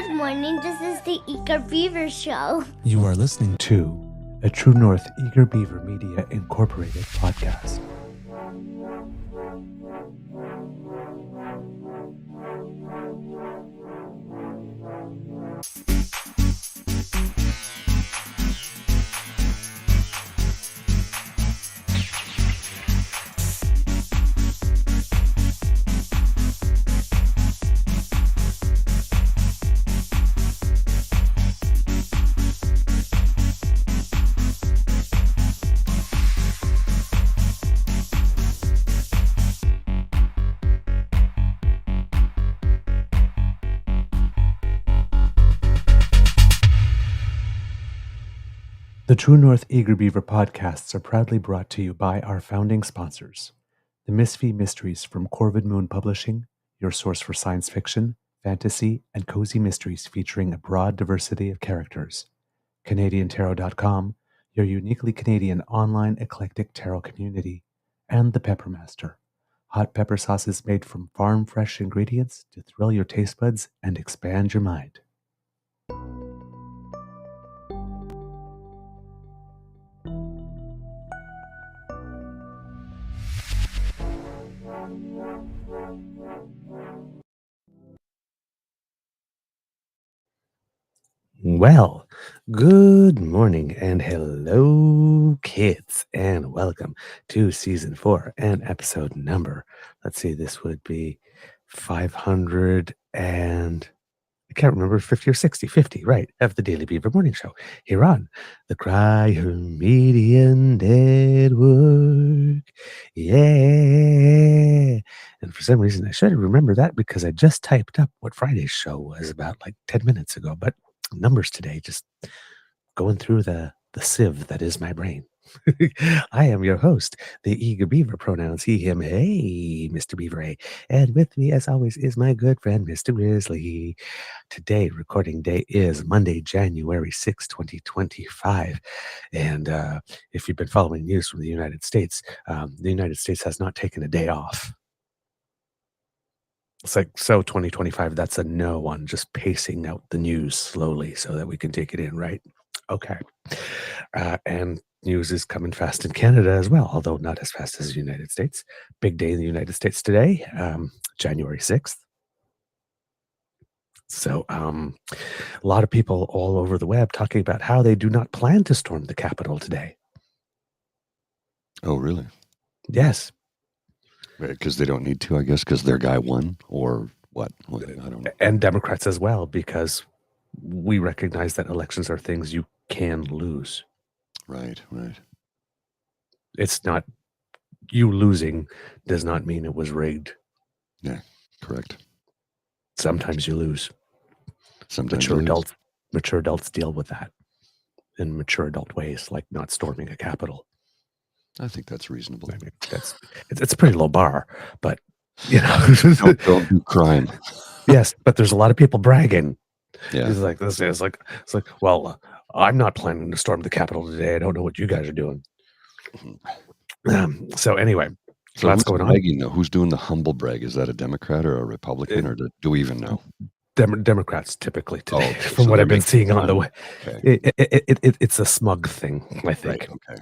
Good morning. This is the Eager Beaver Show. You are listening to a True North Eager Beaver Media Incorporated podcast. The True North Eager Beaver podcasts are proudly brought to you by our founding sponsors, the Misfit Mysteries from Corvid Moon Publishing, your source for science fiction, fantasy, and cozy mysteries featuring a broad diversity of characters, CanadianTarot.com, your uniquely Canadian online eclectic tarot community, and the Peppermaster, hot pepper sauces made from farm-fresh ingredients to thrill your taste buds and expand your mind. Well, good morning and hello, kids, and welcome to season 4 and episode number. Let's see, this would be 500 and I can't remember 50 or 60, 50, right, of the Daily Beaver Morning Show here on the Cry-Median Network. Yeah. And for some reason, I should remember that because I just typed up what Friday's show was about like 10 minutes ago, but numbers today just going through the sieve that is my brain. I am your host, the Eager Beaver, pronouns he, him, hey, Mr. Beaver, hey. And with me, as always, is my good friend, Mr. Grizzly. Today, recording day is Monday, January 6, 2025. And if you've been following news from the United States has not taken a day off. It's like, so 2025, that's a no on just pacing out the news slowly so that we can take it in, right? Okay. And news is coming fast in Canada as well, although not as fast as the United States. Big day in the United States today, January 6th. So a lot of people all over the web talking about how they do not plan to storm the Capitol today. Oh, really? Yes. Because they don't need to, I guess, because their guy won, or what? Well, I don't know. And Democrats as well, because we recognize that elections are things you can lose. Right. It's not, you losing does not mean it was rigged. Yeah, correct. Sometimes you lose. Sometimes Mature adults deal with that in mature adult ways, like not storming a Capitol. I think that's reasonable. I mean, it's a pretty low bar, but you know, don't do crime. Yes, but there's a lot of people bragging. Yeah, It's like, well, I'm not planning to storm the Capitol today. I don't know what you guys are doing. So anyway, so that's who's going bragging, though? Who's doing the humble brag? Is that a Democrat or a Republican, or do we even know? Democrats typically today, okay. from So what I've been seeing on the way. Okay. It's a smug thing, I think. Right, okay.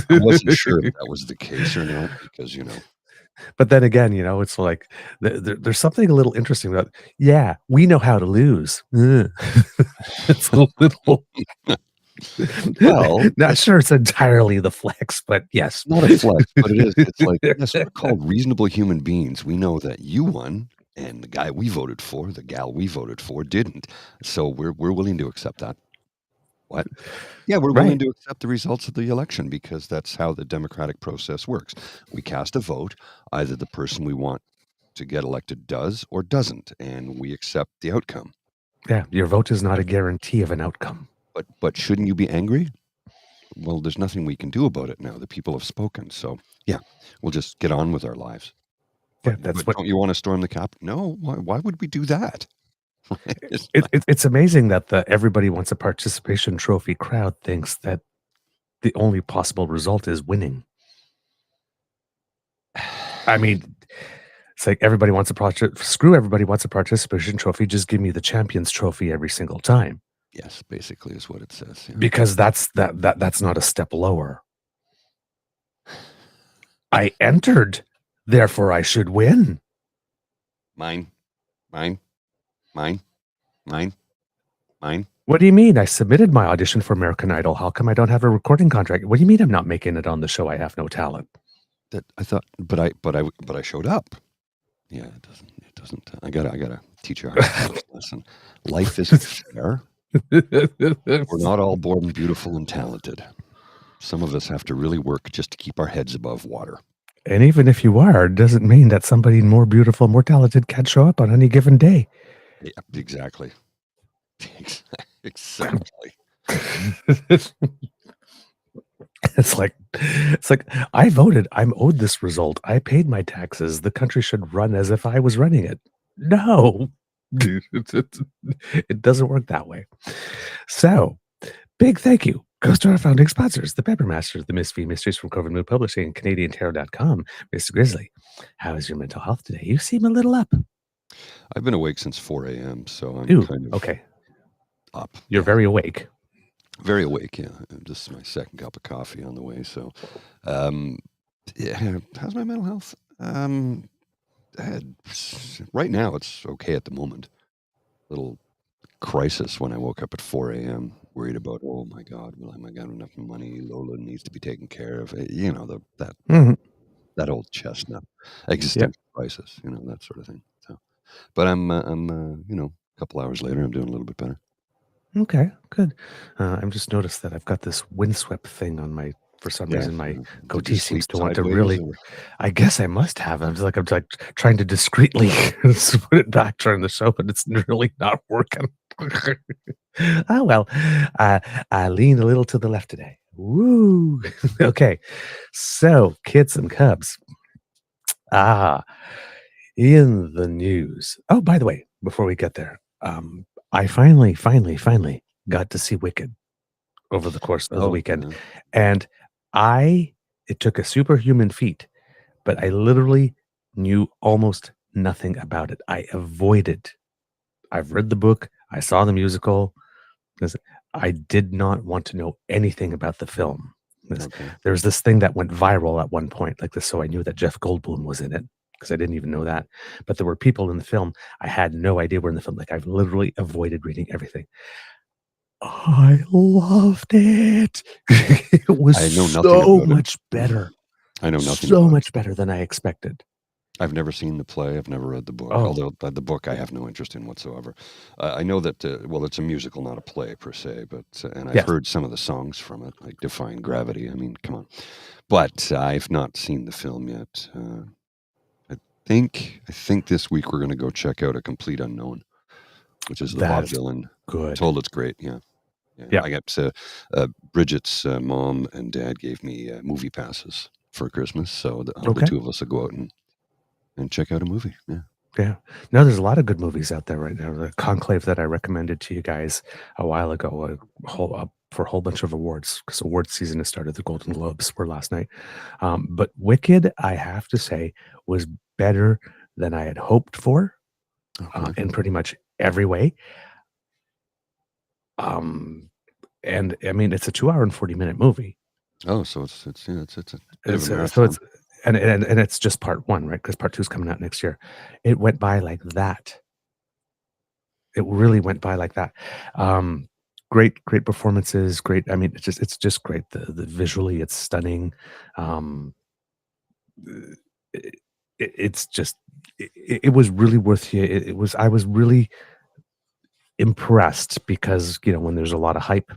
I wasn't sure if that was the case or not, because But then again, it's like there's something a little interesting about. Yeah, we know how to lose. It's a little. Well, not sure it's entirely the flex, but yes, not a flex, but it is. It's like, yes, we're called reasonable human beings. We know that you won, and the guy we voted for, the gal we voted for, didn't. So we're willing to accept that. What? Yeah, we're willing to accept the results of the election because that's how the democratic process works. We cast a vote. Either the person we want to get elected does or doesn't, and we accept the outcome. Yeah, your vote is not a guarantee of an outcome. But shouldn't you be angry? Well, there's nothing we can do about it now. The people have spoken. So, yeah, we'll just get on with our lives. Yeah, but don't you want to storm the Capitol? No, why would we do that? It's amazing that the everybody wants a participation trophy crowd thinks that the only possible result is winning. I mean, It's like everybody wants screw everybody wants a participation trophy. Just give me the champions trophy every single time. Yes, basically is what it says. Yeah. Because that's not a step lower. I entered, therefore I should win. Mine. What do you mean? I submitted my audition for American Idol. How come I don't have a recording contract? What do you mean I'm not making it on the show? I have no talent. That I thought, but I showed up. Yeah, it doesn't. I gotta teach you a lesson. Life isn't fair. We're not all born beautiful and talented. Some of us have to really work just to keep our heads above water. And even if you are, it doesn't mean that somebody more beautiful, more talented can't show up on any given day. Yeah, exactly. Exactly. It's like I voted. I'm owed this result. I paid my taxes. The country should run as if I was running it. No, it doesn't work that way. So, big thank you goes to our founding sponsors, the Pepper Masters, the Miss V Mysteries from Covid Mood Publishing, and CanadianTarot.com. Mr. Grizzly, how is your mental health today? You seem a little up. I've been awake since 4 a.m., so I'm kind of okay. Up. You're very awake. Very awake, yeah. This is my second cup of coffee on the way. So, yeah, how's my mental health? Right now, it's okay at the moment. Little crisis when I woke up at 4 a.m. worried about, oh my God, will I got enough money? Lola needs to be taken care of. You know, that old chestnut existential crisis. You know, that sort of thing. So, but I'm you know, a couple hours later, I'm doing a little bit better. Okay, good. I've just noticed that I've got this windswept thing on my. For some reason, my goatee seems to want to really. I guess I must have. I'm like trying to discreetly put it back during the show, but it's really not working. Oh well, I leaned a little to the left today. Woo! Okay, so kids and cubs. In the news. Oh, by the way, before we get there, I finally got to see Wicked over the course of the weekend. And it took a superhuman feat, but I literally knew almost nothing about it. I've read the book, I saw the musical. I did not want to know anything about the film. There was this thing that went viral at one point, like this, so I knew that Jeff Goldblum was in it, because I didn't even know that. But there were people in the film. I had no idea were in the film. Like, I've literally avoided reading everything. I loved it. It was so much better. I know nothing. So much better than I expected. I've never seen the play. I've never read the book. Although the book I have no interest in whatsoever. I know that well, it's a musical, not a play per se. But and I've heard some of the songs from it, like "Defying Gravity." I mean, come on. But I've not seen the film yet. I think this week we're going to go check out A Complete Unknown, which is the Bob Dylan. Good. Told it's great. Yeah. I got Bridget's mom and dad gave me movie passes for Christmas, so the two of us will go out and check out a movie. Yeah. No, there's a lot of good movies out there right now. The Conclave that I recommended to you guys a while ago, for a whole bunch of awards, because award season has started. The Golden Globes were last night. But Wicked, I have to say, was better than I had hoped for in pretty much every way. And I mean, it's a 2-hour and 40-minute movie. Oh, so it's a bit of a so marathon. it's and it's just part one, right? Because part 2 is coming out next year. It went by like that. It really went by like that. Great performances. Great. I mean, it's just great. The visually, it's stunning. It was really worth you. I was really impressed because, you know, when there's a lot of hype,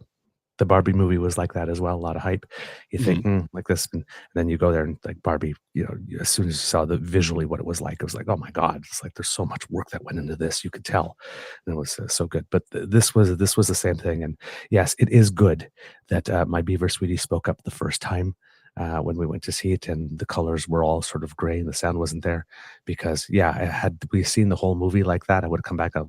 the Barbie movie was like that as well. A lot of hype. You think like this, and then you go there and like Barbie, you know, as soon as you saw visually what it was like, oh my God, it's like there's so much work that went into this. You could tell, and it was so good. But this was the same thing. And yes, it is good that my beaver sweetie spoke up the first time when we went to see it, and the colors were all sort of gray and the sound wasn't there. Because had we seen the whole movie like that, I would have come back up.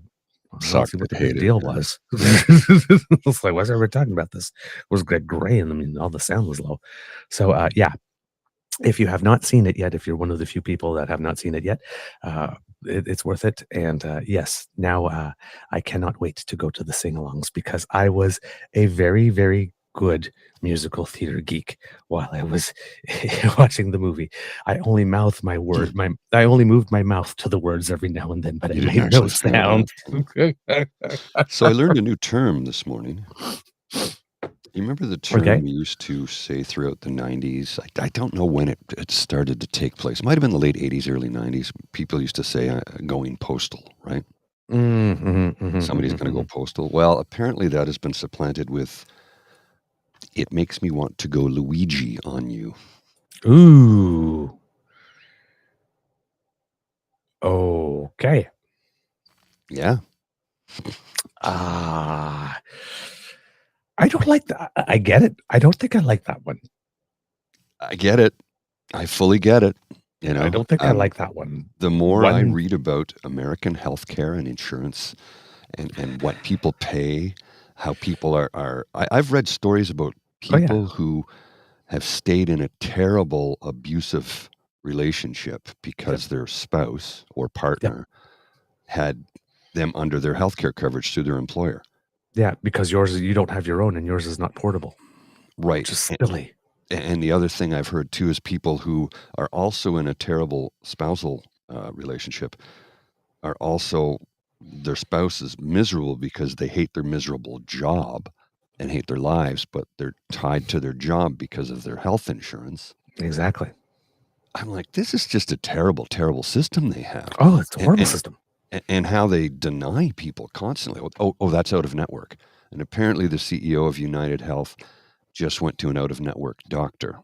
What the deal was. It's like, why is everybody talking about this? It was gray and I mean all the sound was low. So If you have not seen it yet, if you're one of the few people that have not seen it yet, it's worth it. And yes, now I cannot wait to go to the sing-alongs because I was a very, very good musical theater geek while I was watching the movie. I only mouthed my word. I only moved my mouth to the words every now and then, but You it didn't made no actually sing out sound. loud. So I learned a new term this morning. You remember the term Okay. we used to say throughout the 90s? I don't know when it started to take place. Might have been the late 80s, early 90s. People used to say going postal, right? Somebody's going to go postal. Well, apparently that has been supplanted with it makes me want to go Luigi on you. Ooh. Okay. Yeah. I don't like that. I get it. I don't think I like that one. I get it. I fully get it. You know, I don't think I like that one. The more I read about American healthcare and insurance and what people pay, how people are I've read stories about people who have stayed in a terrible abusive relationship because their spouse or partner had them under their healthcare coverage through their employer. Yeah, because you don't have your own and yours is not portable. Right. Which is silly. And the other thing I've heard too is people who are also in a terrible spousal relationship are also their spouse is miserable because they hate their miserable job and hate their lives, but they're tied to their job because of their health insurance. Exactly. I'm like, this is just a terrible, terrible system they have. Oh, it's a horrible system. And how they deny people constantly. Oh, that's out of network. And apparently the CEO of United Health just went to an out of network doctor.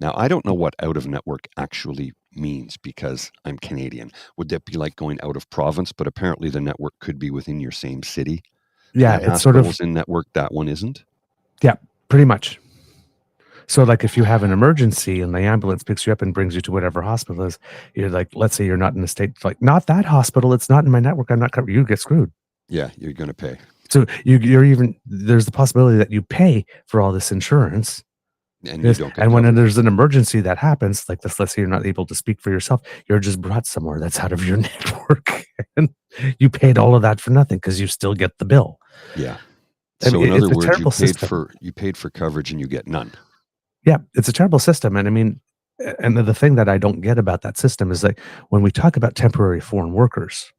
Now, I don't know what out of network actually means because I'm Canadian. Would that be like going out of province? But apparently the network could be within your same city. Yeah, that it's sort of in network, that one isn't. Yeah, pretty much. So like if you have an emergency and the ambulance picks you up and brings you to whatever hospital is, you're like, let's say you're not in a state like not that hospital, it's not in my network, I'm not covered. You get screwed. Yeah, you're going to pay. So you're even there's the possibility that you pay for all this insurance. And you don't get and when covered. there's an emergency that happens, like this, let's say you're not able to speak for yourself, you're just brought somewhere that's out of your network, and you paid all of that for nothing because you still get the bill. Yeah. I So mean, in other words, you paid for coverage and you get none. Yeah, it's a terrible system, and I mean, and the thing that I don't get about that system is that when we talk about temporary foreign workers,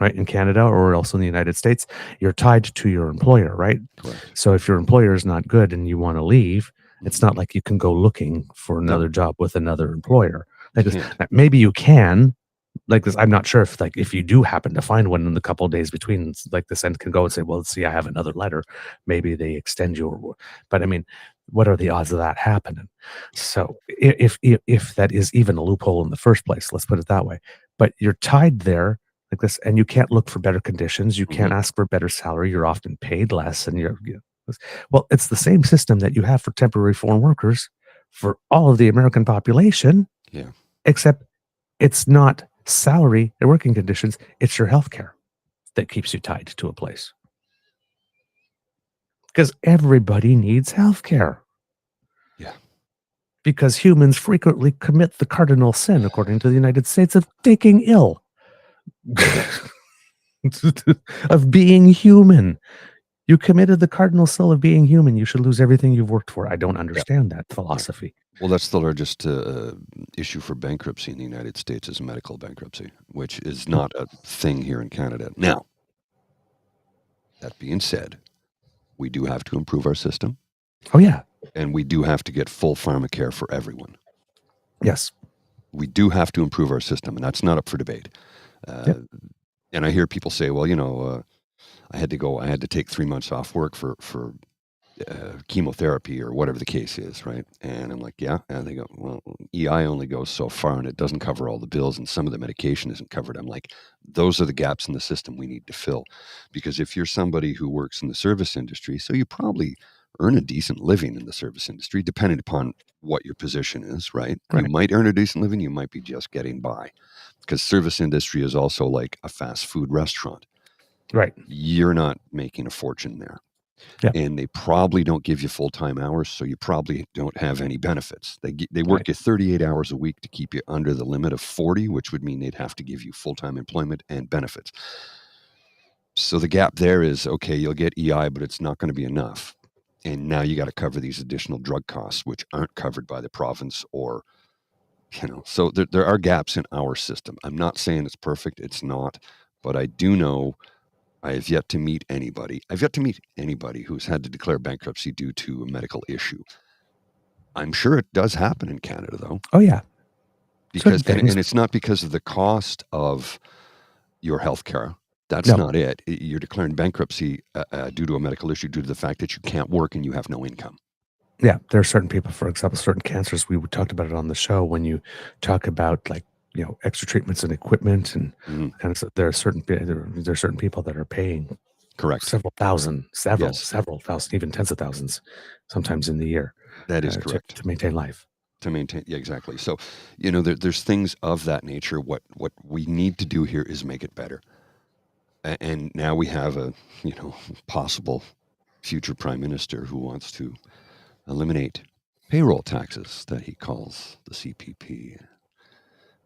right, in Canada or also in the United States, you're tied to your employer, right? Correct. So if your employer is not good and you want to leave, it's not like you can go looking for another job with another employer. Maybe you can, like this. I'm not sure if you do happen to find one in the couple of days between, like the Senate can go and say, well, let's see, I have another letter. Maybe they extend you. But I mean, what are the odds of that happening? So if that is even a loophole in the first place, let's put it that way. But you're tied there like this, and you can't look for better conditions. You can't ask for better salary. You're often paid less, and well, it's the same system that you have for temporary foreign workers for all of the American population. Yeah. Except it's not salary and working conditions. It's your health care that keeps you tied to a place. Because everybody needs health care. Yeah. Because humans frequently commit the cardinal sin, according to the United States, of taking ill. Of being human. You committed the cardinal sin of being human. You should lose everything you've worked for. I don't understand that philosophy. Well, that's the largest issue for bankruptcy in the United States is medical bankruptcy, which is not a thing here in Canada. Now, that being said, we do have to improve our system. Oh, yeah. And we do have to get full pharmacare for everyone. Yes. We do have to improve our system, and that's not up for debate. And I hear people say, well, I had to take 3 months off work for chemotherapy or whatever the case is, right? And I'm like, yeah. And they go, well, EI only goes so far and it doesn't cover all the bills and some of the medication isn't covered. I'm like, those are the gaps in the system we need to fill. Because if you're somebody who works in the service industry, so you probably earn a decent living in the service industry, depending upon what your position is, right? You might earn a decent living, you might be just getting by. Because service industry is also like a fast food restaurant. Right. You're not making a fortune there. Yeah. And they probably don't give you full-time hours, so you probably don't have any benefits. They work Right. you 38 hours a week to keep you under the limit of 40, which would mean they'd have to give you full-time employment and benefits. So the gap there is, okay, you'll get EI, but it's not going to be enough. And now you got to cover these additional drug costs, which aren't covered by the province or, so there are gaps in our system. I'm not saying it's perfect. It's not. But I do know I have yet to meet anybody. I've yet to meet anybody who's had to declare bankruptcy due to a medical issue. I'm sure it does happen in Canada, though. Oh, yeah. Because Certain and things. it's not because of the cost of your health care. That's No. not it. You're declaring bankruptcy due to a medical issue, due to the fact that you can't work and you have no income. Yeah, there are certain people, for example, certain cancers. We talked about it on the show when you talk about extra treatments and equipment and Mhm. kind of there are certain people that are paying Correct. several thousand, Yes. even tens of thousands, sometimes in the year. That is correct. To maintain life. To maintain, yeah, exactly. So, there's things of that nature. What we need to do here is make it better. And now we have a possible future prime minister who wants to eliminate payroll taxes that he calls the CPP,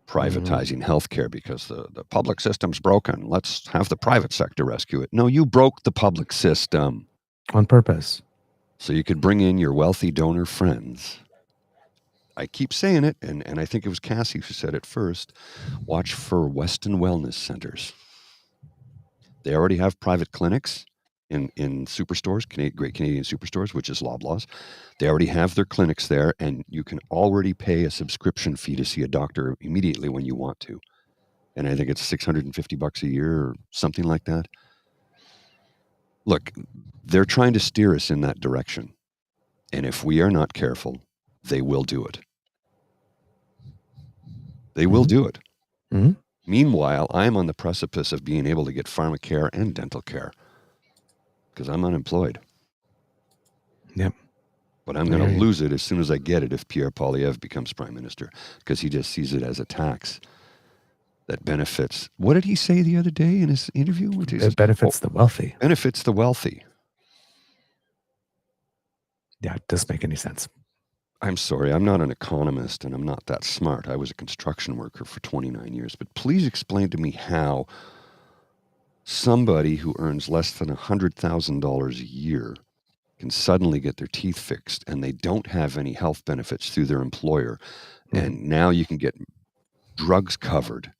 privatizing healthcare because the public system's broken. Let's have the private sector rescue it. No, you broke the public system On purpose. so you could bring in your wealthy donor friends. I keep saying it, and I think it was Cassie who said it first. Watch for Weston Wellness Centers. They already have private clinics in superstores, great Canadian superstores, which is Loblaws. They already have their clinics there, and you can already pay a subscription fee to see a doctor immediately when you want to. And I think it's $650 a year or something like that. Look, they're trying to steer us in that direction. And if we are not careful, they will do it. They will do it. Mhm. Meanwhile, I'm on the precipice of being able to get pharmacare and dental care because I'm unemployed. Yep. But I'm going to lose it as soon as I get it if Pierre Poilievre becomes prime minister because he just sees it as a tax that benefits. What did he say the other day in his interview? It benefits the wealthy. Benefits the wealthy. Yeah, it doesn't make any sense. I'm sorry, I'm not an economist and I'm not that smart. I was a construction worker for 29 years. But please explain to me how somebody who earns less than $100,000 a year can suddenly get their teeth fixed and they don't have any health benefits through their employer. And now you can get drugs covered.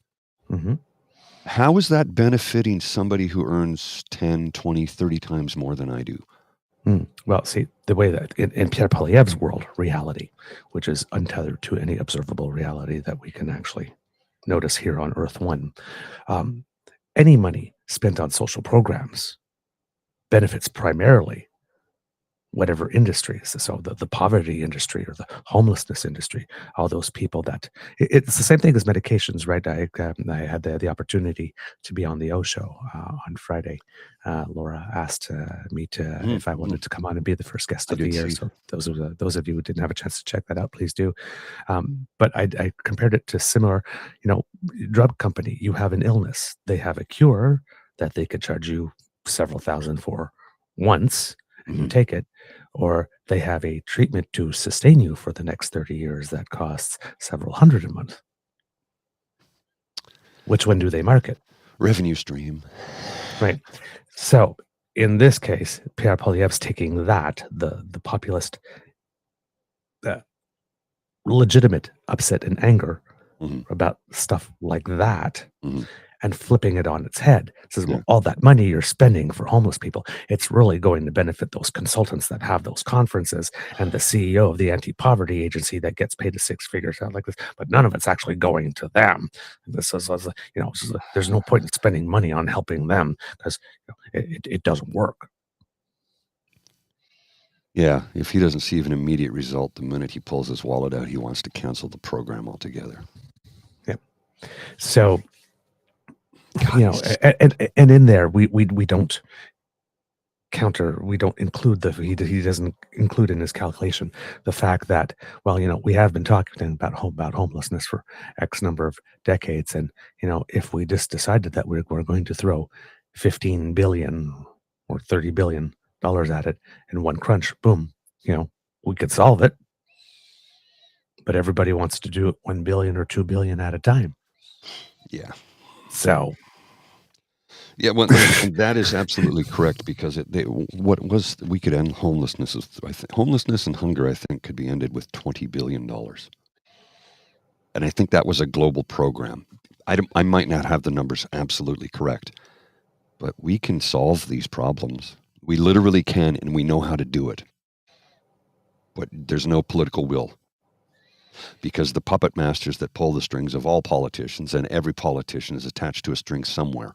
How is that benefiting somebody who earns 10, 20, 30 times more than I do? Well, see, the way that in Pierre Poilievre's world, reality, which is untethered to any observable reality that we can actually notice here on Earth 1, any money spent on social programs benefits primarily whatever industry. So the poverty industry or the homelessness industry, all those people that it's the same thing as medications, right? I had the opportunity to be on the O Show on Friday. Laura asked me if I wanted to come on and be the first guest of the year. So those of you who didn't have a chance to check that out, please do. But I compared it to similar, drug company. You have an illness, they have a cure that they could charge you several thousand for once, and you take it, or they have a treatment to sustain you for the next 30 years that costs several hundred a month. Which one do they market? Revenue stream. Right. So in this case, Pierre Poilievre's taking that, the populist legitimate upset and anger about stuff like that, and flipping it on its head. It says, well, all that money you're spending for homeless people, it's really going to benefit those consultants that have those conferences and the CEO of the anti-poverty agency that gets paid a six figures out like this, but none of it's actually going to them. And this is, there's no point in spending money on helping them because it doesn't work. Yeah, if he doesn't see an immediate result, the minute he pulls his wallet out, he wants to cancel the program altogether. Yeah. So, and in there, we don't we don't include he doesn't include in his calculation the fact that, well, we have been talking about homelessness for X number of decades. And, if we just decided that we're going to throw 15 billion or 30 billion at it in one crunch. Boom. We could solve it. But everybody wants to do it 1 billion or 2 billion at a time. Yeah. So. Yeah, well, and that is absolutely correct, because we could end homelessness. Homelessness and hunger, I think, could be ended with $20 billion. And I think that was a global program. I might not have the numbers absolutely correct, but we can solve these problems. We literally can, and we know how to do it. But there's no political will, because the puppet masters that pull the strings of all politicians, and every politician is attached to a string somewhere.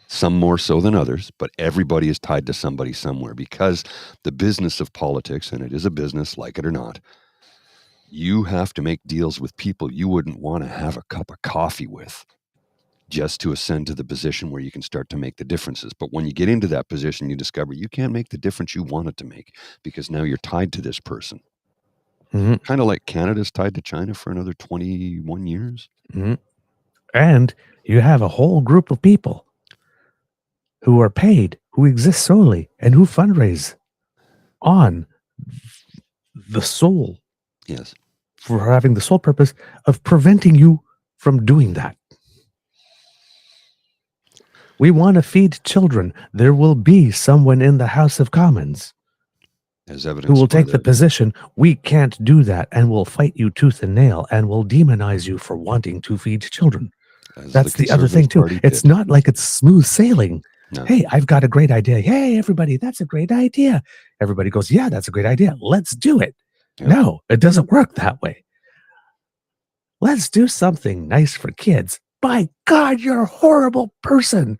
Some more so than others, but everybody is tied to somebody somewhere, because the business of politics, and it is a business, like it or not, you have to make deals with people you wouldn't want to have a cup of coffee with just to ascend to the position where you can start to make the differences. But when you get into that position, you discover you can't make the difference you wanted to make, because now you're tied to this person. Mm-hmm. Kind of like Canada's tied to China for another 21 years. Mm-hmm. And you have a whole group of people who are paid, who exist solely, and who fundraise on the sole. Yes. For having the sole purpose of preventing you from doing that. We want to feed children. There will be someone in the House of Commons As evidenced who will by take the position, we can't do that, and will fight you tooth and nail, and will demonize you for wanting to feed children. That's the other thing, too. It's not like it's smooth sailing. No. Hey, I've got a great idea. Hey, everybody, that's a great idea. Everybody goes, yeah, that's a great idea. Let's do it. Yep. No, it doesn't work that way. Let's do something nice for kids. By God, you're a horrible person.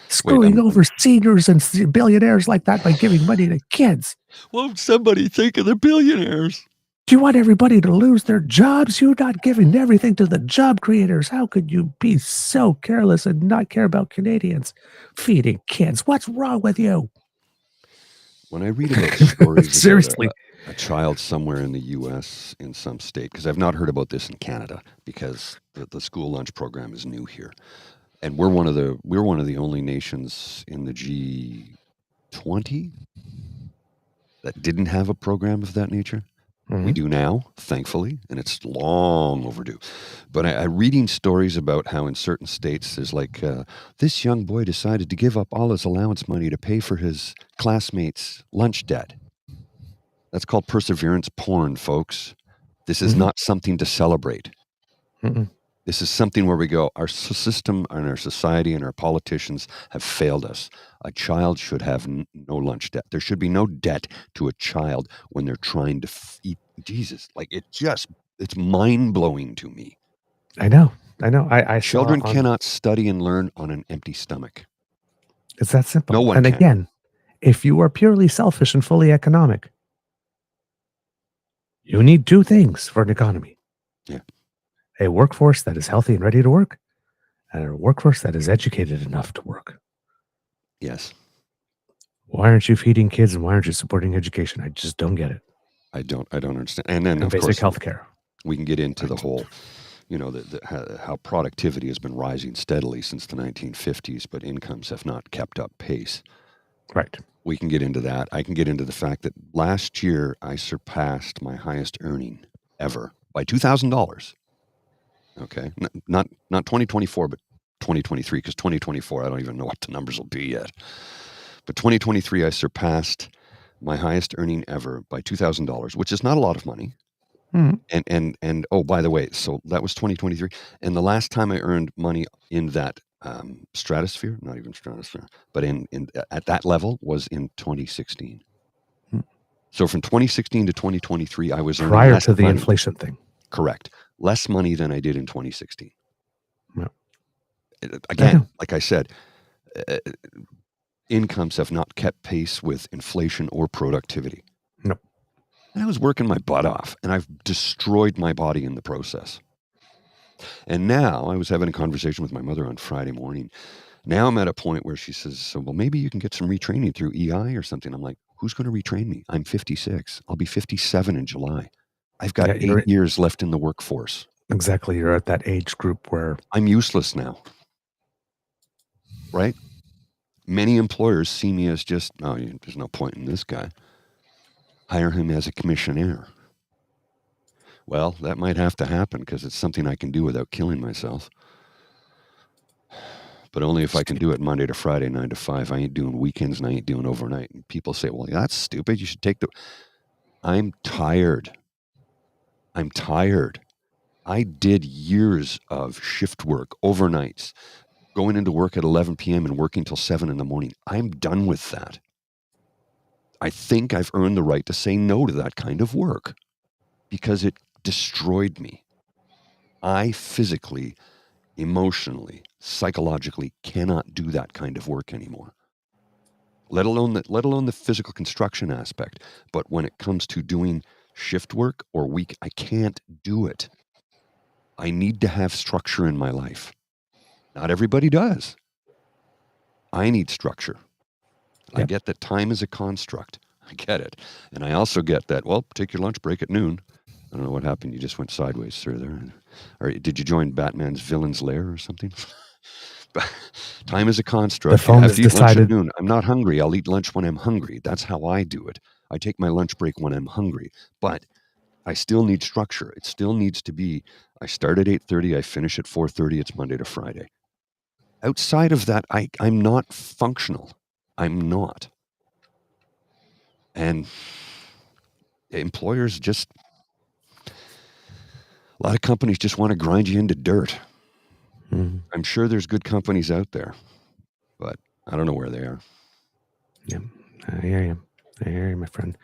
Screwing over seniors and billionaires like that by giving money to kids. Won't somebody think of the billionaires? Do you want everybody to lose their jobs? You're not giving everything to the job creators. How could you be so careless and not care about Canadians feeding kids? What's wrong with you? When I read about stories seriously about a child somewhere in the U.S. in some state, because I've not heard about this in Canada, because the school lunch program is new here, and we're one of the only nations in the G20 that didn't have a program of that nature. Mm-hmm. We do now, thankfully, and it's long overdue. But I'm reading stories about how in certain states there's like, this young boy decided to give up all his allowance money to pay for his classmates' lunch debt. That's called perseverance porn, folks. This is not something to celebrate. Mm-mm. This is something where we go, our system and our society and our politicians have failed us. A child should have no lunch debt. There should be no debt to a child when they're trying to eat. Jesus, like it's mind-blowing to me. I know. Children cannot study and learn on an empty stomach. It's that simple. No one and can. Again, if you are purely selfish and fully economic, you need two things for an economy. Yeah. A workforce that is healthy and ready to work, and a workforce that is educated enough to work. Yes. Why aren't you feeding kids, and why aren't you supporting education? I just don't get it. I don't understand. And then, of basic course, health care. We can get into the whole, how productivity has been rising steadily since the 1950s, but incomes have not kept up pace. Right. We can get into that. I can get into the fact that last year I surpassed my highest earning ever by $2,000. Okay, not 2024, but 2023, because 2024, I don't even know what the numbers will be yet. But 2023, I surpassed my highest earning ever by $2,000, which is not a lot of money. Mm-hmm. And oh, by the way, so that was 2023. And the last time I earned money in that stratosphere, not even stratosphere, but at that level was in 2016. Mm-hmm. So from 2016 to 2023, I was prior less to the money. Inflation thing. Correct. Less money than I did in 2016. No. Again, like I said, incomes have not kept pace with inflation or productivity. No. And I was working my butt off, and I've destroyed my body in the process. And now I was having a conversation with my mother on Friday morning. Now I'm at a point where she says, so, well, maybe you can get some retraining through EI or something. I'm like, who's going to retrain me? I'm 56. I'll be 57 in July. I've got 8 years left in the workforce. Exactly. You're at that age group where I'm useless now. Right? Many employers see me as just, there's no point in this guy. Hire him as a commissionaire. Well, that might have to happen because it's something I can do without killing myself. But only if I can do it Monday to Friday, 9 to 5. I ain't doing weekends and I ain't doing overnight. And people say, well, that's stupid. You should take the... I'm tired. I did years of shift work, overnights, going into work at 11 p.m. and working till 7 in the morning. I'm done with that. I think I've earned the right to say no to that kind of work because it destroyed me. I physically, emotionally, psychologically cannot do that kind of work anymore. Let alone the physical construction aspect. But when it comes to doing shift work or week, I can't do it. I need to have structure in my life. Not everybody does. I need structure. Yep. I get that time is a construct. I get it. And I also get that, well, take your lunch break at noon. I don't know what happened. You just went sideways, sir, there. Or did you join Batman's villain's lair or something? Time is a construct. The phone has decided. Lunch at noon. I'm not hungry. I'll eat lunch when I'm hungry. That's how I do it. I take my lunch break when I'm hungry. But I still need structure. It still needs to be, I start at 8:30, I finish at 4:30, it's Monday to Friday. Outside of that, I'm not functional. I'm not. And employers just, a lot of companies just want to grind you into dirt. Mm-hmm. I'm sure there's good companies out there, but I don't know where they are. Yeah, I hear you, my friend.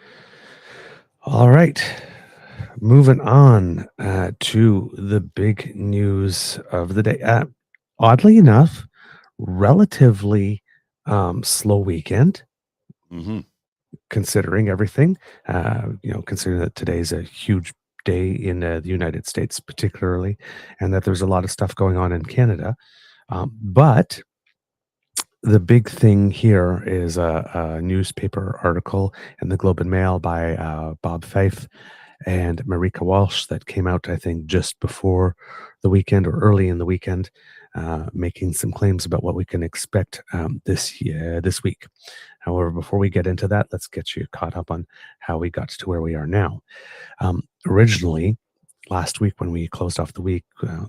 All right. Moving on to the big news of the day. Oddly enough, relatively slow weekend, considering everything. Considering that today's a huge day in the United States, particularly, and that there's a lot of stuff going on in Canada. But the big thing here is a newspaper article in the Globe and Mail by Bob Fife and Marika Walsh that came out, I think, just before the weekend or early in the weekend, making some claims about what we can expect this week. However, before we get into that, let's get you caught up on how we got to where we are now. Originally, last week when we closed off the week,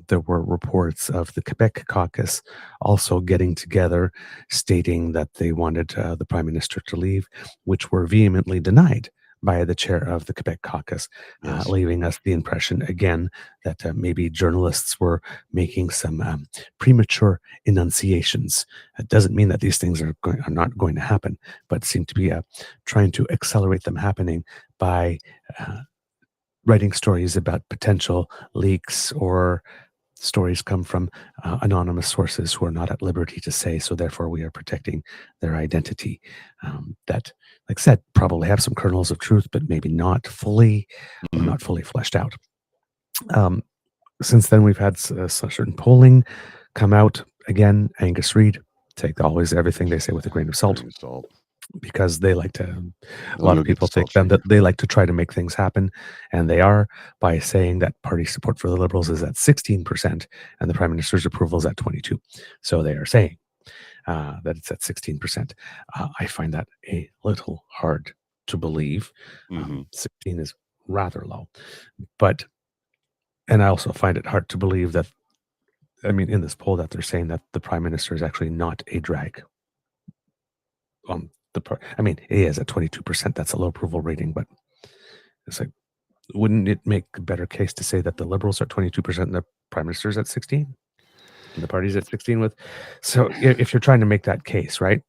there were reports of the Quebec caucus also getting together, stating that they wanted the Prime Minister to leave, which were vehemently denied by the chair of the Quebec caucus, yes. Leaving us the impression again that maybe journalists were making some premature enunciations. It doesn't mean that these things are not going to happen, but seem to be trying to accelerate them happening by writing stories about potential leaks, or stories come from anonymous sources who are not at liberty to say, so therefore we are protecting their identity. That, like I said, probably have some kernels of truth, but maybe not fully, or not fully fleshed out. Since then, we've had certain polling come out. Again, Angus Reid, take always everything they say with a grain of salt. Because they like to, a lot of people think that they like to try to make things happen, and they are, by saying that party support for the Liberals is at 16% and the Prime Minister's approval is at 22%. So they are saying that it's at 16%. I find that a little hard to believe. 16 is rather low, and I also find it hard to believe that, in this poll, that they're saying that the Prime Minister is actually not a drag. He is at 22%. That's a low approval rating, but it's like, wouldn't it make a better case to say that the Liberals are 22% and the Prime Minister's at 16%? And the party's at 16% so if you're trying to make that case, right?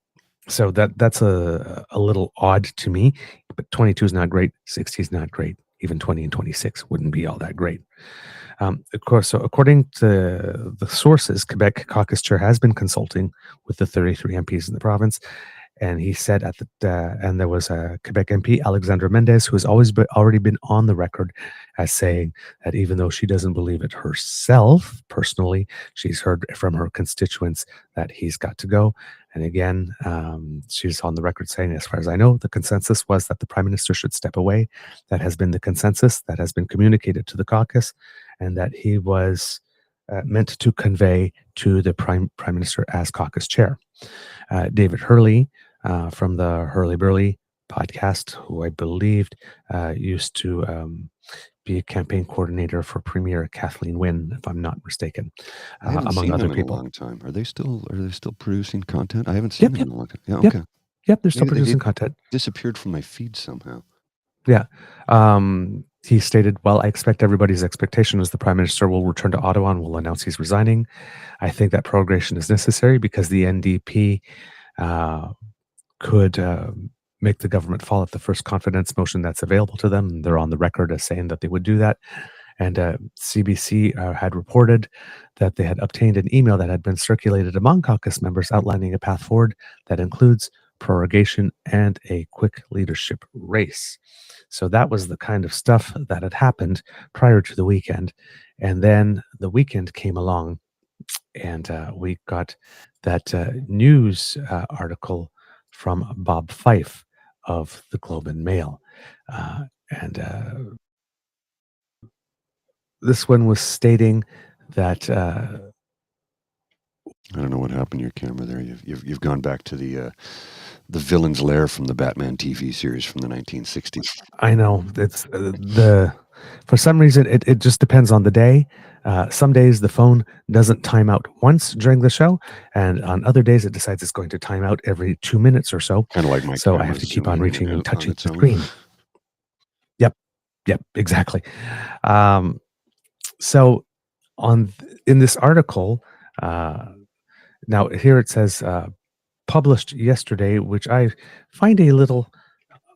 So that's a little odd to me, but 22 is not great, 60 is not great, even 20 and 26 wouldn't be all that great. Of course, so according to the sources, Quebec caucus chair has been consulting with the 33 MPs in the province. And he said and there was a Quebec MP, Alexandra Mendez, who has already been on the record as saying that even though she doesn't believe it herself personally, she's heard from her constituents that he's got to go. And again, she's on the record saying, as far as I know, the consensus was that the Prime Minister should step away. That has been the consensus that has been communicated to the caucus, and that he was meant to convey to the Prime Minister as caucus chair. David Hurley from the Hurley Burley podcast, who I believed used to be a campaign coordinator for Premier Kathleen Wynne, if I'm not mistaken, I haven't among seen other them in a people. long time. Are they still producing content? I haven't seen them in a long time. Yeah, Yep. okay. Yep, they're still Maybe they producing content. disappeared from my feed somehow. Yeah. He stated, well, I expect everybody's expectation is the Prime Minister will return to Ottawa and will announce he's resigning. I think that progression is necessary because the NDP could make the government fall at the first confidence motion that's available to them. They're on the record as saying that they would do that. And CBC had reported that they had obtained an email that had been circulated among caucus members outlining a path forward that includes prorogation and a quick leadership race. So that was the kind of stuff that had happened prior to the weekend. And then the weekend came along and we got that news article from Bob Fife of the Globe and Mail. This one was stating that I don't know what happened to your camera there. You've gone back to the villain's lair from the Batman TV series from the 1960s. I know it's for some reason it just depends on the day. Some days the phone doesn't time out once during the show, and on other days it decides it's going to time out every 2 minutes or so. Kind of like my so I have to keep on zooming reaching and touching its the own. screen. Yep, exactly. So in this article, now here it says published yesterday, which I find a little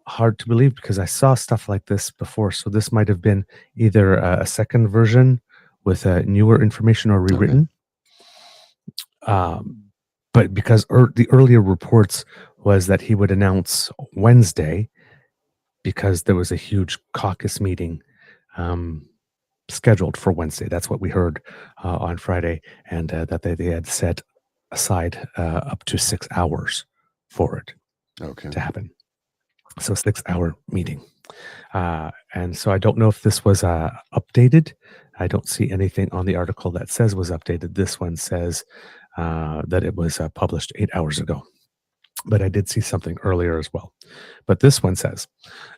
hard to believe because I saw stuff like this before. So this might have been either a second version with newer information or rewritten. But because the earlier reports was that he would announce Wednesday because there was a huge caucus meeting scheduled for Wednesday. That's what we heard on Friday, and that they had set aside up to 6 hours for it to happen. So 6-hour meeting. And so I don't know if this was updated. I don't see anything on the article that says was updated. This one says that it was published 8 hours ago. But I did see something earlier as well. But this one says,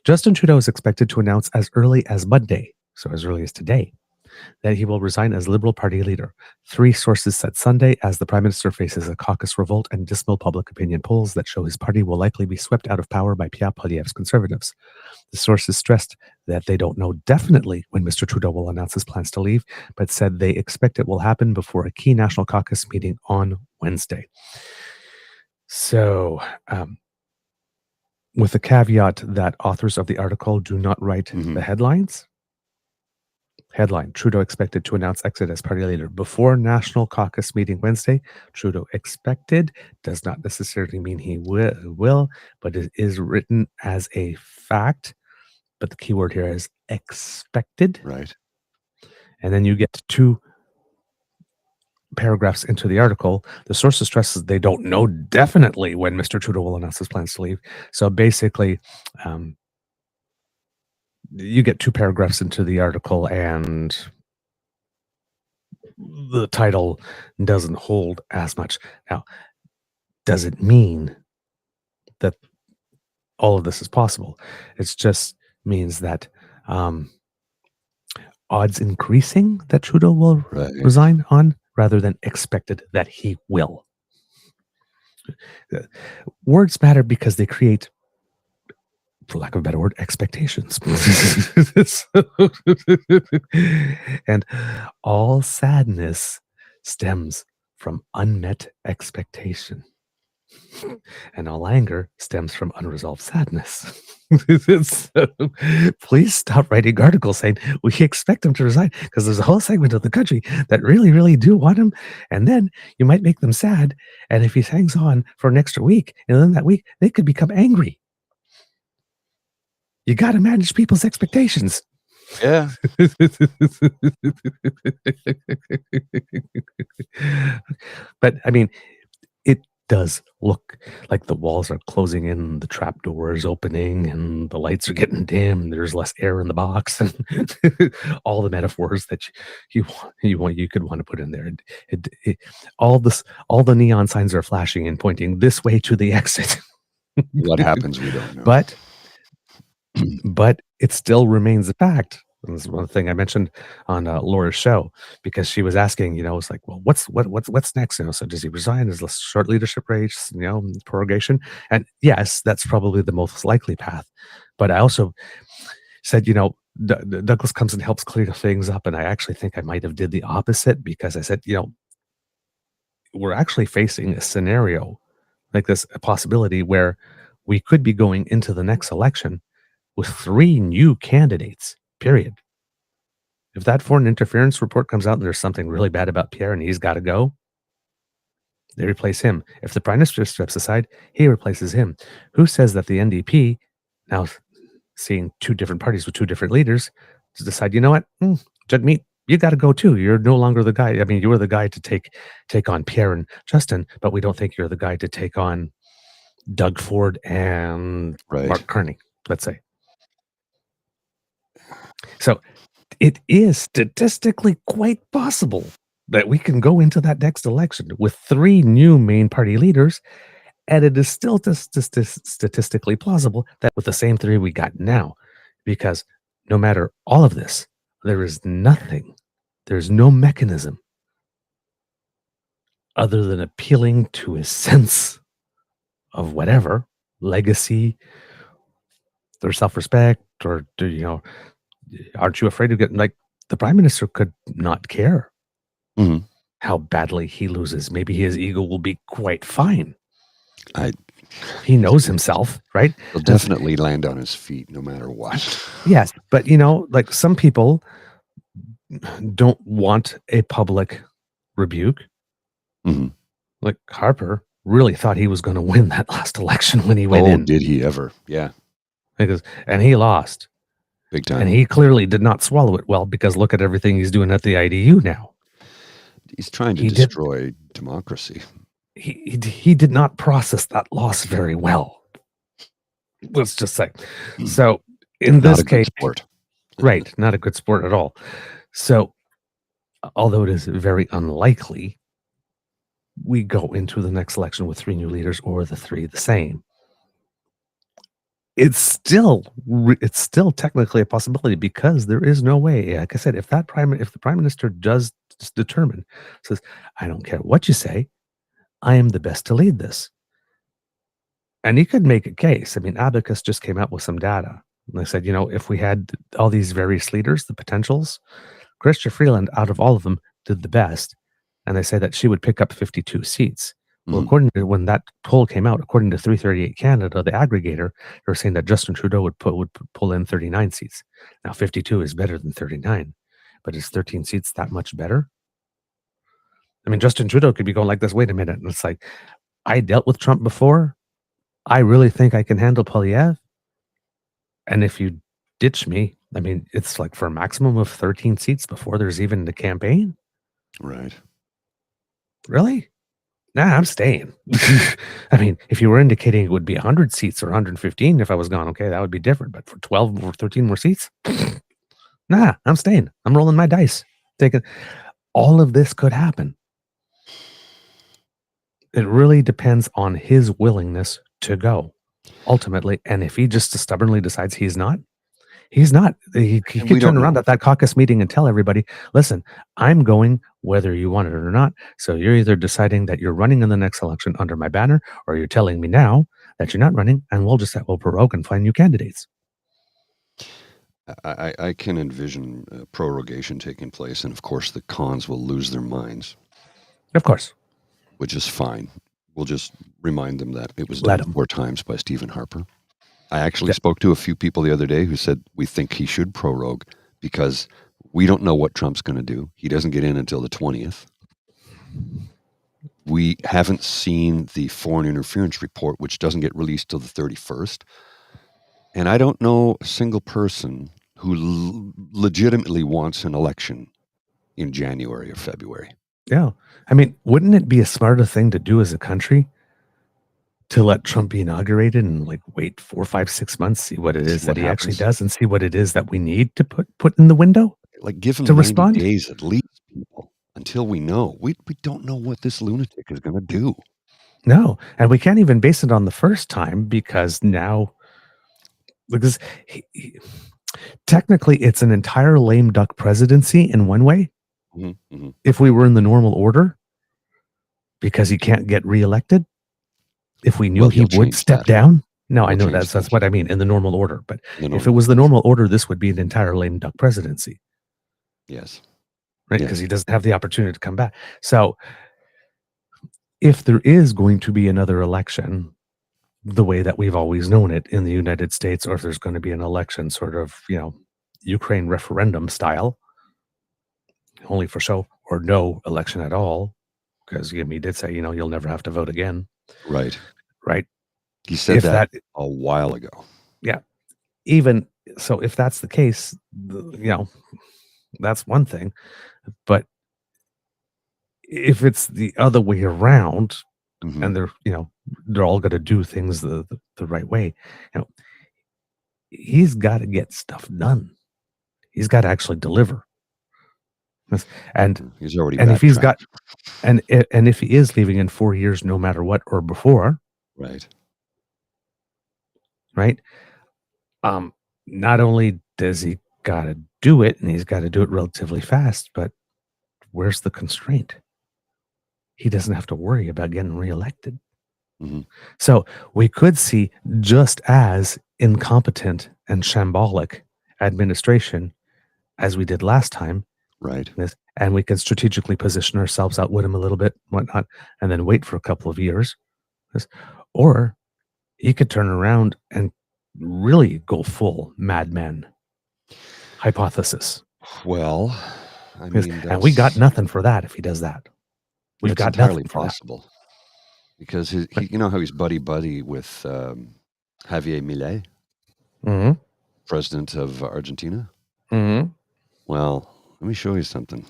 Justin Trudeau is expected to announce as early as Monday, so as early as today, that he will resign as Liberal Party leader. 3 sources said Sunday as the Prime Minister faces a caucus revolt and dismal public opinion polls that show his party will likely be swept out of power by Pierre Poilievre's Conservatives. The sources stressed that they don't know definitely when Mr. Trudeau will announce his plans to leave, but said they expect it will happen before a key national caucus meeting on Wednesday. So, with the caveat that authors of the article do not write the headlines. Headline, Trudeau expected to announce exit as party leader before national caucus meeting Wednesday. Trudeau expected does not necessarily mean he will, but it is written as a fact. But the key word here is expected. Right. And then you get 2 paragraphs into the article. The sources stresses they don't know definitely when Mr. Trudeau will announce his plans to leave. So basically, you get 2 paragraphs into the article and the title doesn't hold as much. Now, does it mean that all of this is possible? It just means that odds increasing that Trudeau will resign on rather than expected that he will. Words matter because they create, for lack of a better word, expectations. And all sadness stems from unmet expectation. And all anger stems from unresolved sadness. So, please stop writing articles saying we expect him to resign because there's a whole segment of the country that really, really do want him. And then you might make them sad. And if he hangs on for an extra week, and then that week, they could become angry. You got to manage people's expectations. Yeah. But I mean, it does look like the walls are closing in, the trap door is opening, and the lights are getting dim. There's less air in the box, and all the metaphors that you could want to put in there. All the neon signs are flashing and pointing this way to the exit. What happens, we don't know. But it still remains a fact. And this is one thing I mentioned on Laura's show, because she was asking, it's like, well, what's next? So does he resign? Is this short leadership race, prorogation? And yes, that's probably the most likely path. But I also said, Douglas comes and helps clear things up. And I actually think I might have did the opposite, because I said, we're actually facing a scenario like this, a possibility where we could be going into the next election with 3 new candidates, period. If that foreign interference report comes out and there's something really bad about Pierre and he's got to go, they replace him. If the Prime Minister steps aside, he replaces him. Who says that the NDP, now seeing 2 different parties with 2 different leaders, to decide, you know what, Jagmeet, you got to go too. You're no longer the guy. I mean, you were the guy to take on Pierre and Justin, but we don't think you're the guy to take on Doug Ford and Mark Carney, let's say. So it is statistically quite possible that we can go into that next election with 3 new main party leaders, and it is still statistically plausible that with the same 3 we got now, because no matter all of this, there's no mechanism other than appealing to his sense of whatever, legacy, or self-respect, or aren't you afraid of getting, like, the Prime Minister could not care how badly he loses. Maybe his ego will be quite fine. He knows himself, right? He'll definitely land on his feet no matter what. Yes, but like, some people don't want a public rebuke. Like Harper really thought he was going to win that last election when he went in. Oh, did he ever? Yeah. And he lost. Big time. And he clearly did not swallow it well, because look at everything he's doing at the IDU now. He's trying to destroy democracy. He did not process that loss very well. Let's just say. So in this case, right, not a good sport at all. So although it is very unlikely we go into the next election with 3 new leaders or the 3 the same, it's still technically a possibility, because there is no way, like I said, if the Prime Minister does determine, says, I don't care what you say, I am the best to lead this. And he could make a case. I mean, Abacus just came out with some data. And they said, if we had all these various leaders, the potentials, Chrystia Freeland, out of all of them, did the best. And they say that she would pick up 52 seats. Well, according to when that poll came out, according to 338 Canada, the aggregator, they were saying that Justin Trudeau would pull in 39 seats. Now, 52 is better than 39, but is 13 seats that much better? I mean, Justin Trudeau could be going like this. Wait a minute. And it's like, I dealt with Trump before. I really think I can handle Poilievre. And if you ditch me, I mean, it's like for a maximum of 13 seats before there's even the campaign. Right. Really? Nah, I'm staying. I mean, if you were indicating it would be 100 seats or 115 if I was gone, okay, that would be different. But for 12 or 13 more seats, nah, I'm staying. I'm rolling my dice. Thinking all of this could happen. It really depends on his willingness to go, ultimately. And if he just stubbornly decides he's not, he could turn around at that caucus meeting and tell everybody, listen, I'm going whether you want it or not. So you're either deciding that you're running in the next election under my banner, or you're telling me now that you're not running, and we'll prorogue and find new candidates. I can envision prorogation taking place, and of course the cons will lose their minds. Of course. Which is fine. We'll just remind them that it was done 4 times by Stephen Harper. I actually spoke to a few people the other day who said we think he should prorogue because we don't know what Trump's going to do. He doesn't get in until the 20th. We haven't seen the foreign interference report, which doesn't get released till the 31st. And I don't know a single person who legitimately wants an election in January or February. Yeah. I mean, wouldn't it be a smarter thing to do as a country to let Trump be inaugurated and like wait 4, 5, 6 months, see what it is that he actually does, and see what it is that we need to put in the window? Like, give him to 90 respond? days at least, people, until we know. We don't know what this lunatic is going to do. No, and we can't even base it on the first time because now, because technically it's an entire lame duck presidency in one way. If we were in the normal order, because he can't get reelected, if we knew he would step down. No, I know that's what I mean in the normal order. But if it was the normal order, this would be an entire lame duck presidency. Yes. Right, because he doesn't have the opportunity to come back. So if there is going to be another election, the way that we've always known it in the United States, or if there's going to be an election sort of, Ukraine referendum style, only for show, or no election at all, because he did say, you'll never have to vote again. Right. Right. He said that a while ago. Yeah. Even so, if that's the case, that's one thing. But if it's the other way around, and they're all going to do things the right way, he's got to get stuff done. He's got to actually deliver. And he's already. And if he's got, and if he is leaving in 4 years, no matter what, or before, right. Not only does he got to do it, and he's got to do it relatively fast, but where's the constraint? He doesn't have to worry about getting reelected. So we could see just as incompetent and shambolic administration as we did last time. Right. And we can strategically position ourselves out with him a little bit, whatnot, and then wait for a couple of years. Or he could turn around and really go full madman hypothesis. Well, I mean, and we got nothing for that if he does that. We've got entirely possible. Because he, you know how he's buddy with Javier Milei, president of Argentina. Well, let me show you something.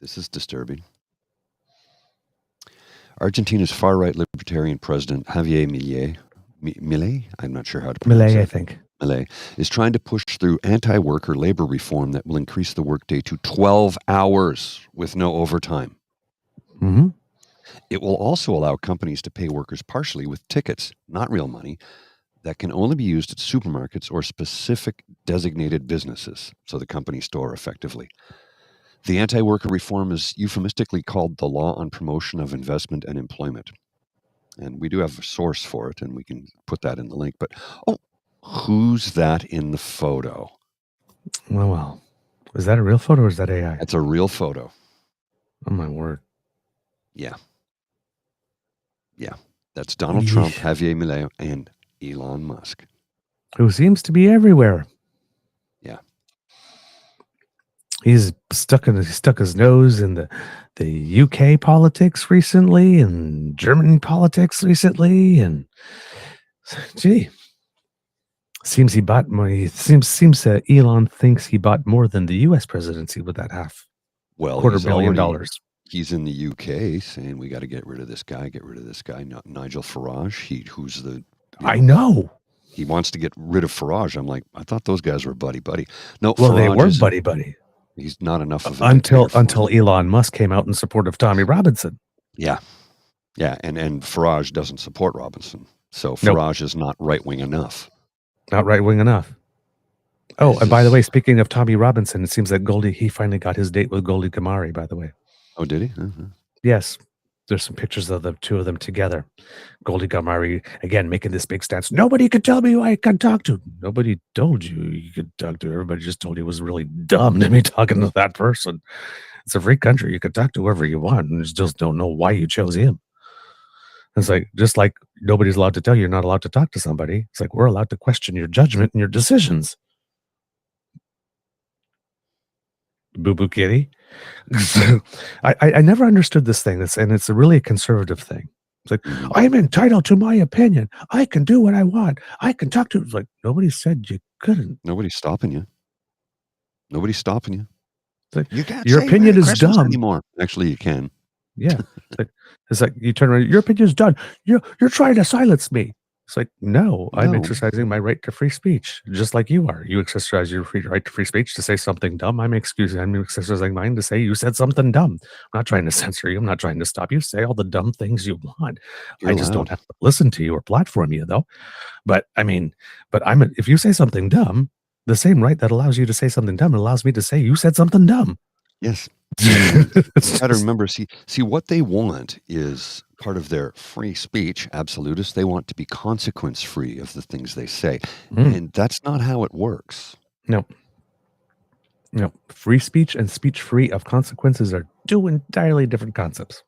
This is disturbing. Argentina's far-right libertarian president Javier Milei, I'm not sure how to pronounce it. Milei, I think. Milei is trying to push through anti-worker labor reform that will increase the workday to 12 hours with no overtime. It will also allow companies to pay workers partially with tickets, not real money, that can only be used at supermarkets or specific designated businesses, so the company store effectively. The anti-worker reform is euphemistically called the Law on Promotion of Investment and Employment. And we do have a source for it, and we can put that in the link. But, who's that in the photo? Well, is that a real photo or is that AI? That's a real photo. Oh, my word. Yeah. Yeah. That's Donald Trump, Javier Milei, and Elon Musk. Who seems to be everywhere. Yeah. He's stuck his nose in the UK politics recently and German politics recently, and gee, seems he bought more. Seems Elon thinks he bought more than the U.S. presidency with that $500 million. He's in the UK saying we got to get rid of this guy, Nigel Farage. Who's the? I know. He wants to get rid of Farage. I'm like, I thought those guys were buddy. No, well, Farage they were buddy. He's not enough of until Elon Musk came out in support of Tommy Robinson. Yeah, and Farage doesn't support Robinson, so Farage is not right wing enough. Not right wing enough. Oh, and by the way, speaking of Tommy Robinson, it seems that he finally got his date with Goldie Gamari. By the way. Oh, did he? Yes. There's some pictures of the two of them together. Goldie Gamari, again, making this big stance. Nobody could tell me who I could talk to. Nobody told you could talk to. Everybody just told you it was really dumb to be talking to that person. It's a free country. You could talk to whoever you want, and just don't know why you chose him. It's like, just like nobody's allowed to tell you you're not allowed to talk to somebody. It's like we're allowed to question your judgment and your decisions. Boo-boo kitty. I never understood this thing. And it's really a conservative thing. It's like, I'm entitled to my opinion. I can do what I want. I can talk to. It's like, nobody said you couldn't. Nobody's stopping you. Like, you can't. Your opinion is dumb anymore. Actually, you can. Yeah. It's like you turn around, your opinion's done. You're trying to silence me. It's like, no, I'm No. exercising my right to free speech, just like you are. You exercise your right to free speech to say something dumb. I'm exercising mine to say you said something dumb. I'm not trying to censor you. I'm not trying to stop you. Say all the dumb things you want. You're I just don't allowed. have to listen to you or platform you, though. But I mean, if you say something dumb, the same right that allows you to say something dumb allows me to say you said something dumb. Yes. It's You got to just- remember, see what they want is part of their free speech, absolutists. They want to be consequence free of the things they say. Mm. And that's not how it works. No. Free speech and speech free of consequences are two entirely different concepts.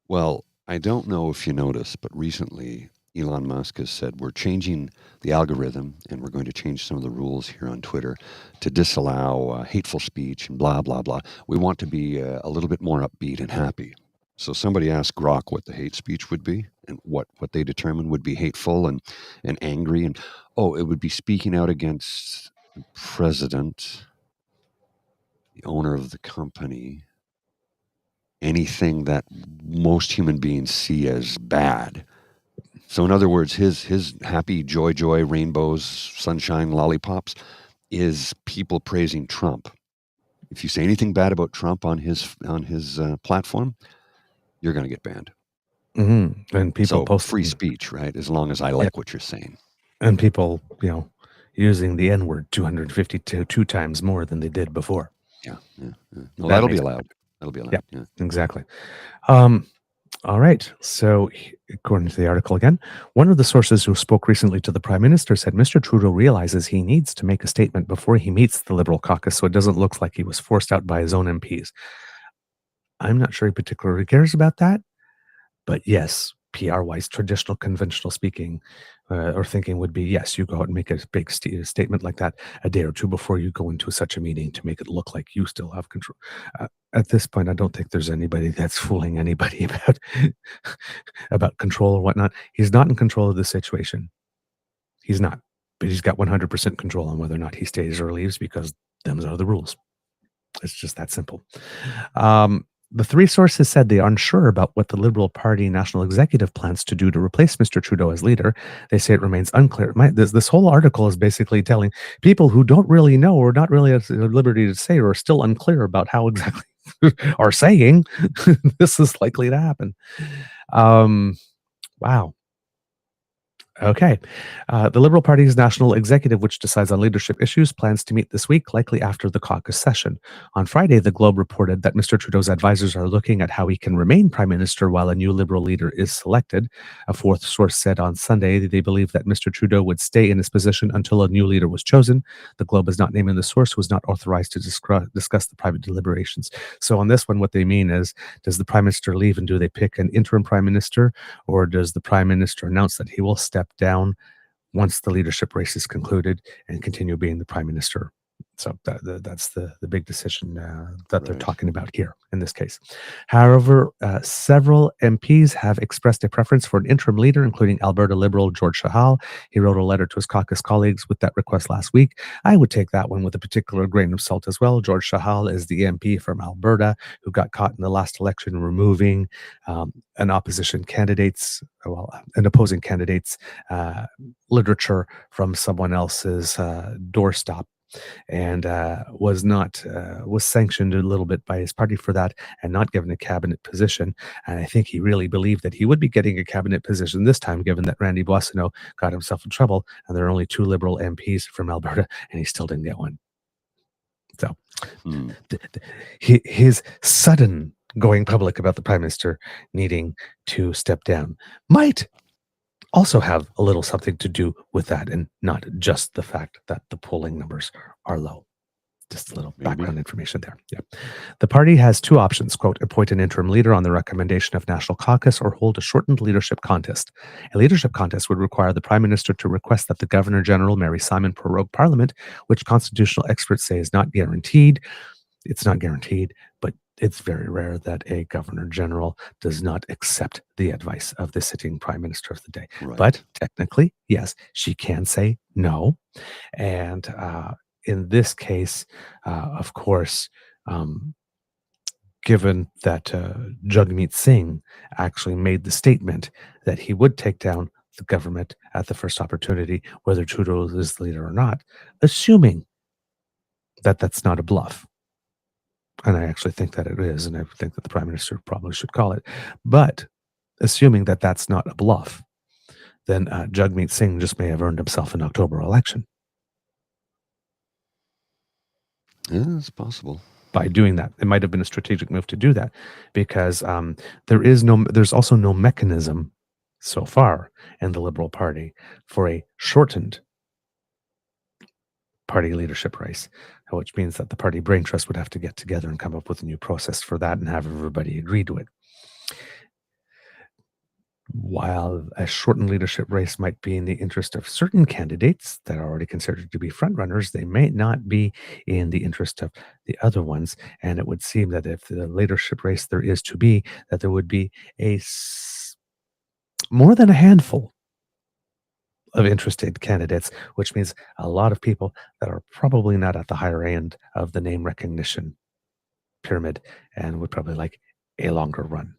Well, I don't know if you noticed, but recently Elon Musk has said we're changing the algorithm and we're going to change some of the rules here on Twitter to disallow hateful speech and blah, blah, blah. We want to be a little bit more upbeat and happy. So somebody asked Grok what the hate speech would be and what they determined would be hateful and angry. And, it would be speaking out against the president, the owner of the company, anything that most human beings see as bad. So in other words, his happy joy, rainbows, sunshine, lollipops is people praising Trump. If you say anything bad about Trump on his platform, you're going to get banned. Mm-hmm. And people So free speech, right? As long as I like what you're saying. And people, using the N word 252 times more than they did before. Yeah. No, that'll be allowed. That'll be allowed. Yeah, exactly. All right. So, according to the article again, one of the sources who spoke recently to the Prime Minister said Mr. Trudeau realizes he needs to make a statement before he meets the Liberal caucus so it doesn't look like he was forced out by his own MPs. I'm not sure he particularly cares about that, but yes, PR-wise, traditional, conventional speaking or thinking would be, yes, you go out and make a big statement like that a day or two before you go into such a meeting to make it look like you still have control. At this point, I don't think there's anybody that's fooling anybody about control or whatnot. He's not in control of the situation. He's not, but he's got 100% control on whether or not he stays or leaves because them's are the rules. It's just that simple. The three sources said they are unsure about what the Liberal Party National Executive plans to do to replace Mr. Trudeau as leader. They say it remains unclear. This whole article is basically telling people who don't really know or not really at liberty to say or are still unclear about how exactly are saying this is likely to happen. Wow. Okay. The Liberal Party's national executive, which decides on leadership issues, plans to meet this week, likely after the caucus session. On Friday, the Globe reported that Mr. Trudeau's advisors are looking at how he can remain prime minister while a new Liberal leader is selected. A fourth source said on Sunday that they believe that Mr. Trudeau would stay in his position until a new leader was chosen. The Globe is not naming the source, who was not authorized to discuss the private deliberations. So on this one, what they mean is, does the prime minister leave and do they pick an interim prime minister, or does the prime minister announce that he will step down once the leadership race is concluded and continue being the prime minister? So that's the big decision that they're talking about here in this case. However, several MPs have expressed a preference for an interim leader, including Alberta Liberal George Chahal. He wrote a letter to his caucus colleagues with that request last week. I would take that one with a particular grain of salt as well. George Chahal is the MP from Alberta who got caught in the last election removing an opposition candidate's literature from someone else's doorstep, and was sanctioned a little bit by his party for that and not given a cabinet position. And I think he really believed that he would be getting a cabinet position this time, given that Randy Boissonnault got himself in trouble and there are only 2 Liberal MPs from Alberta and he still didn't get one. So his sudden going public about the prime minister needing to step down might also have a little something to do with that, and not just the fact that the polling numbers are low. Just a little background information there. Yeah. The party has 2 options, quote, appoint an interim leader on the recommendation of National Caucus or hold a shortened leadership contest. A leadership contest would require the Prime Minister to request that the Governor General, Mary Simon, prorogue Parliament, which constitutional experts say is not guaranteed. It's not guaranteed, but it's very rare that a Governor General does not accept the advice of the sitting Prime Minister of the day. Right. But technically, yes, she can say no. And in this case, of course, given that Jagmeet Singh actually made the statement that he would take down the government at the first opportunity, whether Trudeau is the leader or not, assuming that that's not a bluff. And I actually think that it is, and I think that the Prime Minister probably should call it. But assuming that that's not a bluff, then Jagmeet Singh just may have earned himself an October election. Yeah, it's possible. By doing that, it might have been a strategic move to do that, because there's also no mechanism so far in the Liberal Party for a shortened party leadership race, which means that the party brain trust would have to get together and come up with a new process for that and have everybody agree to it. While a shortened leadership race might be in the interest of certain candidates that are already considered to be frontrunners, they may not be in the interest of the other ones. And it would seem that if the leadership race there is to be, that there would be more than a handful of interested candidates, which means a lot of people that are probably not at the higher end of the name recognition pyramid and would probably like a longer run.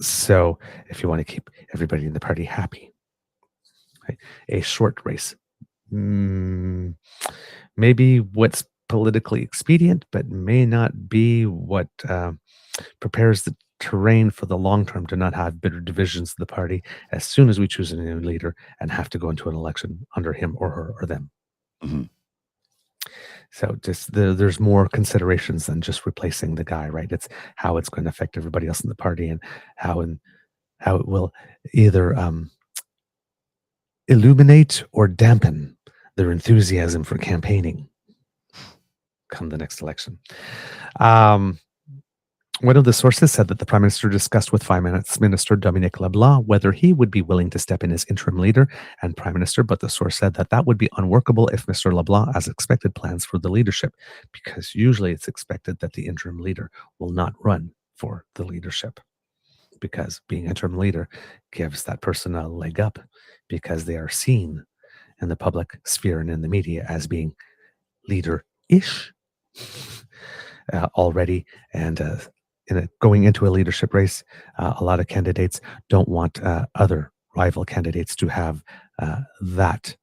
So if you want to keep everybody in the party happy, right, a short race, maybe what's politically expedient, but may not be what prepares the terrain for the long term to not have bitter divisions of the party as soon as we choose a new leader and have to go into an election under him or her or them. Mm-hmm. So just there's more considerations than just replacing the guy, right? It's how it's going to affect everybody else in the party and how it will either illuminate or dampen their enthusiasm for campaigning come the next election. One of the sources said that the Prime Minister discussed with Finance Minister Dominic LeBlanc whether he would be willing to step in as interim leader and Prime Minister, but the source said that that would be unworkable if Mr. LeBlanc has expected plans for the leadership, because usually it's expected that the interim leader will not run for the leadership, because being interim leader gives that person a leg up because they are seen in the public sphere and in the media as being leader-ish already, and going into a leadership race, a lot of candidates don't want other rival candidates to have that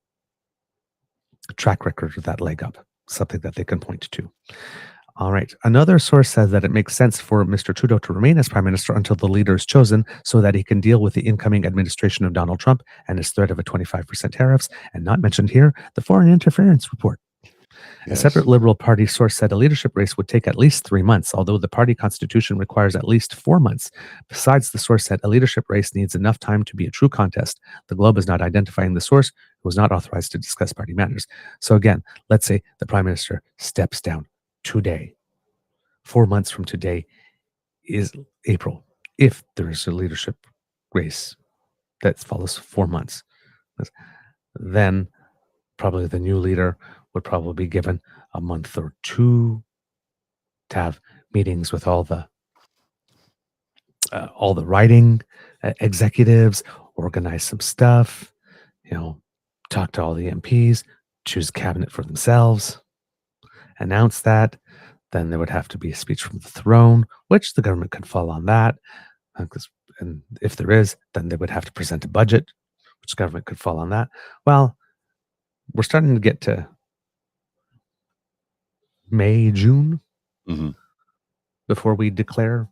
track record or that leg up, something that they can point to. All right. Another source says that it makes sense for Mr. Trudeau to remain as Prime Minister until the leader is chosen so that he can deal with the incoming administration of Donald Trump and his threat of a 25% tariffs, and not mentioned here, the foreign interference report. Yes. A separate Liberal Party source said a leadership race would take at least 3 months, although the party constitution requires at least 4 months. Besides, the source said a leadership race needs enough time to be a true contest. The Globe is not identifying the source, who was not authorized to discuss party matters. So again, let's say the Prime Minister steps down today. 4 months from today is April. If there is a leadership race that follows 4 months, then probably the new leader would probably be given a month or two to have meetings with all the writing executives, organize some stuff, talk to all the MPs, choose cabinet for themselves, announce that. Then there would have to be a speech from the throne, which the government could fall on that. And if there is, then they would have to present a budget, which the government could fall on that. Well, we're starting to get to May, June, before we declare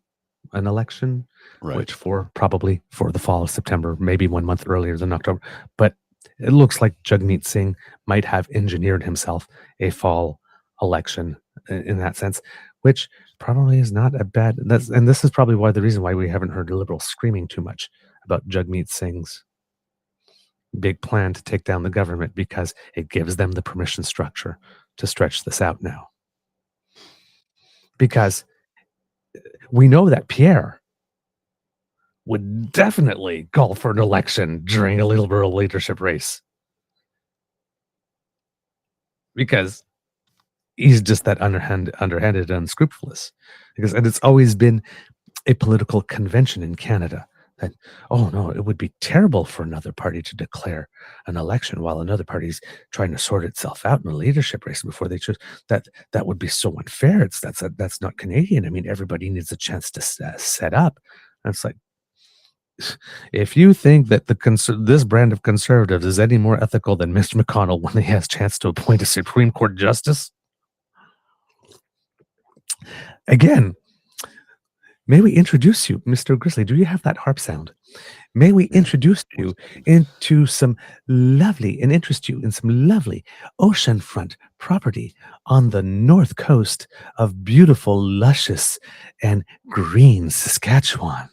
an election, right, which probably for the fall of September, maybe 1 month earlier than October. But it looks like Jagmeet Singh might have engineered himself a fall election in that sense, which probably is not a bad. And this is probably the reason why we haven't heard the Liberals screaming too much about Jagmeet Singh's big plan to take down the government, because it gives them the permission structure to stretch this out now. Because we know that Pierre would definitely call for an election during a Liberal leadership race, because he's just that underhanded and unscrupulous. And it's always been a political convention in Canada And, oh, no, it would be terrible for another party to declare an election while another party's trying to sort itself out in a leadership race before they choose. That would be so unfair. That's not Canadian. I mean, everybody needs a chance to set up. And it's like, if you think that this brand of conservative is any more ethical than Mr. McConnell when he has a chance to appoint a Supreme Court justice, again, may we introduce you, Mr. Grizzly? Do you have that harp sound? May we introduce you into some lovely and interest you in some lovely oceanfront property on the north coast of beautiful, luscious, and green Saskatchewan.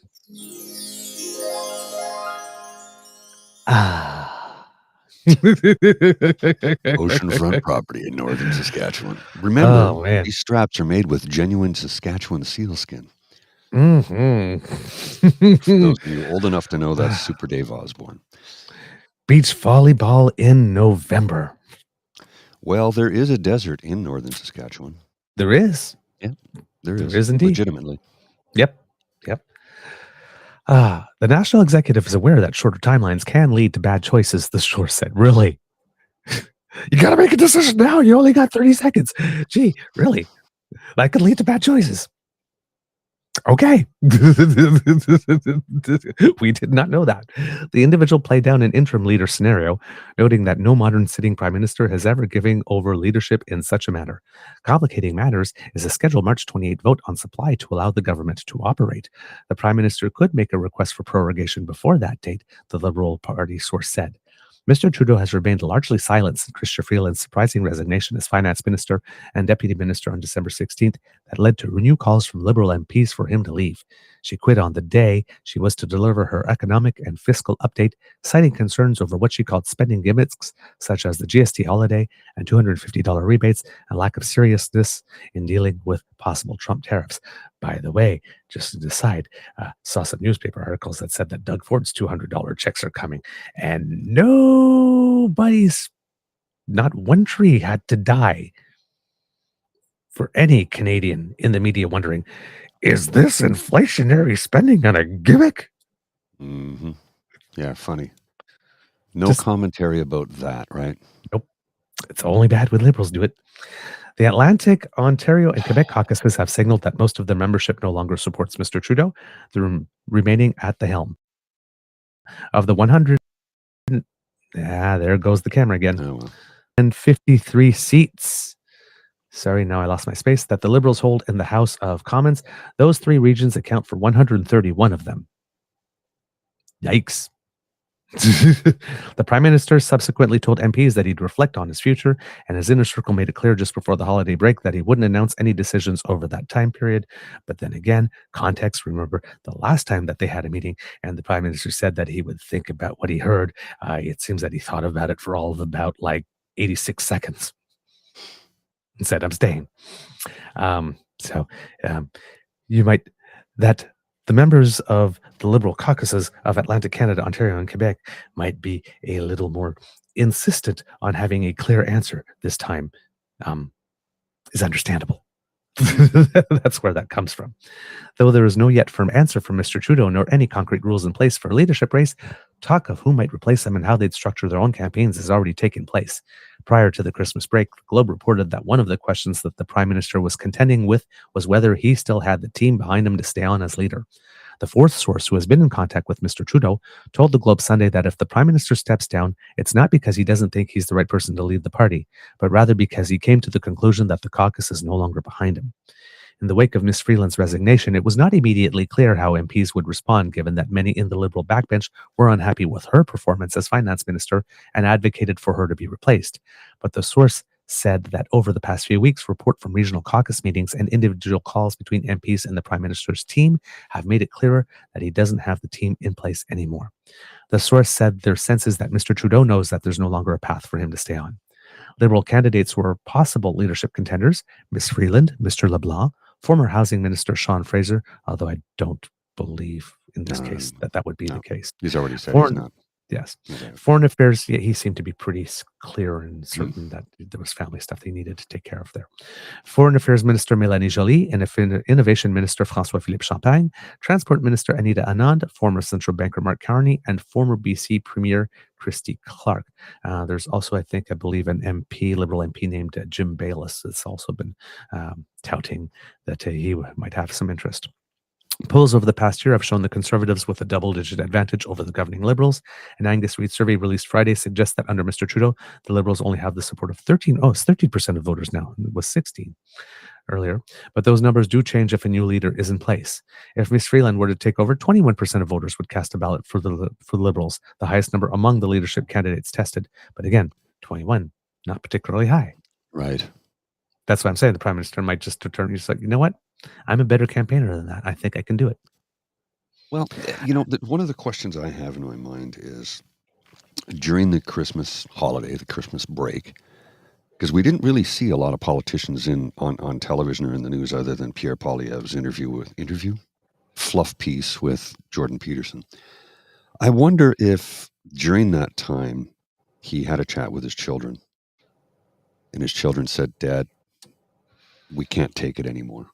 Oceanfront property in northern Saskatchewan. Remember, these straps are made with genuine Saskatchewan sealskin. Mm-hmm. For those of you old enough to know, that's Super Dave Osborne. Beach volleyball in November. Well, there is a desert in northern Saskatchewan. There is. Yeah, there is. There is indeed. Legitimately. Yep. The national executive is aware that shorter timelines can lead to bad choices, the source said. Really? You got to make a decision now. You only got 30 seconds. Gee, really? That could lead to bad choices. Okay. We did not know that. The individual played down an interim leader scenario, noting that no modern sitting prime minister has ever given over leadership in such a manner. Complicating matters is a scheduled March 28 vote on supply to allow the government to operate. The prime minister could make a request for prorogation before that date, the Liberal Party source said. Mr. Trudeau has remained largely silent since Chrystia Freeland's surprising resignation as finance minister and deputy minister on December 16th that led to renewed calls from Liberal MPs for him to leave. She quit on the day she was to deliver her economic and fiscal update, citing concerns over what she called spending gimmicks, such as the GST holiday and $250 rebates, and lack of seriousness in dealing with possible Trump tariffs. By the way, just to decide, saw some newspaper articles that said that Doug Ford's $200 checks are coming, and not one tree had to die for any Canadian in the media wondering, is this inflationary spending on a gimmick? Mm-hmm. Yeah, funny. No commentary about that, right? Nope. It's only bad when Liberals do it. The Atlantic, Ontario, and Quebec caucuses have signaled that most of their membership no longer supports Mr. Trudeau, remaining at the helm. Of the 100, there goes the camera again, and 53 seats. Sorry, now I lost my space. That the Liberals hold in the House of Commons. Those three regions account for 131 of them. Yikes. The Prime Minister subsequently told MPs that he'd reflect on his future, and his inner circle made it clear just before the holiday break that he wouldn't announce any decisions over that time period. But then again, context, remember the last time that they had a meeting and the Prime Minister said that he would think about what he heard. It seems that he thought about it for all of about 86 seconds and said, I'm staying. You might, that the members of the Liberal caucuses of Atlantic Canada, Ontario, and Quebec might be a little more insistent on having a clear answer this time is understandable. That's where that comes from. Though there is no yet firm answer from Mr. Trudeau nor any concrete rules in place for a leadership race, talk of who might replace them and how they'd structure their own campaigns has already taken place. Prior to the Christmas break, the Globe reported that one of the questions that the Prime Minister was contending with was whether he still had the team behind him to stay on as leader. The fourth source, who has been in contact with Mr. Trudeau, told the Globe Sunday that if the Prime Minister steps down, it's not because he doesn't think he's the right person to lead the party, but rather because he came to the conclusion that the caucus is no longer behind him. In the wake of Ms. Freeland's resignation, it was not immediately clear how MPs would respond, given that many in the Liberal backbench were unhappy with her performance as finance minister and advocated for her to be replaced. But the source said that over the past few weeks, report from regional caucus meetings and individual calls between MPs and the Prime Minister's team have made it clearer that he doesn't have the team in place anymore. The source said their sense is that Mr. Trudeau knows that there's no longer a path for him to stay on. Liberal candidates were possible leadership contenders: Ms. Freeland, Mr. LeBlanc, former Housing Minister Sean Fraser, although I don't believe in this case that would be the case. He's already said he's not. Yes. No doubt. Foreign affairs, yeah, he seemed to be pretty clear and certain that there was family stuff they needed to take care of there. Foreign Affairs Minister Mélanie Joly and Innovation Minister François-Philippe Champagne, Transport Minister Anita Anand, former central banker Mark Carney, and former BC Premier Christy Clark. There's also, I believe, an MP, Liberal MP named Jim Bayless that's also been touting that he might have some interest. Polls over the past year have shown the Conservatives with a double-digit advantage over the governing Liberals. An Angus Reid survey released Friday suggests that under Mr. Trudeau, the Liberals only have the support of 13% of voters now. It was 16 earlier. But those numbers do change if a new leader is in place. If Ms. Freeland were to take over, 21% of voters would cast a ballot for the Liberals, the highest number among the leadership candidates tested. But again, 21, not particularly high. Right. That's what I'm saying. The Prime Minister might just return. He's like, you know what? I'm a better campaigner than that. I think I can do it. Well, one of the questions I have in my mind is during the Christmas holiday, the Christmas break, because we didn't really see a lot of politicians on television or in the news other than Pierre Poilievre's fluff piece with Jordan Peterson. I wonder if during that time he had a chat with his children and his children said, "Dad, we can't take it anymore."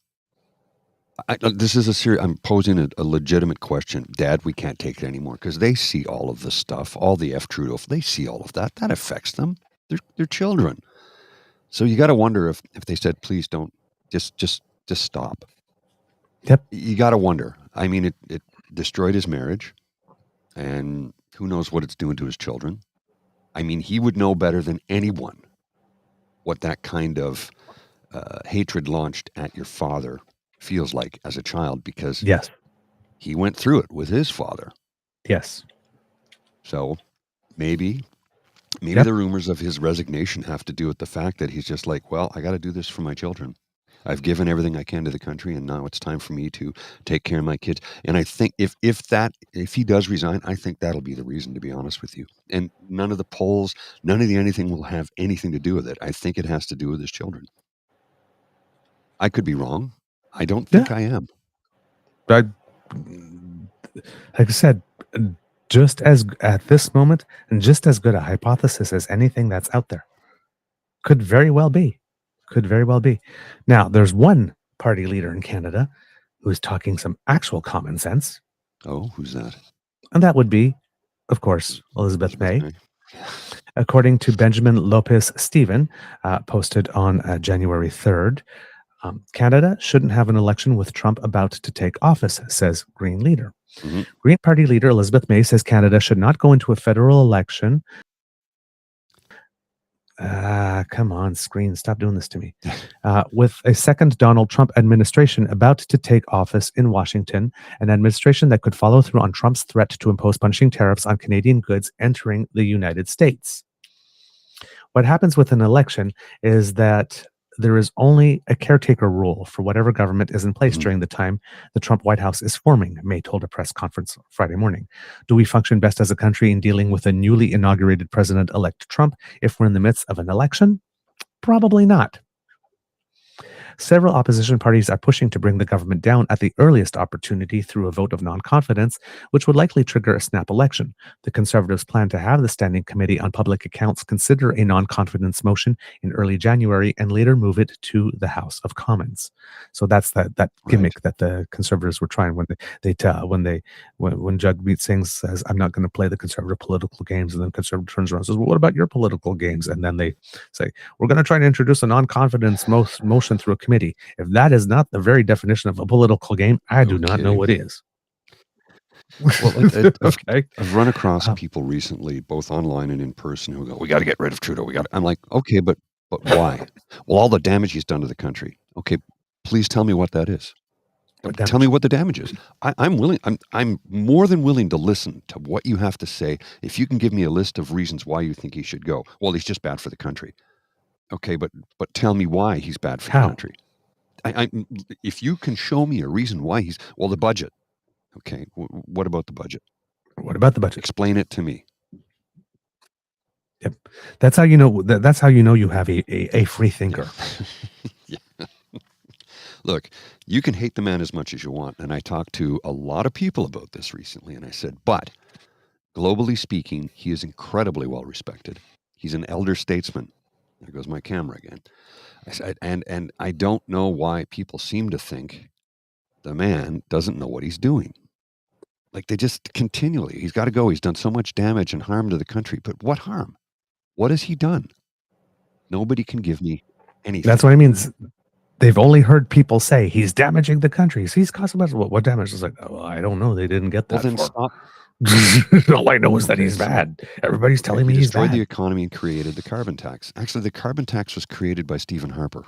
This is I'm posing a legitimate question. Dad, we can't take it anymore, because they see all of the stuff, all the Trudeau. They see all of that. That affects them. They're children. So you got to wonder if they said, please don't, just stop. Yep. You got to wonder. I mean, it destroyed his marriage, and who knows what it's doing to his children. I mean, he would know better than anyone what that kind of hatred launched at your father feels like as a child, because yes, he went through it with his father. Yes. So maybe the rumors of his resignation have to do with the fact that he's just like, well, I got to do this for my children. I've given everything I can to the country, and now it's time for me to take care of my kids. And I think if he does resign, I think that'll be the reason, to be honest with you. And none of the polls, none of the anything will have anything to do with it. I think it has to do with his children. I could be wrong. I don't think I am. Like I said, just as at this moment, and just as good a hypothesis as anything that's out there. Could very well be. Now, there's one party leader in Canada who's talking some actual common sense. Oh, who's that? And that would be, of course, Elizabeth May. According to Benjamin Lopez Stephen, posted on January 3rd, Canada shouldn't have an election with Trump about to take office, says Green leader. Mm-hmm. Green Party leader Elizabeth May says Canada should not go into a federal election. Come on, screen, stop doing this to me. With a second Donald Trump administration about to take office in Washington, an administration that could follow through on Trump's threat to impose punishing tariffs on Canadian goods entering the United States. What happens with an election is that there is only a caretaker rule for whatever government is in place during the time the Trump White House is forming, May told a press conference Friday morning. Do we function best as a country in dealing with a newly inaugurated President-elect Trump if we're in the midst of an election? Probably not. Several opposition parties are pushing to bring the government down at the earliest opportunity through a vote of non-confidence, which would likely trigger a snap election. The Conservatives plan to have the Standing Committee on Public Accounts consider a non-confidence motion in early January and later move it to the House of Commons. So that's that gimmick that the Conservatives were trying when Jagmeet Singh says, "I'm not going to play the Conservative political games," and then Conservative turns around and says, "Well, what about your political games?" And then they say, "We're going to try to introduce a non-confidence motion through a committee." If that is not the very definition of a political game, I do not know what is. Well, I've run across people recently, both online and in person, who go, "We got to get rid of Trudeau. I'm like, okay, but why? Well, all the damage he's done to the country. Okay, please tell me what that is. Tell me what the damage is. I'm more than willing to listen to what you have to say. If you can give me a list of reasons why you think he should go. Well, he's just bad for the country. Okay, but tell me why he's bad for the country. If you can show me a reason why the budget. Okay, what about the budget? What about the budget? Explain it to me. Yep, that's how you know. That's how you know you have a free thinker. Yeah. Look, you can hate the man as much as you want, and I talked to a lot of people about this recently, and I said, but Globally speaking, he is incredibly well respected. He's an elder statesman. There goes my camera again. And I don't know why people seem to think the man doesn't know what he's doing. Like, they just continually, he's got to go. He's done so much damage and harm to the country. But what harm? What has he done? Nobody can give me anything. That's what I mean. They've only heard people say he's damaging the country. He's causing what damage? It's like, oh, I don't know. They didn't get that. Well, then far. stop. All I know is that he's bad. Everybody's telling me he he's destroyed bad. the economy and created the carbon tax. Actually, the carbon tax was created by Stephen Harper.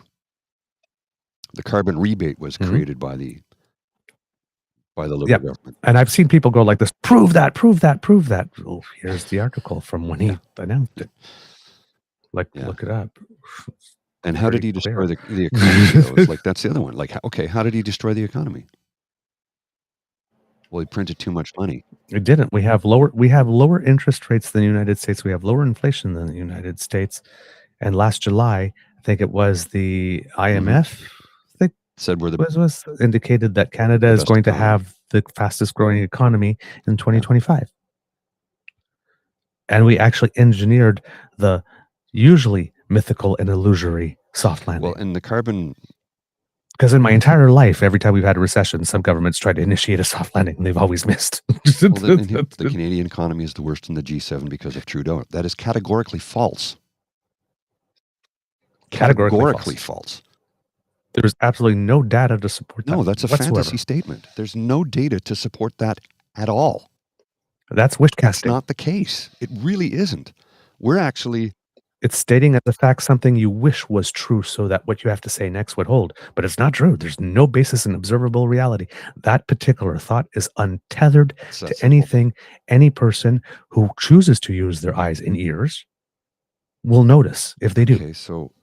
The carbon rebate was created by the Liberal government. And I've seen people go like this, prove that. Well, here's the article from when he announced it. Look it up. And how did he destroy the economy? Like, that's the other one. Like, okay, how did he destroy the economy? Well, he printed too much money. It didn't. We have lower interest rates than the United States. We have lower inflation than the United States. And last July, I think it was the IMF said we're was indicated that Canada is going to have the fastest growing economy in 2025. And we actually engineered the usually mythical and illusory soft landing. Well, and the carbon... Because in my entire life, every time we've had a recession, some governments try to initiate a soft landing, and they've always missed. The Canadian economy is the worst in the G7 because of Trudeau. That is categorically false. Categorically false. There's absolutely no data to support that. No, that's a fantasy statement. There's no data to support that at all. That's wish casting. That's not the case. It really isn't. We're actually... It's stating as a fact something you wish was true so that what you have to say next would hold. But it's not true. There's no basis in observable reality. That particular thought is untethered to anything. Any person who chooses to use their eyes and ears will notice if they do. Okay, so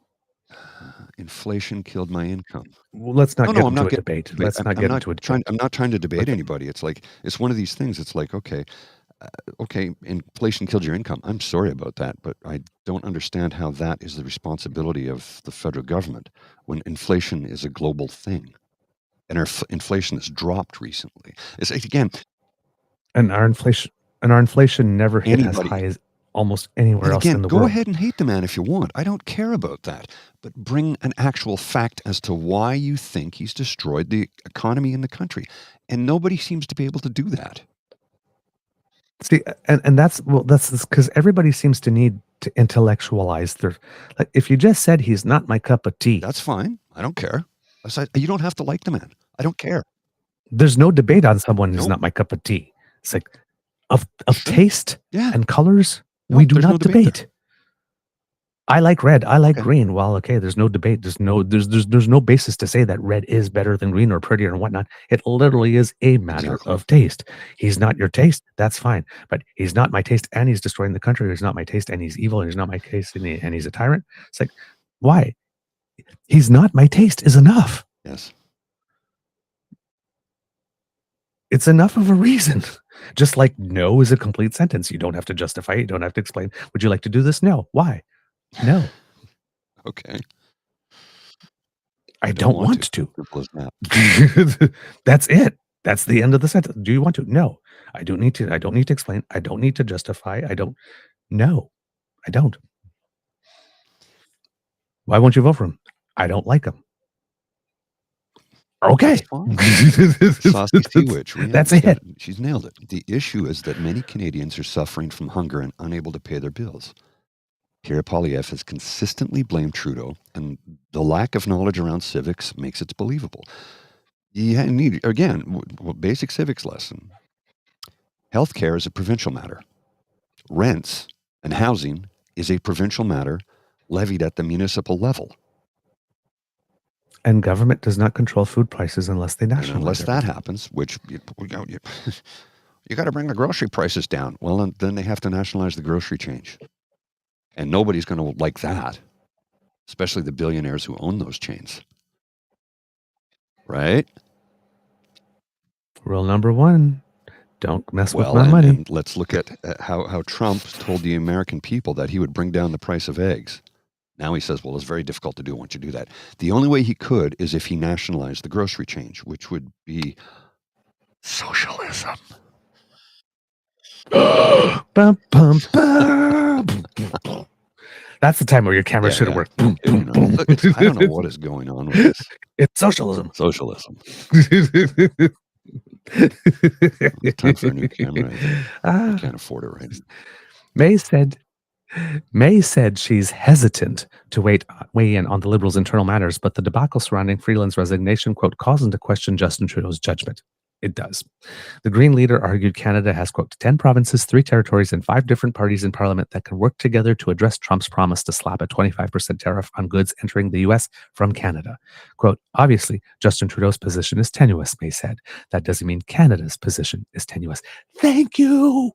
inflation killed my income. Well, let's not get into a debate. Let's not get into it. I'm not trying to debate anybody. It's like, it's one of these things. It's like, okay, inflation killed your income. I'm sorry about that, but I don't understand how that is the responsibility of the federal government when inflation is a global thing, and our inflation has dropped recently. It's again, and our inflation never hit as high as almost anywhere else in the world. Go ahead and hate the man if you want. I don't care about that, but bring an actual fact as to why you think he's destroyed the economy in the country, and nobody seems to be able to do that. See, and that's because everybody seems to need to intellectualize their. Like, if you just said he's not my cup of tea, that's fine. I don't care. You don't have to like the man. I don't care. There's no debate on someone who's not my cup of tea. It's like of taste and colors. We do not debate. I like red. I like green. Well, okay, there's no debate. There's no basis to say that red is better than green or prettier and whatnot. It literally is a matter of taste. He's not your taste. That's fine. But he's not my taste and he's destroying the country. He's not my taste and he's evil. And he's not my taste and he's a tyrant. It's like, why? He's not my taste is enough. Yes. It's enough of a reason. Just like no is a complete sentence. You don't have to justify it. You don't have to explain. Would you like to do this? No. Why? No. Okay. I don't want to. That's it. That's the end of the sentence. Do you want to? No. I don't need to. I don't need to explain. I don't need to justify. No, I don't. Why won't you vote for him? I don't like him. Okay. Saucy Sea Witch. That's it. She's nailed it. The issue is that many Canadians are suffering from hunger and unable to pay their bills. Pierre Poilievre has consistently blamed Trudeau, and the lack of knowledge around civics makes it believable. Again, basic civics lesson. Healthcare is a provincial matter. Rents and housing is a provincial matter levied at the municipal level. And government does not control food prices unless they nationalize. Unless that happens, which you got to bring the grocery prices down. Well, then they have to nationalize the grocery change. And nobody's going to like that, especially the billionaires who own those chains. Right? Rule number one, don't mess with my money. And let's look at how Trump told the American people that he would bring down the price of eggs. Now he says, well, it's very difficult to do once you do that. The only way he could is if he nationalized the grocery change, which would be socialism. Bum, bum, bum. That's the time where your camera should have worked. Boom, boom, boom. Look, I don't know what is going on with this. It's socialism. Socialism. It's time for a new camera. I can't afford it right now. May said she's hesitant to weigh in on the Liberals' internal matters, but the debacle surrounding Freeland's resignation, quote, calls into question Justin Trudeau's judgment. It does. The Green leader argued Canada has, quote, 10 provinces, 3 territories, and 5 different parties in Parliament that can work together to address Trump's promise to slap a 25% tariff on goods entering the U.S. from Canada. Quote, obviously, Justin Trudeau's position is tenuous, May said. That doesn't mean Canada's position is tenuous. Thank you.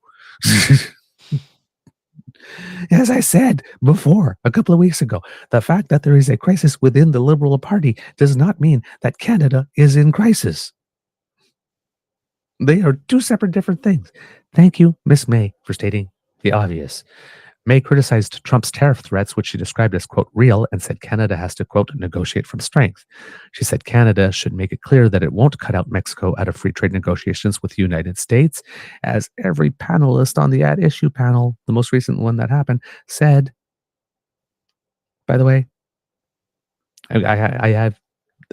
As I said before, a couple of weeks ago, the fact that there is a crisis within the Liberal Party does not mean that Canada is in crisis. They are 2 separate different things. Thank you, Miss May, for stating the obvious. May criticized Trump's tariff threats, which she described as, quote, real, and said Canada has to, quote, negotiate from strength. She said Canada should make it clear that it won't cut out Mexico out of free trade negotiations with the United States, as every panelist on the At Issue panel, the most recent one that happened, said. By the way,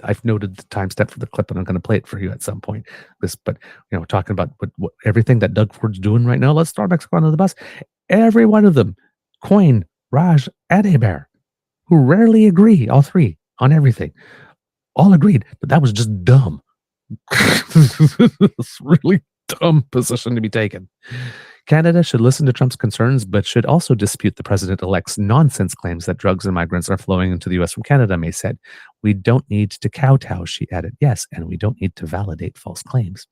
I've noted the timestamp for the clip, and I'm going to play it for you at some point. But talking about what everything that Doug Ford's doing right now, let's throw Mexico under the bus. Every one of them, Coyne, Raj, and Hebert, who rarely agree, all 3, on everything, all agreed, but that was just dumb. It's really dumb position to be taken. Canada should listen to Trump's concerns, but should also dispute the president-elect's nonsense claims that drugs and migrants are flowing into the U.S. from Canada, May said. We don't need to kowtow, she added. Yes, and we don't need to validate false claims.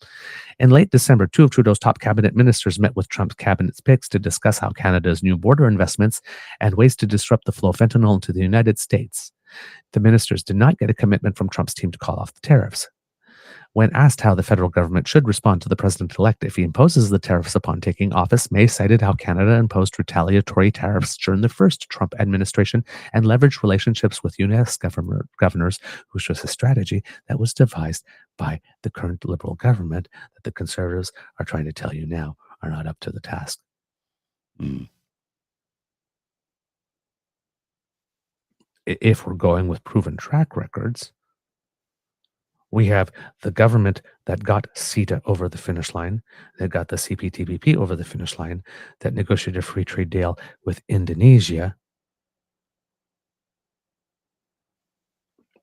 In late December, 2 of Trudeau's top cabinet ministers met with Trump's cabinet's picks to discuss how Canada's new border investments and ways to disrupt the flow of fentanyl into the United States. The ministers did not get a commitment from Trump's team to call off the tariffs. When asked how the federal government should respond to the president-elect if he imposes the tariffs upon taking office, May cited how Canada imposed retaliatory tariffs during the first Trump administration and leveraged relationships with U.S. governors, which was a strategy that was devised by the current Liberal government that the Conservatives are trying to tell you now are not up to the task. If we're going with proven track records, we have the government that got CETA over the finish line, that got the CPTPP over the finish line, that negotiated a free trade deal with Indonesia,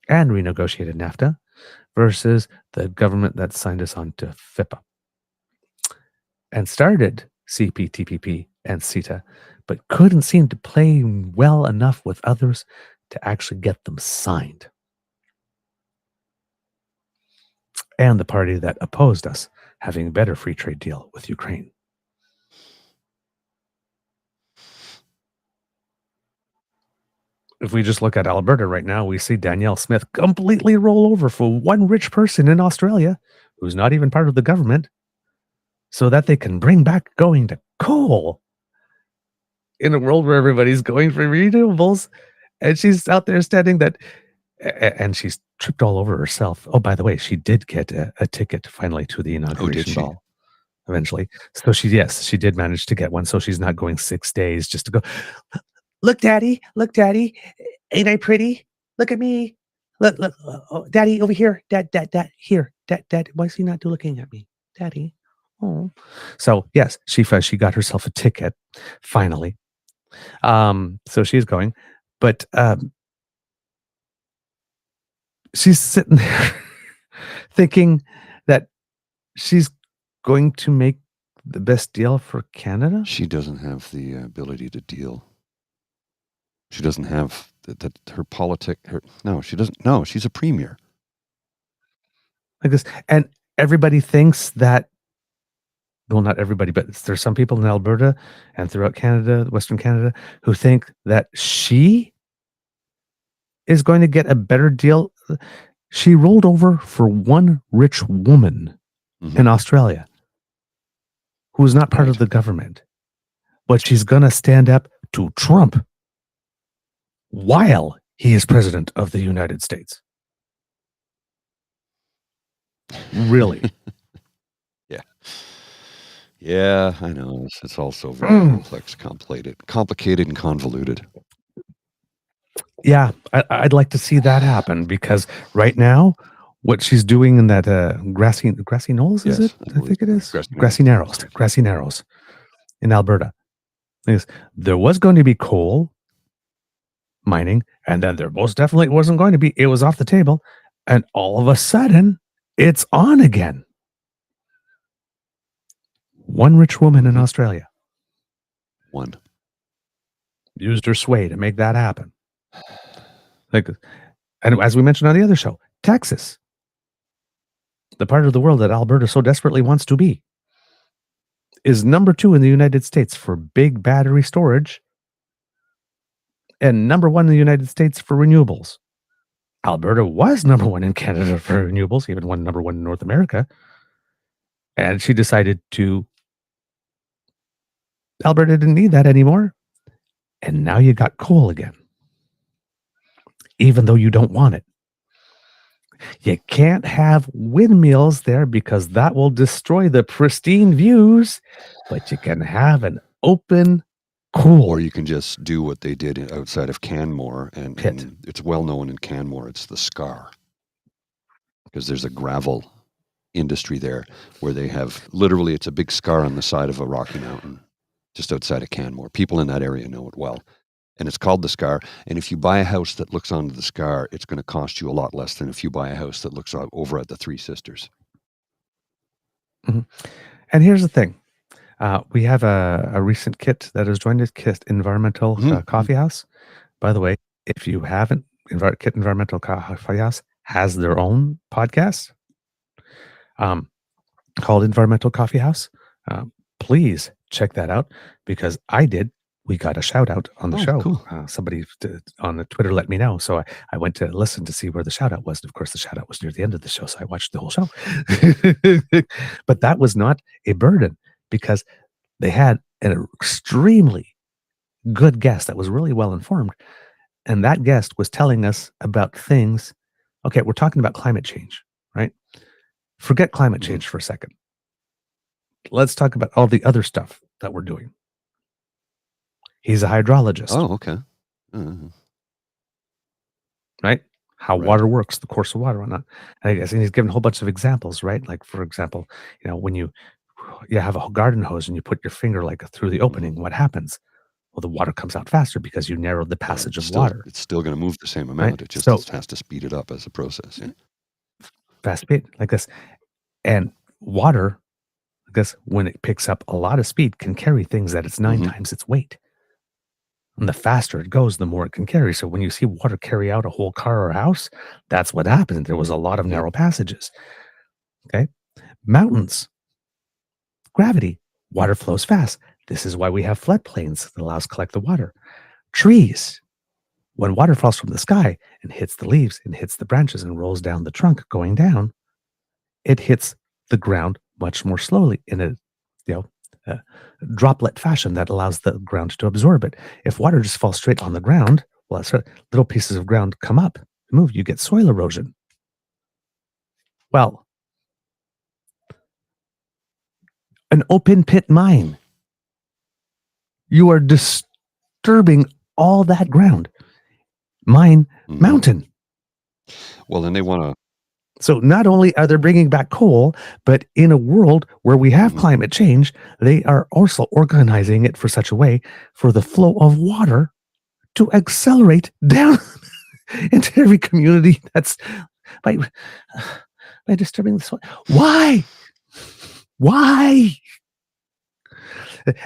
and renegotiated NAFTA, versus the government that signed us on to FIPA and started CPTPP and CETA, but couldn't seem to play well enough with others to actually get them signed. And the party that opposed us having a better free trade deal with Ukraine. If we just look at Alberta right now, we see Danielle Smith completely roll over for one rich person in Australia who's not even part of the government so that they can bring back going to coal in a world where everybody's going for renewables. And she's out there standing that, and she's tripped all over herself. Oh, by the way, she did get a ticket finally to the inauguration ball eventually. So she did manage to get one. So she's not going 6 days just to go, look, daddy, ain't I pretty? Look at me. Look, oh, daddy over here. Dad, here. Dad, why is he not looking at me? Daddy. Oh. So yes, she got herself a ticket finally. So she's going, but she's sitting there thinking that she's going to make the best deal for Canada. She doesn't have the ability to deal. She doesn't have her politic. She doesn't. No, she's a premier. I guess, and everybody thinks that. Well, not everybody, but there's some people in Alberta and throughout Canada, Western Canada, who think that she is going to get a better deal. She rolled over for one rich woman in Australia who is not part of the government, but she's going to stand up to Trump while he is president of the United States. Really? Yeah. Yeah, I know. It's also very complex, complicated and convoluted. Yeah, I'd like to see that happen because right now, what she's doing in that grassy knolls, is Yes, it? I think it is Grassy Narrows. grassy narrows in Alberta. Is there was going to be coal mining, and then there most definitely wasn't going to be. It was off the table, and all of a sudden, it's on again. One rich woman in Australia used her sway to make that happen. Like, and as we mentioned on the other show, Texas, the part of the world that Alberta so desperately wants to be, is number 2 in the United States for big battery storage and number 1 in the United States for renewables. Alberta was number 1 in Canada for renewables, even number 1 in North America. And she decided Alberta didn't need that anymore. And now you got coal again, even though you don't want it. You can't have windmills there because that will destroy the pristine views, but you can have an open coal. Or you can just do what they did outside of Canmore, and it's well known in Canmore. It's the Scar, because there's a gravel industry there where they have literally, it's a big scar on the side of a rocky mountain just outside of Canmore. People in that area know it well. And it's called the Scar. And if you buy a house that looks onto the Scar, it's going to cost you a lot less than if you buy a house that looks over at the Three Sisters. Mm-hmm. And here's the thing. We have a recent kit that has joined us, Kit Environmental Coffee House. By the way, if you haven't, Kit Environmental Coffee House has their own podcast called Environmental Coffee House. Please check that out, because we got a shout out on the show. Cool. Somebody on the Twitter let me know. So I went to listen to see where the shout out was. And of course, the shout out was near the end of the show. So I watched the whole show. But that was not a burden, because they had an extremely good guest that was really well informed. And that guest was telling us about things. Okay, we're talking about climate change, right? Forget climate change for a second. Let's talk about all the other stuff that we're doing. He's a hydrologist. Oh, okay. Right? How water works, the course of water, whatnot. And he's given a whole bunch of examples, right? Like, for example, when you have a garden hose and you put your finger through the opening, what happens? Well, the water comes out faster because you narrowed the passage of water. It's still going to move the same amount. It just has to speed it up as a process. Yeah. Fast speed, like this. And water, I guess, when it picks up a lot of speed, can carry things that it's 9 times its weight. And the faster it goes, the more it can carry. So when you see water carry out a whole car or house, that's what happened. There was a lot of narrow passages. Okay. Mountains, gravity, water flows fast. This is why we have floodplains that allows collect the water. Trees, when water falls from the sky and hits the leaves and hits the branches and rolls down the trunk going down, it hits the ground much more slowly in a droplet fashion that allows the ground to absorb it. If water just falls straight on the ground, well, little pieces of ground come up, move, you get soil erosion. Well, an open pit mine, you are disturbing all that ground. Mountain. Well, then they want to. So not only are they bringing back coal, but in a world where we have climate change, they are also organizing it for such a way for the flow of water to accelerate down into every community that's by disturbing the soil. Why?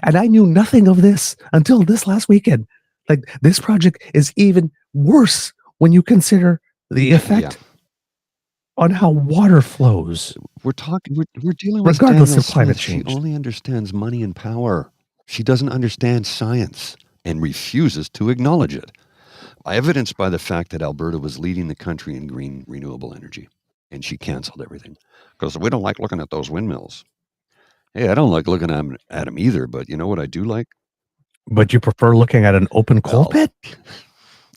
And I knew nothing of this until this last weekend. Like, this project is even worse when you consider the effect on how water flows. We're dealing with regardless Daniel of climate Smith. change. She only understands money and power. She doesn't understand science and refuses to acknowledge it. Evidenced by the fact that Alberta was leading the country in green renewable energy, and she canceled everything because we don't like looking at those windmills. Hey, I don't like looking at them either, but you know what I do like? But you prefer looking at an open coal pit?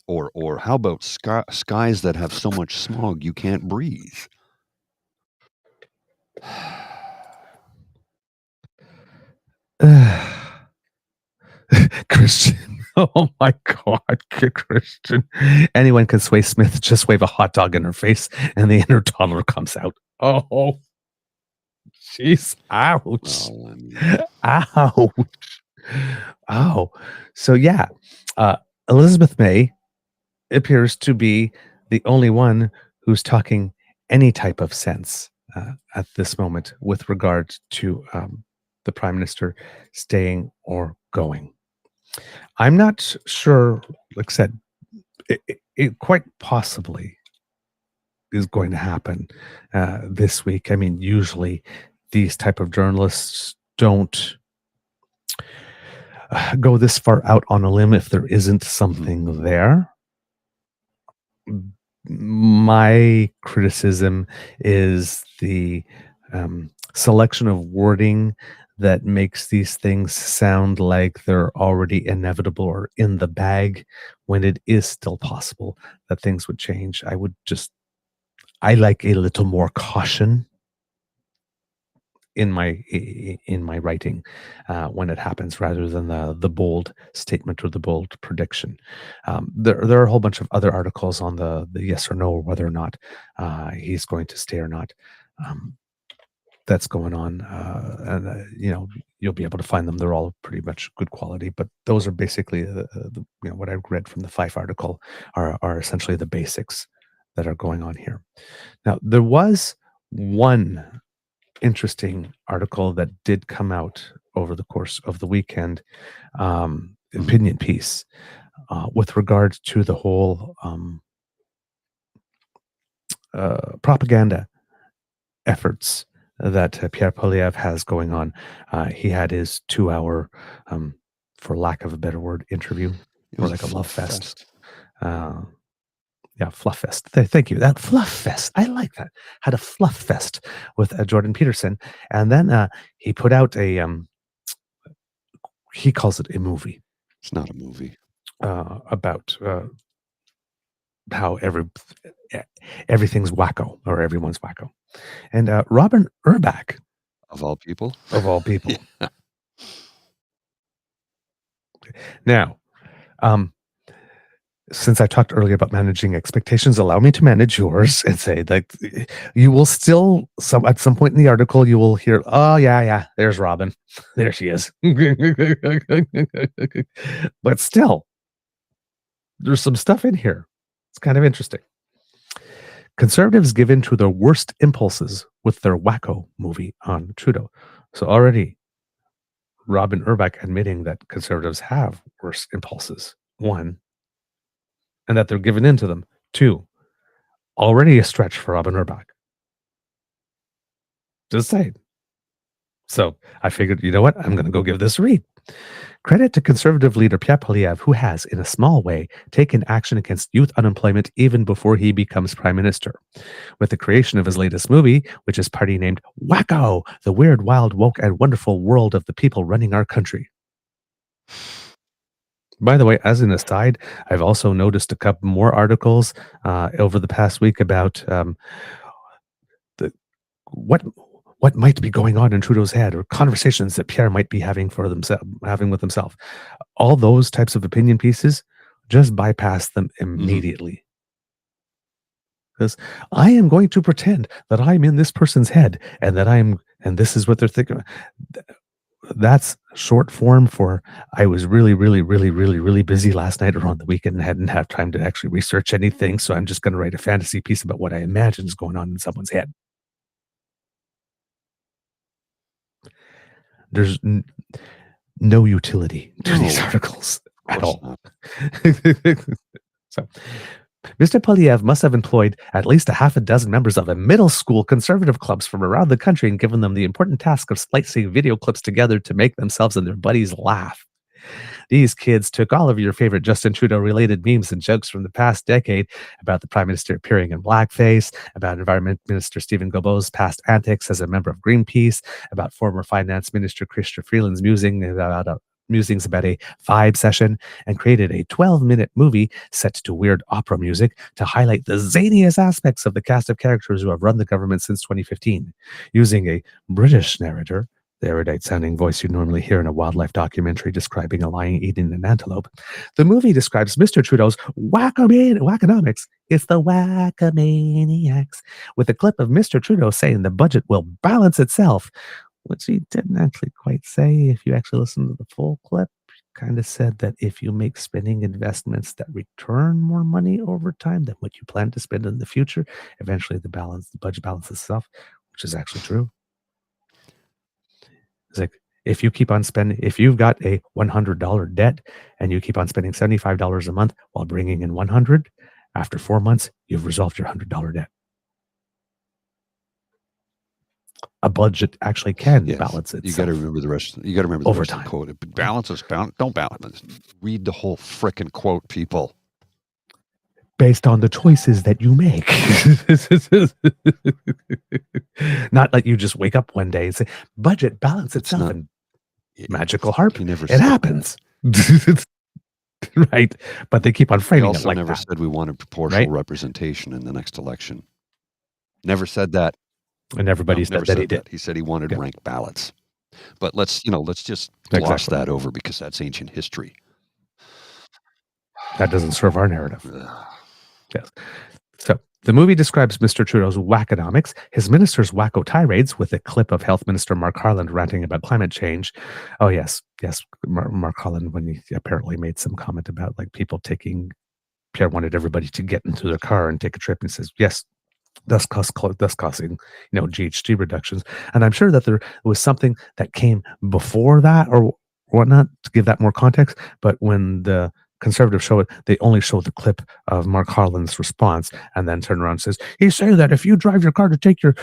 Or how about skies that have so much smog you can't breathe? Christian. Oh my God, Christian. Anyone can sway Smith. Just wave a hot dog in her face and the inner toddler comes out. Oh, jeez. Ouch. Well, I mean, Ouch. Oh, so yeah. Elizabeth May appears to be the only one who's talking any type of sense at this moment with regard to the Prime Minister staying or going. I'm not sure, like I said, it quite possibly is going to happen this week. I mean, usually these type of journalists don't go this far out on a limb if there isn't something there. My criticism is the selection of wording that makes these things sound like they're already inevitable or in the bag when it is still possible that things would change. I like a little more caution in my writing when it happens, rather than the bold statement or the bold prediction. There are a whole bunch of other articles on the yes or no, or whether or not he's going to stay or not. That's going on, and you'll be able to find them. They're all pretty much good quality, but those are basically what I read from the Fife article are essentially the basics that are going on here. Now, there was one interesting article that did come out over the course of the weekend, opinion piece, with regard to the whole propaganda efforts that Pierre Poilievre has going on. He had his 2-hour, for lack of a better word, interview, or like a love fest. Yeah, fluff fest. Thank you. That fluff fest. I like that. Had a fluff fest with Jordan Peterson, and then he put out a. He calls it a movie. It's not a movie. About how everything's wacko, or everyone's wacko, and Robin Urbach, Of all people. Yeah. Now, since I talked earlier about managing expectations, allow me to manage yours and say that you will still, at some point in the article, you will hear, oh, yeah, there's Robin. There she is. But still, there's some stuff in here. It's kind of interesting. Conservatives give in to their worst impulses with their wacko movie on Trudeau. So already, Robin Urbach admitting that conservatives have worse impulses. 1, and that they're given into them. 2, already a stretch for Robin Urbach. Just saying. So I figured, you know what? I'm going to go give this a read. Credit to Conservative leader Pierre Poilievre, who has, in a small way, taken action against youth unemployment even before he becomes Prime Minister. With the creation of his latest movie, which is partly named Wacko, the weird, wild, woke, and wonderful world of the people running our country. By the way, as an aside, I've also noticed a couple more articles over the past week about what might be going on in Trudeau's head, or conversations that Pierre might be having with himself. All those types of opinion pieces, just bypass them immediately. Because I am going to pretend that I'm in this person's head and this is what they're thinking. That's short form for I was really, really, really, really, really busy last night or on the weekend and hadn't had time to actually research anything. So I'm just going to write a fantasy piece about what I imagine is going on in someone's head. There's no utility to these articles at all. So, Mr. Poilievre must have employed at least a half a dozen members of a middle school conservative clubs from around the country and given them the important task of splicing video clips together to make themselves and their buddies laugh. These kids took all of your favorite Justin Trudeau related memes and jokes from the past decade about the Prime Minister appearing in blackface, about Environment Minister Stephen Guilbeault's past antics as a member of Greenpeace, about former Finance Minister Chrystia Freeland's musings about a vibe session, and created a 12-minute movie set to weird opera music to highlight the zaniest aspects of the cast of characters who have run the government since 2015, using a British narrator, the erudite sounding voice you normally hear in a wildlife documentary describing a lion eating an antelope. The movie describes Mr. Trudeau's whackonomics. It's the whackamaniacs, with a clip of Mr. Trudeau saying the budget will balance itself, which he didn't actually quite say. If you actually listen to the full clip, kind of said that if you make spending investments that return more money over time than what you plan to spend in the future, eventually the budget balances itself, which is actually true. It's like, if you keep on spending, if you've got a $100 debt and you keep on spending $75 a month while bringing in $100, after 4 months, you've resolved your $100 debt. A budget actually can balance itself. You got to remember the rest. You got to remember the over rest time. of the quote. It balances. Don't balance. Read the whole frickin' quote, people. Based on the choices that you make. Not like you just wake up one day and say, budget balance itself, and magical harp. It happens. Right. But they keep on framing it like that. We also never said we wanted proportional representation in the next election. Never said that. And everybody said that he did. He said he wanted ranked ballots. But let's just gloss that over because that's ancient history. That doesn't serve our narrative. Yes. So the movie describes Mr. Trudeau's whackonomics, his minister's wacko tirades, with a clip of Health Minister Mark Harland ranting about climate change. Oh, yes. Mark Harland, when he apparently made some comment about like people Pierre wanted everybody to get into their car and take a trip, and he says, yes, thus causing, GHG reductions. And I'm sure that there was something that came before that or whatnot to give that more context. But when the Conservatives show it, they only show the clip of Mark Harland's response and then turn around and says, he's saying that if you drive your car to take your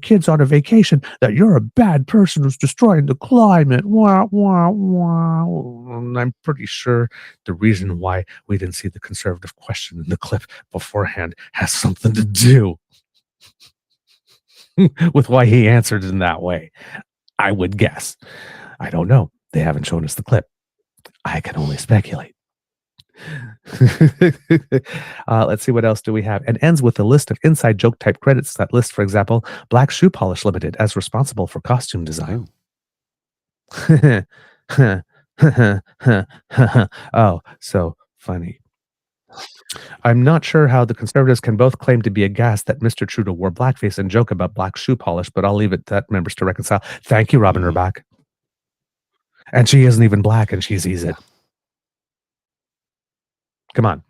kids on a vacation, that you're a bad person who's destroying the climate. Wah, wah, wah. And I'm pretty sure the reason why we didn't see the Conservative question in the clip beforehand has something to do with why he answered in that way. I would guess. I don't know. They haven't shown us the clip. I can only speculate. Let's see, what else do we have? And ends with a list of inside joke type credits. That list, for example, Black Shoe Polish Limited as responsible for costume design. Oh, so funny. I'm not sure how the Conservatives can both claim to be aghast that Mr. Trudeau wore blackface and joke about black shoe polish, but I'll leave it to that members to reconcile. Thank you, Robin Urbach. And she isn't even black, and she sees it. Come on.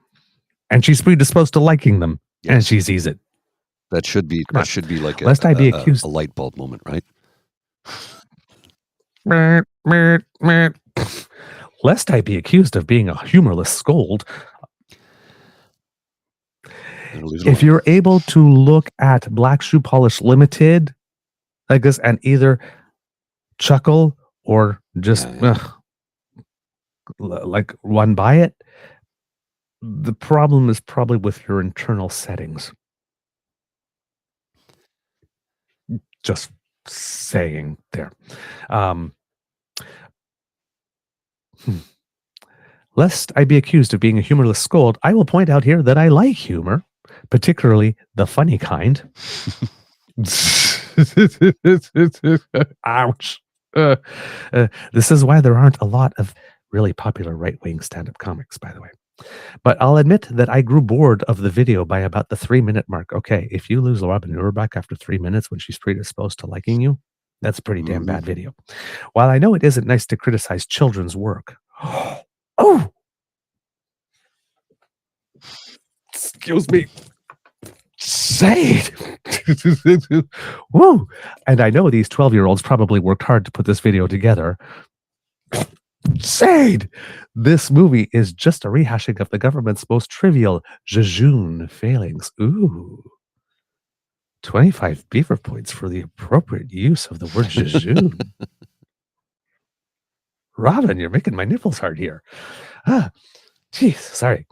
And she's predisposed to liking them, and she sees it. That should be like Lest I be accused. A light bulb moment, right? Lest I be accused of being a humorless scold. If you're able to look at Black Shoe Polish Limited like this and either chuckle or just like run by it, the problem is probably with your internal settings. Just saying there. Lest I be accused of being a humorless scold, I will point out here that I like humor, particularly the funny kind. Ouch. This is why there aren't a lot of really popular right-wing stand-up comics, by the way. But I'll admit that I grew bored of the video by about the 3-minute mark. Okay, if you lose Robin Urbach after 3 minutes when she's predisposed to liking you, that's a pretty damn bad video. While I know it isn't nice to criticize children's work. Oh! Excuse me. Say it. Woo! And I know these 12-year-olds probably worked hard to put this video together. Shade! This movie is just a rehashing of the government's most trivial jejune failings. Ooh. 25 beaver points for the appropriate use of the word jejune. Robin, you're making my nipples hard here. Jeez, sorry.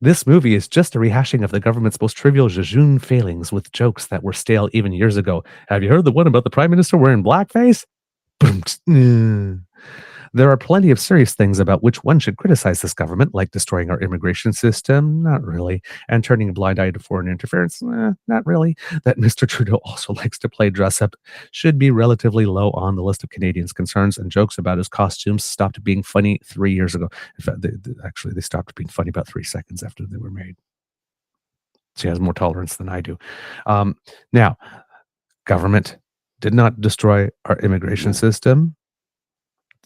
This movie is just a rehashing of the government's most trivial jejune failings with jokes that were stale even years ago. Have you heard the one about the Prime Minister wearing blackface? There are plenty of serious things about which one should criticize this government, like destroying our immigration system, not really, and turning a blind eye to foreign interference, not really. That Mr. Trudeau also likes to play dress up should be relatively low on the list of Canadians' concerns, and jokes about his costumes stopped being funny 3 years ago. In fact, they stopped being funny about 3 seconds after they were made. She has more tolerance than I do. Now, government did not destroy our immigration system.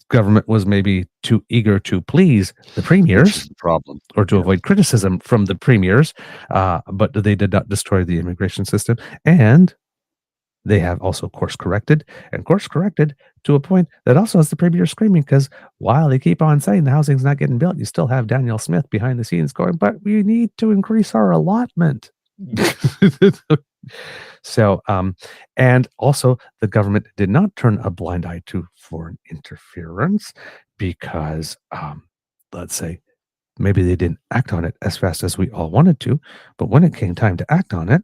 Government was maybe too eager to please the premiers, the problem, or to avoid criticism from the premiers, but they did not destroy the immigration system. And they have also course corrected to a point that also has the premier screaming, because while they keep on saying the housing's not getting built, you still have Danielle Smith behind the scenes going, but we need to increase our allotment. So, and also the government did not turn a blind eye to foreign interference because, let's say, maybe they didn't act on it as fast as we all wanted to, but when it came time to act on it,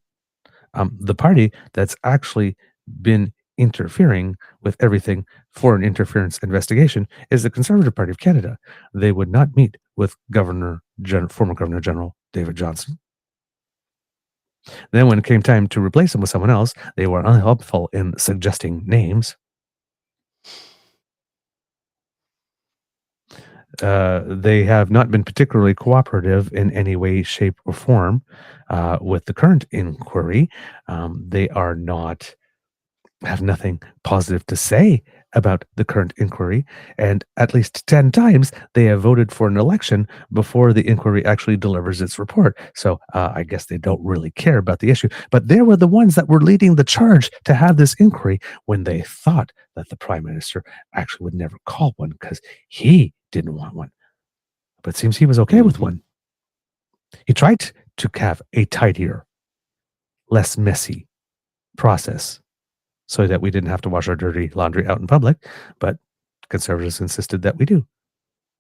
the party that's actually been interfering with everything foreign interference investigation is the Conservative Party of Canada. They would not meet with former Governor General David Johnston. Then when it came time to replace him with someone else, they were unhelpful in suggesting names. They have not been particularly cooperative in any way, shape, or form with the current inquiry. They have nothing positive to say about the current inquiry, and at least 10 times they have voted for an election before the inquiry actually delivers its report. So I guess they don't really care about the issue, but they were the ones that were leading the charge to have this inquiry when they thought that the Prime Minister actually would never call one because he didn't want one. But it seems he was okay with one. He tried to have a tidier, less messy process so that we didn't have to wash our dirty laundry out in public, but Conservatives insisted that we do.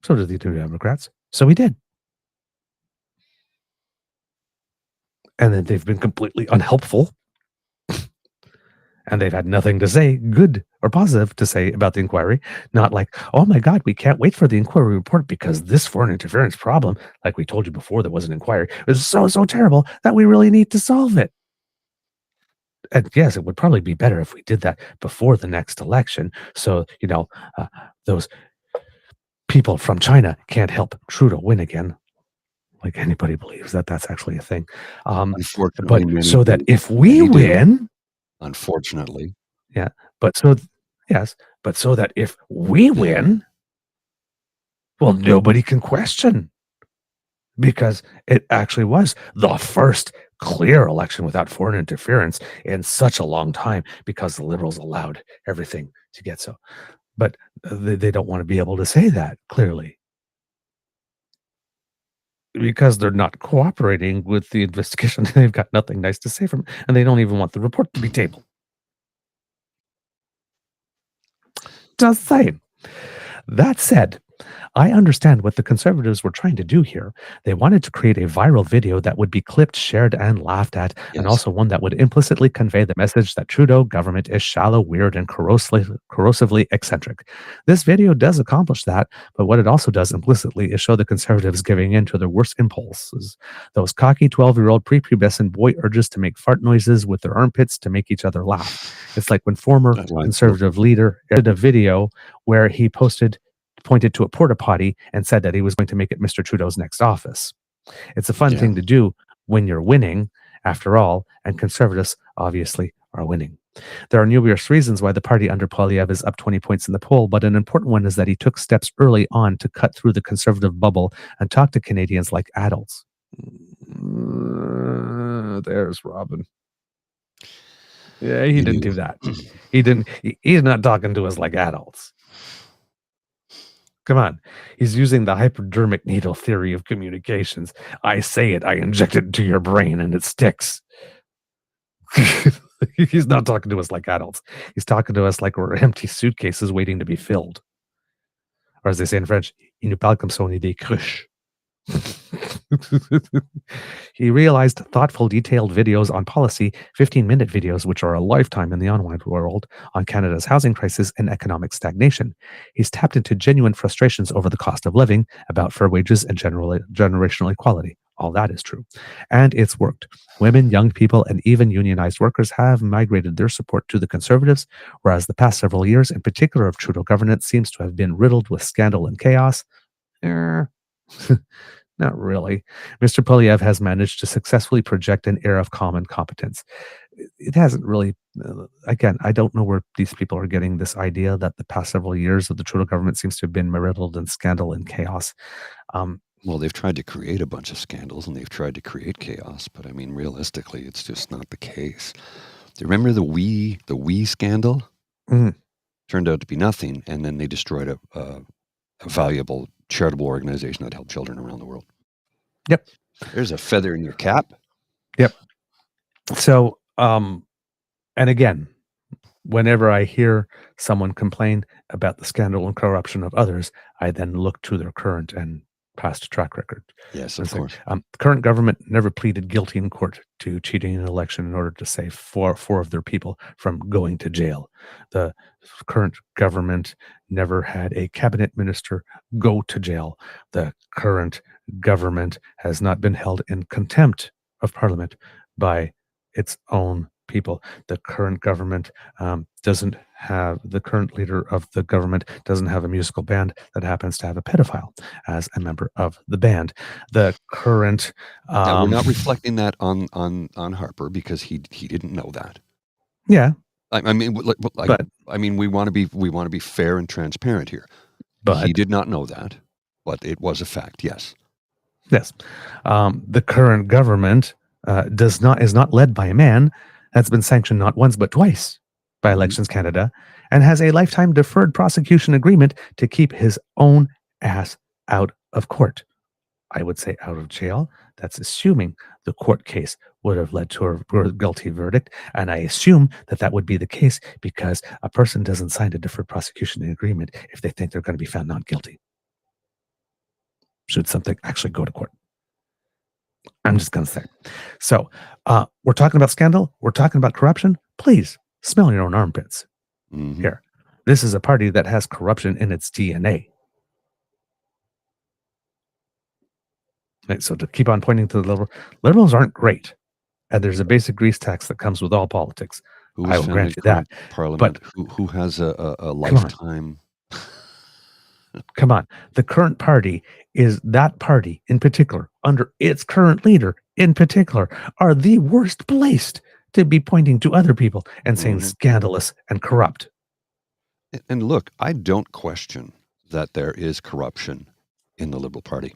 So did the New Democrats. So we did. And then they've been completely unhelpful. And they've had nothing to say, good or positive, to say about the inquiry. Not like, oh my God, we can't wait for the inquiry report because this foreign interference problem, like we told you before, there was an inquiry, is so terrible that we really need to solve it. And yes, it would probably be better if we did that before the next election. So, those people from China can't help Trudeau win again. Like anybody believes that that's actually a thing. Unfortunately, but so that if we win, unfortunately, yeah, but so that if we win, well, nobody can question, because it actually was the first clear election without foreign interference in such a long time, because the Liberals allowed everything to get so. But they don't want to be able to say that clearly, because they're not cooperating with the investigation. They've got nothing nice to say from it, and they don't even want the report to be tabled. Just saying. That said, I understand what the Conservatives were trying to do here. They wanted to create a viral video that would be clipped, shared, and laughed at, and also one that would implicitly convey the message that Trudeau government is shallow, weird, and corrosively eccentric. This video does accomplish that, but what it also does implicitly is show the Conservatives giving in to their worst impulses. Those cocky 12-year-old prepubescent boy urges to make fart noises with their armpits to make each other laugh. It's like when former Conservative leader did a video where he pointed to a porta potty and said that he was going to make it Mr. Trudeau's next office. It's a fun thing to do when you're winning, after all, and Conservatives obviously are winning. There are numerous reasons why the party under Poilievre is up 20 points in the poll, but an important one is that he took steps early on to cut through the Conservative bubble and talk to Canadians like adults. There's Robin. Yeah, he didn't do that. He's not talking to us like adults. Come on. He's using the hypodermic needle theory of communications. I say it, I inject it into your brain, and it sticks. He's not talking to us like adults. He's talking to us like we're empty suitcases waiting to be filled. Or as they say in French, il nous parle comme si on était des cruches. He realized thoughtful, detailed videos on policy, 15-minute videos, which are a lifetime in the online world, on Canada's housing crisis and economic stagnation. He's tapped into genuine frustrations over the cost of living, about fair wages and generational equality. All that is true. And it's worked. Women, young people, and even unionized workers have migrated their support to the Conservatives, whereas the past several years, in particular of Trudeau governance, seems to have been riddled with scandal and chaos. Not really. Mr. Poilievre has managed to successfully project an air of calm and competence. It hasn't really, again, I don't know where these people are getting this idea that the past several years of the Trudeau government seems to have been riddled in scandal and chaos. Well, they've tried to create a bunch of scandals and they've tried to create chaos, but I mean, realistically, it's just not the case. Do you remember the we scandal? Mhm. Turned out to be nothing, and then they destroyed a valuable charitable organization that helped children around the world. Yep. There's a feather in your cap. Yep. So, and again, whenever I hear someone complain about the scandal and corruption of others, I then look to their current and past track record. Yes, And of say, course. the current government never pleaded guilty in court to cheating an election in order to save four of their people from going to jail. The current government never had a cabinet minister go to jail. The current government has not been held in contempt of Parliament by its own people. The current government doesn't have, the current leader of the government doesn't have a musical band that happens to have a pedophile as a member of the band. The current Now, we're not reflecting that on Harper because he didn't know that. yeah, I mean, but I mean, we want to be fair and transparent here. but He did not know that, but it was a fact. Yes. yes, the current government is not led by a man that's been sanctioned not once but twice by Elections Canada, and has a lifetime deferred prosecution agreement to keep his own ass out of court. I would say out of jail. That's assuming the court case would have led to a guilty verdict, and I assume that that would be the case because a person doesn't sign a deferred prosecution agreement if they think they're going to be found not guilty. Should something actually go to court? I'm just going to say. So we're talking about scandal. We're talking about corruption. Please smell your own armpits. Mhm. Here, this is a party that has corruption in its DNA. Right, so to keep on pointing to the liberals aren't great, and there's a basic grease tax that comes with all politics. Who I was will found in grant you that. corrupt Parliament? Who has a lifetime? Come on. The current party is that party in particular, under its current leader in particular, are the worst placed to be pointing to other people and saying scandalous and corrupt. And look, I don't question that there is corruption in the Liberal Party.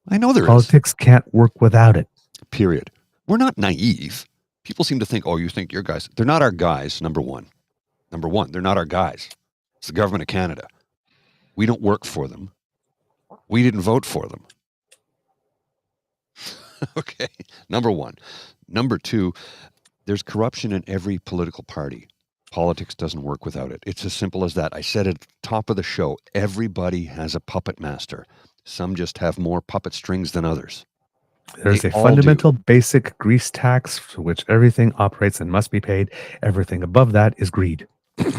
I know there is. Politics can't work without it. Period. We're not naive. People seem to think, oh, you think your guys. They're not our guys, number one. Number one, they're not our guys. It's the government of Canada. We don't work for them. We didn't vote for them. Okay, number one. Number two, there's corruption in every political party. Politics doesn't work without it. It's as simple as that. I said at the top of the show, everybody has a puppet master. Some just have more puppet strings than others. There's a fundamental basic grease tax for which everything operates and must be paid. Everything above that is greed.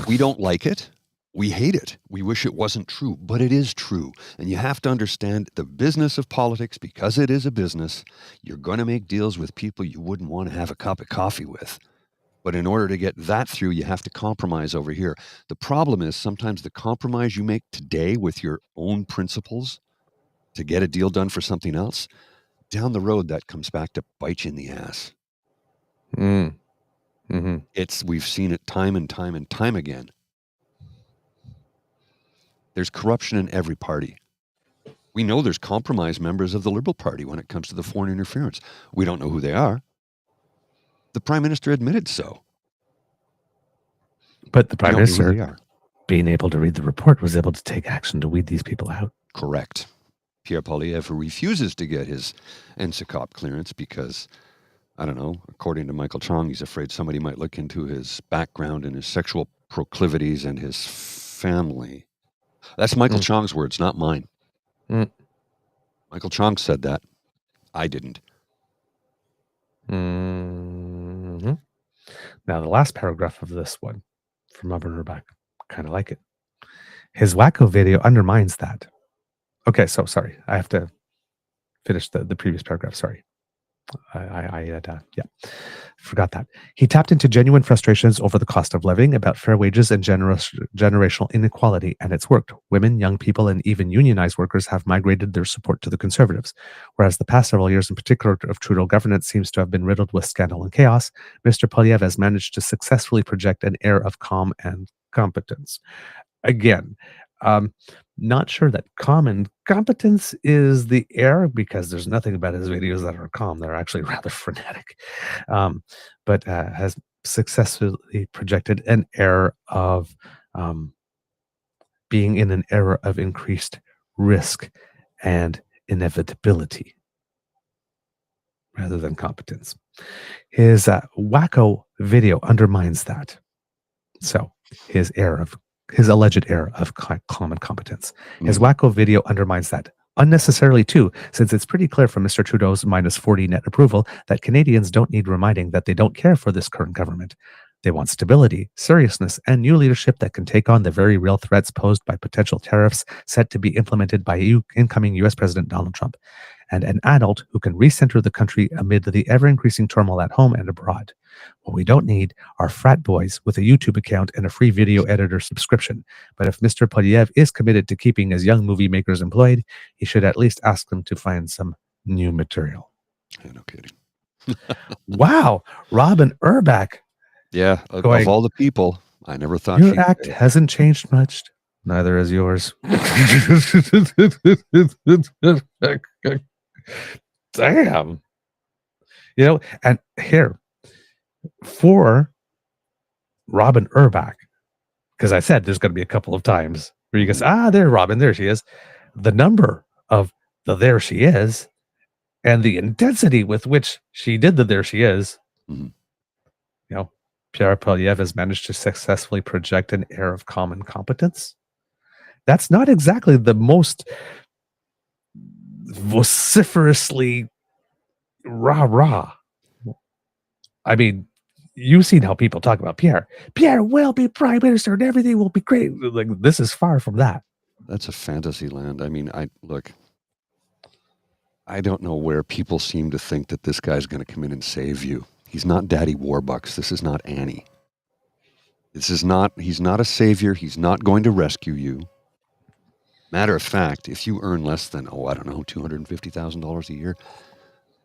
We don't like it. We hate it. We wish it wasn't true, but it is true. And you have to understand the business of politics, because it is a business. You're going to make deals with people you wouldn't want to have a cup of coffee with. But in order to get that through, you have to compromise over here. The problem is sometimes the compromise you make today with your own principles to get a deal done for something else, down the road, that comes back to bite you in the ass. We've seen it time and time and time again. There's corruption in every party. We know there's compromised members of the Liberal Party when it comes to the foreign interference. We don't know who they are. The Prime Minister admitted so. But the Prime Minister, being able to read the report, was able to take action to weed these people out. Correct. Pierre Poilievre refuses to get his NSICOP clearance because, I don't know, according to Michael Chong, he's afraid somebody might look into his background and his sexual proclivities and his family. That's Michael Chong's words, not mine. Michael Chong said that. I didn't. Mhm. Now, the last paragraph of this one from Robert Urback, kind of like it. His wacko video undermines that. Okay, so sorry. I have to finish the previous paragraph. Sorry. Forgot that. He tapped into genuine frustrations over the cost of living, about fair wages and generational inequality, and it's worked. Women, young people, and even unionized workers have migrated their support to the Conservatives. Whereas the past several years in particular of Trudeau governance seems to have been riddled with scandal and chaos, Mr. Poilievre has managed to successfully project an air of calm and competence. Again, not sure that calm and competence is the air, because there's nothing about his videos that are calm. They're actually rather frenetic. But has successfully projected an air of being in an era of increased risk and inevitability rather than competence. His wacko video undermines that. So his alleged air of calm and competence. His wacko video undermines that unnecessarily too, since it's pretty clear from Mr. Trudeau's -40 net approval that Canadians don't need reminding that they don't care for this current government. They want stability, seriousness, and new leadership that can take on the very real threats posed by potential tariffs set to be implemented by incoming U.S. President Donald Trump, and an adult who can recenter the country amid the ever-increasing turmoil at home and abroad. What we don't need are frat boys with a YouTube account and a free video editor subscription. But if Mr. Poilievre is committed to keeping his young movie makers employed, he should at least ask them to find some new material. Yeah, no kidding. Wow, Robin Urback. Yeah, of all the people, I never thought your act hasn't changed much. Neither is yours. Damn. You know, and here, for Robin Urback, because I said there's going to be a couple of times where you go, there, Robin, there she is. The number of the there she is and the intensity with which she did the there she is, you know, Pierre Poilievre has managed to successfully project an air of calm and competence. That's not exactly the most vociferously rah-rah. I mean, you've seen how people talk about Pierre. Pierre will be prime minister and everything will be great. Like, this is far from that. That's a fantasy land. I mean, I don't know where people seem to think that this guy's going to come in and save you. He's not Daddy Warbucks. This is not Annie. He's not a savior. He's not going to rescue you. Matter of fact, if you earn less than, $250,000 a year,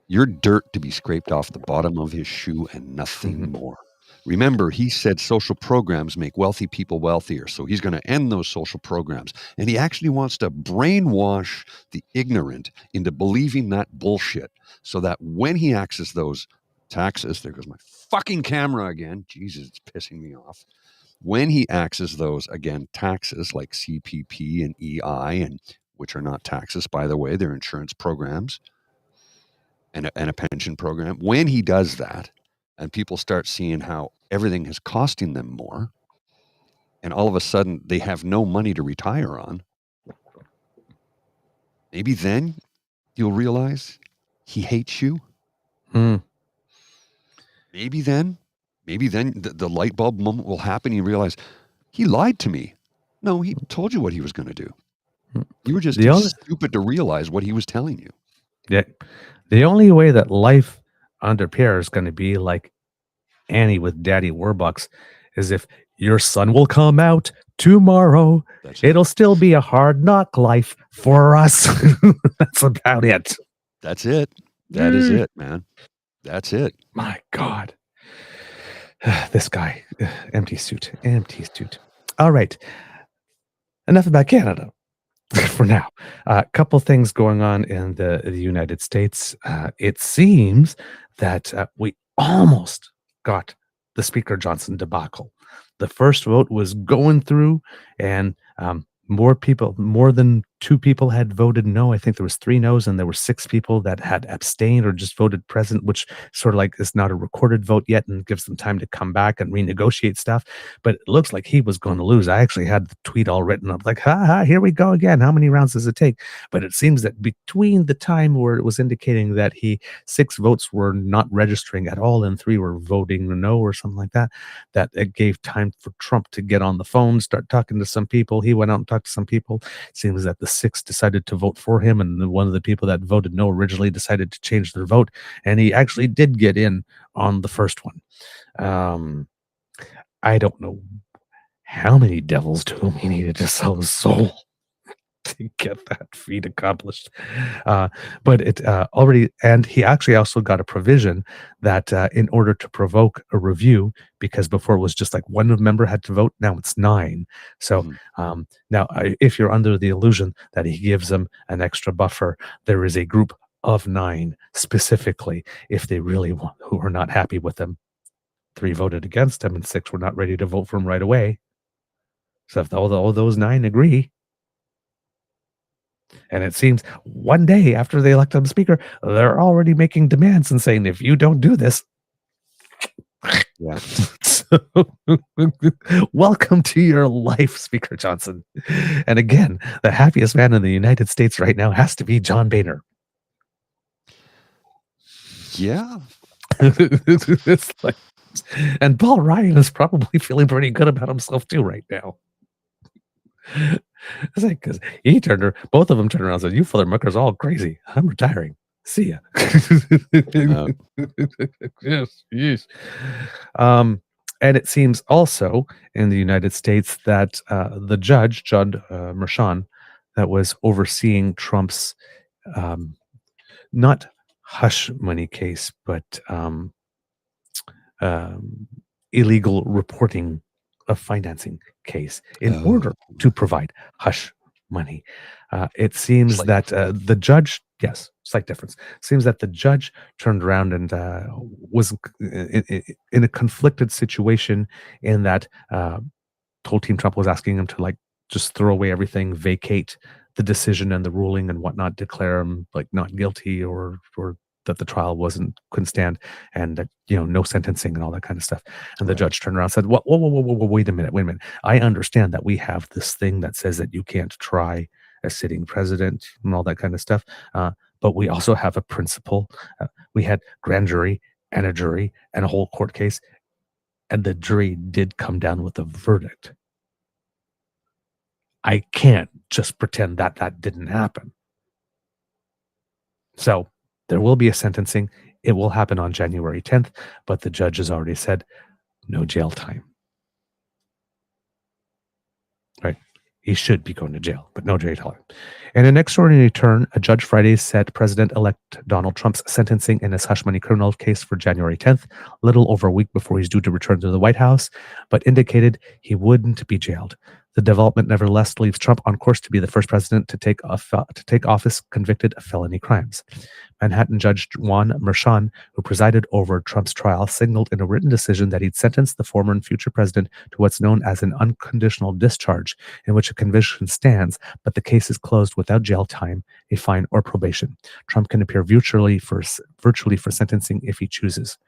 you're dirt to be scraped off the bottom of his shoe and nothing more. Remember, he said social programs make wealthy people wealthier, so he's going to end those social programs. And he actually wants to brainwash the ignorant into believing that bullshit, so that when he axes those taxes, there goes my fucking camera again. Jesus, it's pissing me off. When he axes those, again, taxes like CPP and EI, and which are not taxes, by the way, they're insurance programs and a pension program. When he does that, and people start seeing how everything is costing them more, and all of a sudden they have no money to retire on, maybe then you'll realize he hates you. Maybe then the light bulb moment will happen. You realize he lied to me. No, he told you what he was going to do. You were just too stupid to realize what he was telling you. Yeah. The only way that life under Pierre is going to be like Annie with Daddy Warbucks is if your son will come out tomorrow. It'll still be a hard knock life for us. That's about it. That's it. That is it, man. That's it. My God. This guy. Empty suit. All right. Enough about Canada. For now, a couple things going on in the United States. It seems that we almost got the Speaker Johnson debacle. The first vote was going through, and more than 2 people had voted no. I think there was 3 no's, and there were 6 people that had abstained or just voted present, which sort of like is not a recorded vote yet and gives them time to come back and renegotiate stuff. But it looks like he was going to lose. I actually had the tweet all written up like, ha ha, here we go again. How many rounds does it take? But it seems that between the time where it was indicating that 6 votes were not registering at all and 3 were voting no or something like that, that it gave time for Trump to get on the phone, start talking to some people. He went out and talked to some people. It seems that the 6 decided to vote for him, and one of the people that voted no originally decided to change their vote, and he actually did get in on the first one. I don't know how many devils to whom he needed to sell his soul to get that feat accomplished. But it already, and he actually also got a provision that in order to provoke a review, because before it was just like 1 member had to vote, now it's 9. So now if you're under the illusion that he gives them an extra buffer, there is a group of 9 specifically, if they really want, who are not happy with him. 3 voted against him and 6 were not ready to vote for him right away. So if all those 9 agree, and it seems one day after they elect him speaker, they're already making demands and saying, if you don't do this. Yeah. So, welcome to your life, Speaker Johnson. And again, the happiest man in the United States right now has to be John Boehner. Yeah. It's like, and Paul Ryan is probably feeling pretty good about himself too right now. It's like, because both of them turned around and said, you Fillermuckers all crazy. I'm retiring. See ya. Yes. And it seems also in the United States that the judge, Judd Merchan, that was overseeing Trump's not hush money case, but illegal reporting of financing case in order to provide hush money. It seems that the judge, yes, slight difference. Seems that the judge turned around and was in a conflicted situation in that told Team Trump was asking him to like just throw away everything, vacate the decision and the ruling and whatnot, declare him like not guilty or that the trial couldn't stand, and that, no sentencing and all that kind of stuff. And the judge turned around and said, whoa, wait a minute. I understand that we have this thing that says that you can't try a sitting president and all that kind of stuff. But we also have a principle. We had grand jury and a jury and a whole court case, and the jury did come down with a verdict. I can't just pretend that that didn't happen. So there will be a sentencing. It will happen on January 10th, but the judge has already said no jail time. Right? He should be going to jail, but no jail time. In an extraordinary turn, a judge Friday set President-elect Donald Trump's sentencing in his hush money criminal case for January 10th, little over a week before he's due to return to the White House, but indicated he wouldn't be jailed. The development nevertheless leaves Trump on course to be the first president to take office convicted of felony crimes. Manhattan Judge Juan Merchan, who presided over Trump's trial, signaled in a written decision that he'd sentenced the former and future president to what's known as an unconditional discharge, in which a conviction stands, but the case is closed without jail time, a fine, or probation. Trump can appear virtually for sentencing if he chooses.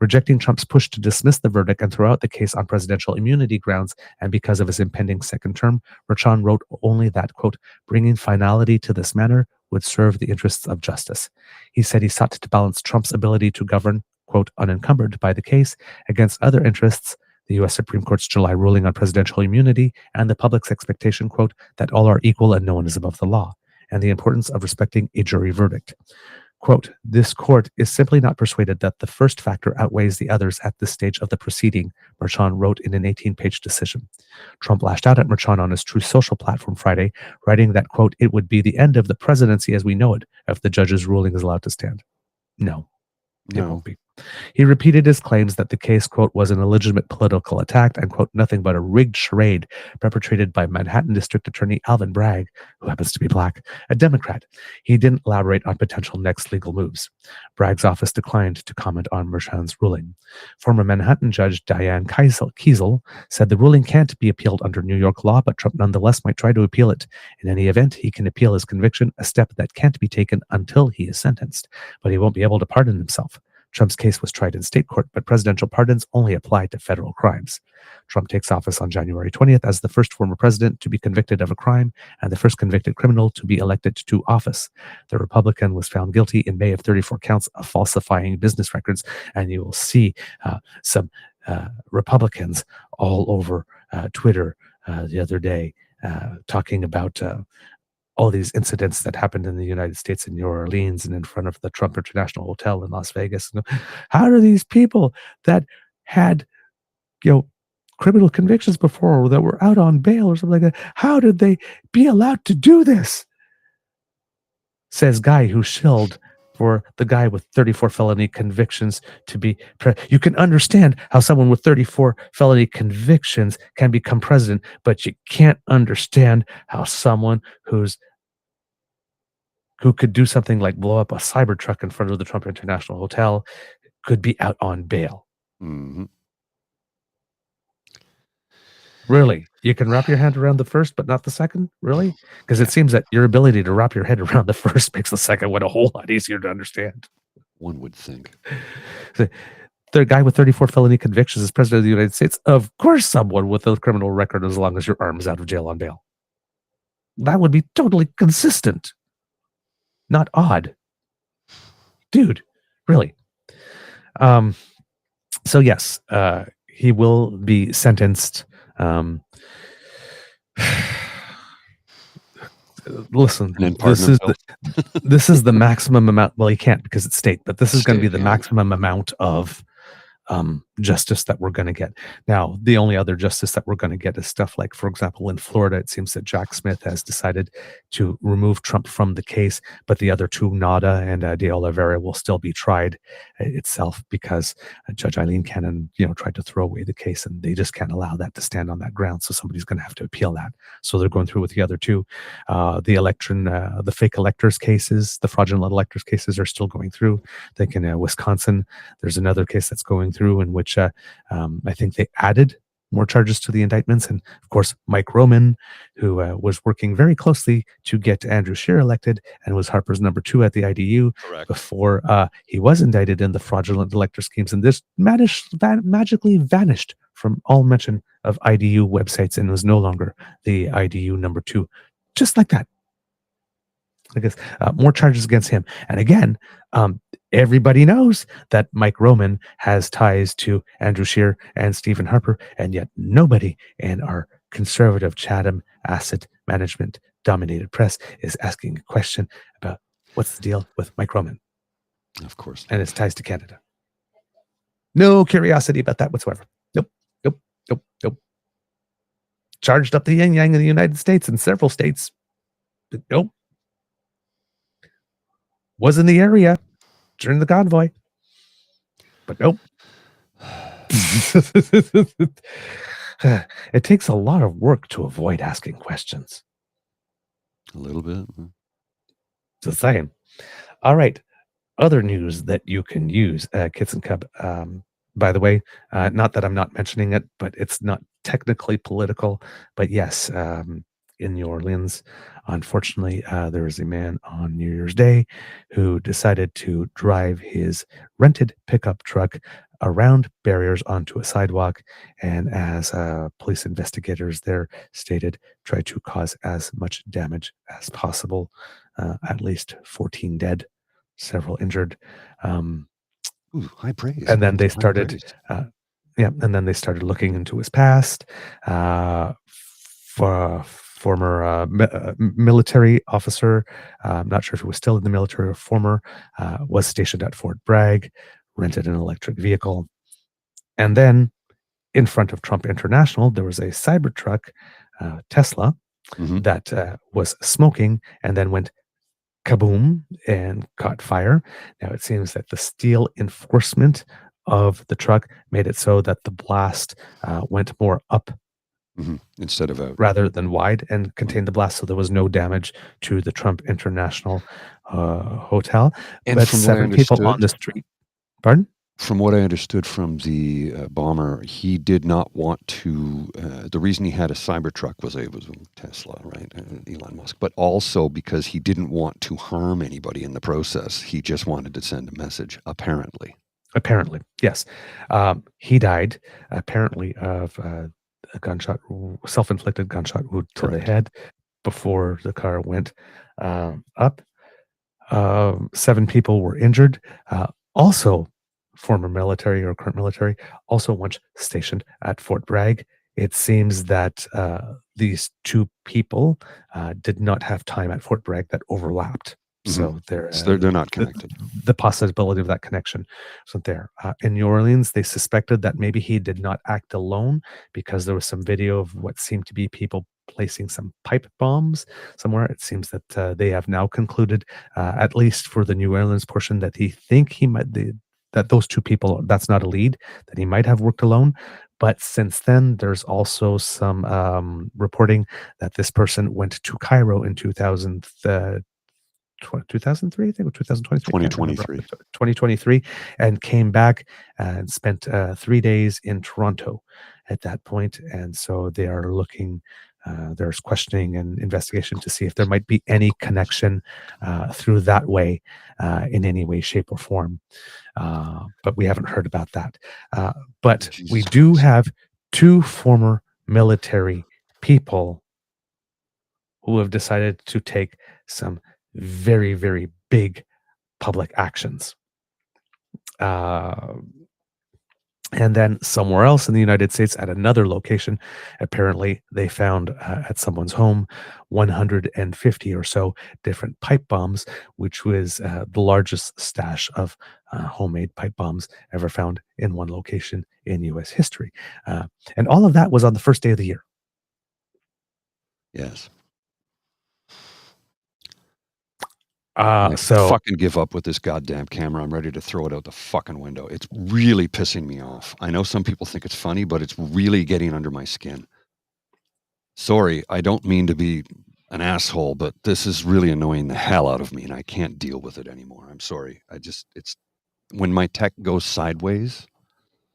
Rejecting Trump's push to dismiss the verdict and throw out the case on presidential immunity grounds and because of his impending second term, Merchan wrote only that, quote, bringing finality to this matter would serve the interests of justice. He said he sought to balance Trump's ability to govern, quote, unencumbered by the case against other interests, the U.S. Supreme Court's July ruling on presidential immunity, and the public's expectation, quote, that all are equal and no one is above the law, and the importance of respecting a jury verdict. Quote, this court is simply not persuaded that the first factor outweighs the others at this stage of the proceeding, Merchan wrote in an 18-page decision. Trump lashed out at Merchan on his Truth Social platform Friday, writing that, quote, it would be the end of the presidency as we know it if the judge's ruling is allowed to stand. No, it won't be. He repeated his claims that the case, quote, was an illegitimate political attack and, quote, nothing but a rigged charade perpetrated by Manhattan District Attorney Alvin Bragg, who happens to be black, a Democrat. He didn't elaborate on potential next legal moves. Bragg's office declined to comment on Merchan's ruling. Former Manhattan Judge Diane Kiesel said the ruling can't be appealed under New York law, but Trump nonetheless might try to appeal it. In any event, he can appeal his conviction, a step that can't be taken until he is sentenced, but he won't be able to pardon himself. Trump's case was tried in state court, but presidential pardons only apply to federal crimes. Trump takes office on January 20th as the first former president to be convicted of a crime and the first convicted criminal to be elected to office. The Republican was found guilty in May of 34 counts of falsifying business records, and you will see some Republicans all over Twitter the other day talking about all these incidents that happened in the United States in New Orleans and in front of the Trump International Hotel in Las Vegas. How do these people that had, criminal convictions before or that were out on bail or something like that, how did they be allowed to do this? Says guy who shilled for the guy with 34 felony convictions to be you can understand how someone with 34 felony convictions can become president, but you can't understand how someone who could do something like blow up a Cybertruck in front of the Trump International Hotel could be out on bail. Mm-hmm. Really? You can wrap your hand around the first, but not the second? Really? Because it seems that your ability to wrap your head around the first makes the second one a whole lot easier to understand. One would think. The guy with 34 felony convictions is president of the United States. Of course, someone with a criminal record, as long as your arm is out of jail on bail. That would be totally consistent. Not odd. Dude, really. So yes, he will be sentenced. Listen, this is the maximum amount. Well, he can't because it's state, but this is going to be the maximum amount of justice that we're going to get. Now, the only other justice that we're going to get is stuff like, for example, in Florida, it seems that Jack Smith has decided to remove Trump from the case, but the other two, Nada and De Oliveira, will still be tried itself because Judge Eileen Cannon, tried to throw away the case, and they just can't allow that to stand on that ground. So somebody's going to have to appeal that. So they're going through with the other two. The fake electors cases, the fraudulent electors cases are still going through. I think in Wisconsin, there's another case that's going through in which I think they added more charges to the indictments. And of course, Mike Roman, who was working very closely to get Andrew Scheer elected and was Harper's number 2 at the IDU. Correct. Before he was indicted in the fraudulent elector schemes. And this magically vanished from all mention of IDU websites and was no longer the IDU number 2. Just like that. I guess more charges against him. And again, everybody knows that Mike Roman has ties to Andrew Scheer and Stephen Harper, and yet nobody in our conservative Chatham asset management dominated press is asking a question about what's the deal with Mike Roman. Of course. And his ties to Canada. No curiosity about that whatsoever. Nope. Charged up the yin-yang in the United States and several states. But nope. Was in the area during the convoy, but nope. It takes a lot of work to avoid asking questions. A little bit. Just saying. All right. Other news that you can use, Kids and Cub. By the way, not that I'm not mentioning it, but it's not technically political. But yes, in New Orleans, unfortunately, there was a man on New Year's Day who decided to drive his rented pickup truck around barriers onto a sidewalk, and as police investigators there stated, tried to cause as much damage as possible. At least 14 dead, several injured. Ooh, high praise. And then they started, and then they started looking into his past. Former military officer, I'm not sure if he was still in the military or former, was stationed at Fort Bragg, rented an electric vehicle. And then in front of Trump International, there was a Cybertruck, Tesla, that was smoking and then went kaboom, and caught fire. Now it seems that the steel enforcement of the truck made it so that the blast went more up instead of out. rather than wide and contained the blast, so there was no damage to the Trump International Hotel. And But from what I 7 people on understood, the street. Pardon? from what I understood from the bomber, he did not want to. The reason he had a Cybertruck was it was Tesla, right? Elon Musk, but also because he didn't want to harm anybody in the process. He just wanted to send a message, apparently. Apparently, yes. He died apparently of a gunshot, self-inflicted gunshot wound to the Correct. head before the car went up. 7 people were injured. Also, former military or current military, also once stationed at Fort Bragg. It seems that these 2 people did not have time at Fort Bragg that overlapped. So they're not connected. The possibility of that connection wasn't there. In New Orleans, they suspected that maybe he did not act alone because there was some video of what seemed to be people placing some pipe bombs somewhere. It seems that they have now concluded, at least for the New Orleans portion, that that those 2 people, that's not a lead, that he might have worked alone. But since then, there's also some reporting that this person went to Cairo in 2003, I think, or 2023. 2023, and came back and spent 3 days in Toronto at that point. And so they are looking, there's questioning and investigation to see if there might be any connection through that way, in any way, shape, or form. But we haven't heard about that. But Jesus we do Christ. have 2 former military people who have decided to take some very, very big public actions. And then somewhere else in the United States, at another location, apparently they found at someone's home 150 or so different pipe bombs, which was the largest stash of homemade pipe bombs ever found in one location in U.S. history. And all of that was on the first day of the year. Yes. I fucking give up with this goddamn camera. I'm ready to throw it out the fucking window. It's really pissing me off. I know some people think it's funny, but it's really getting under my skin. Sorry, I don't mean to be an asshole, but this is really annoying the hell out of me, and I can't deal with it anymore. I'm sorry. It's when my tech goes sideways,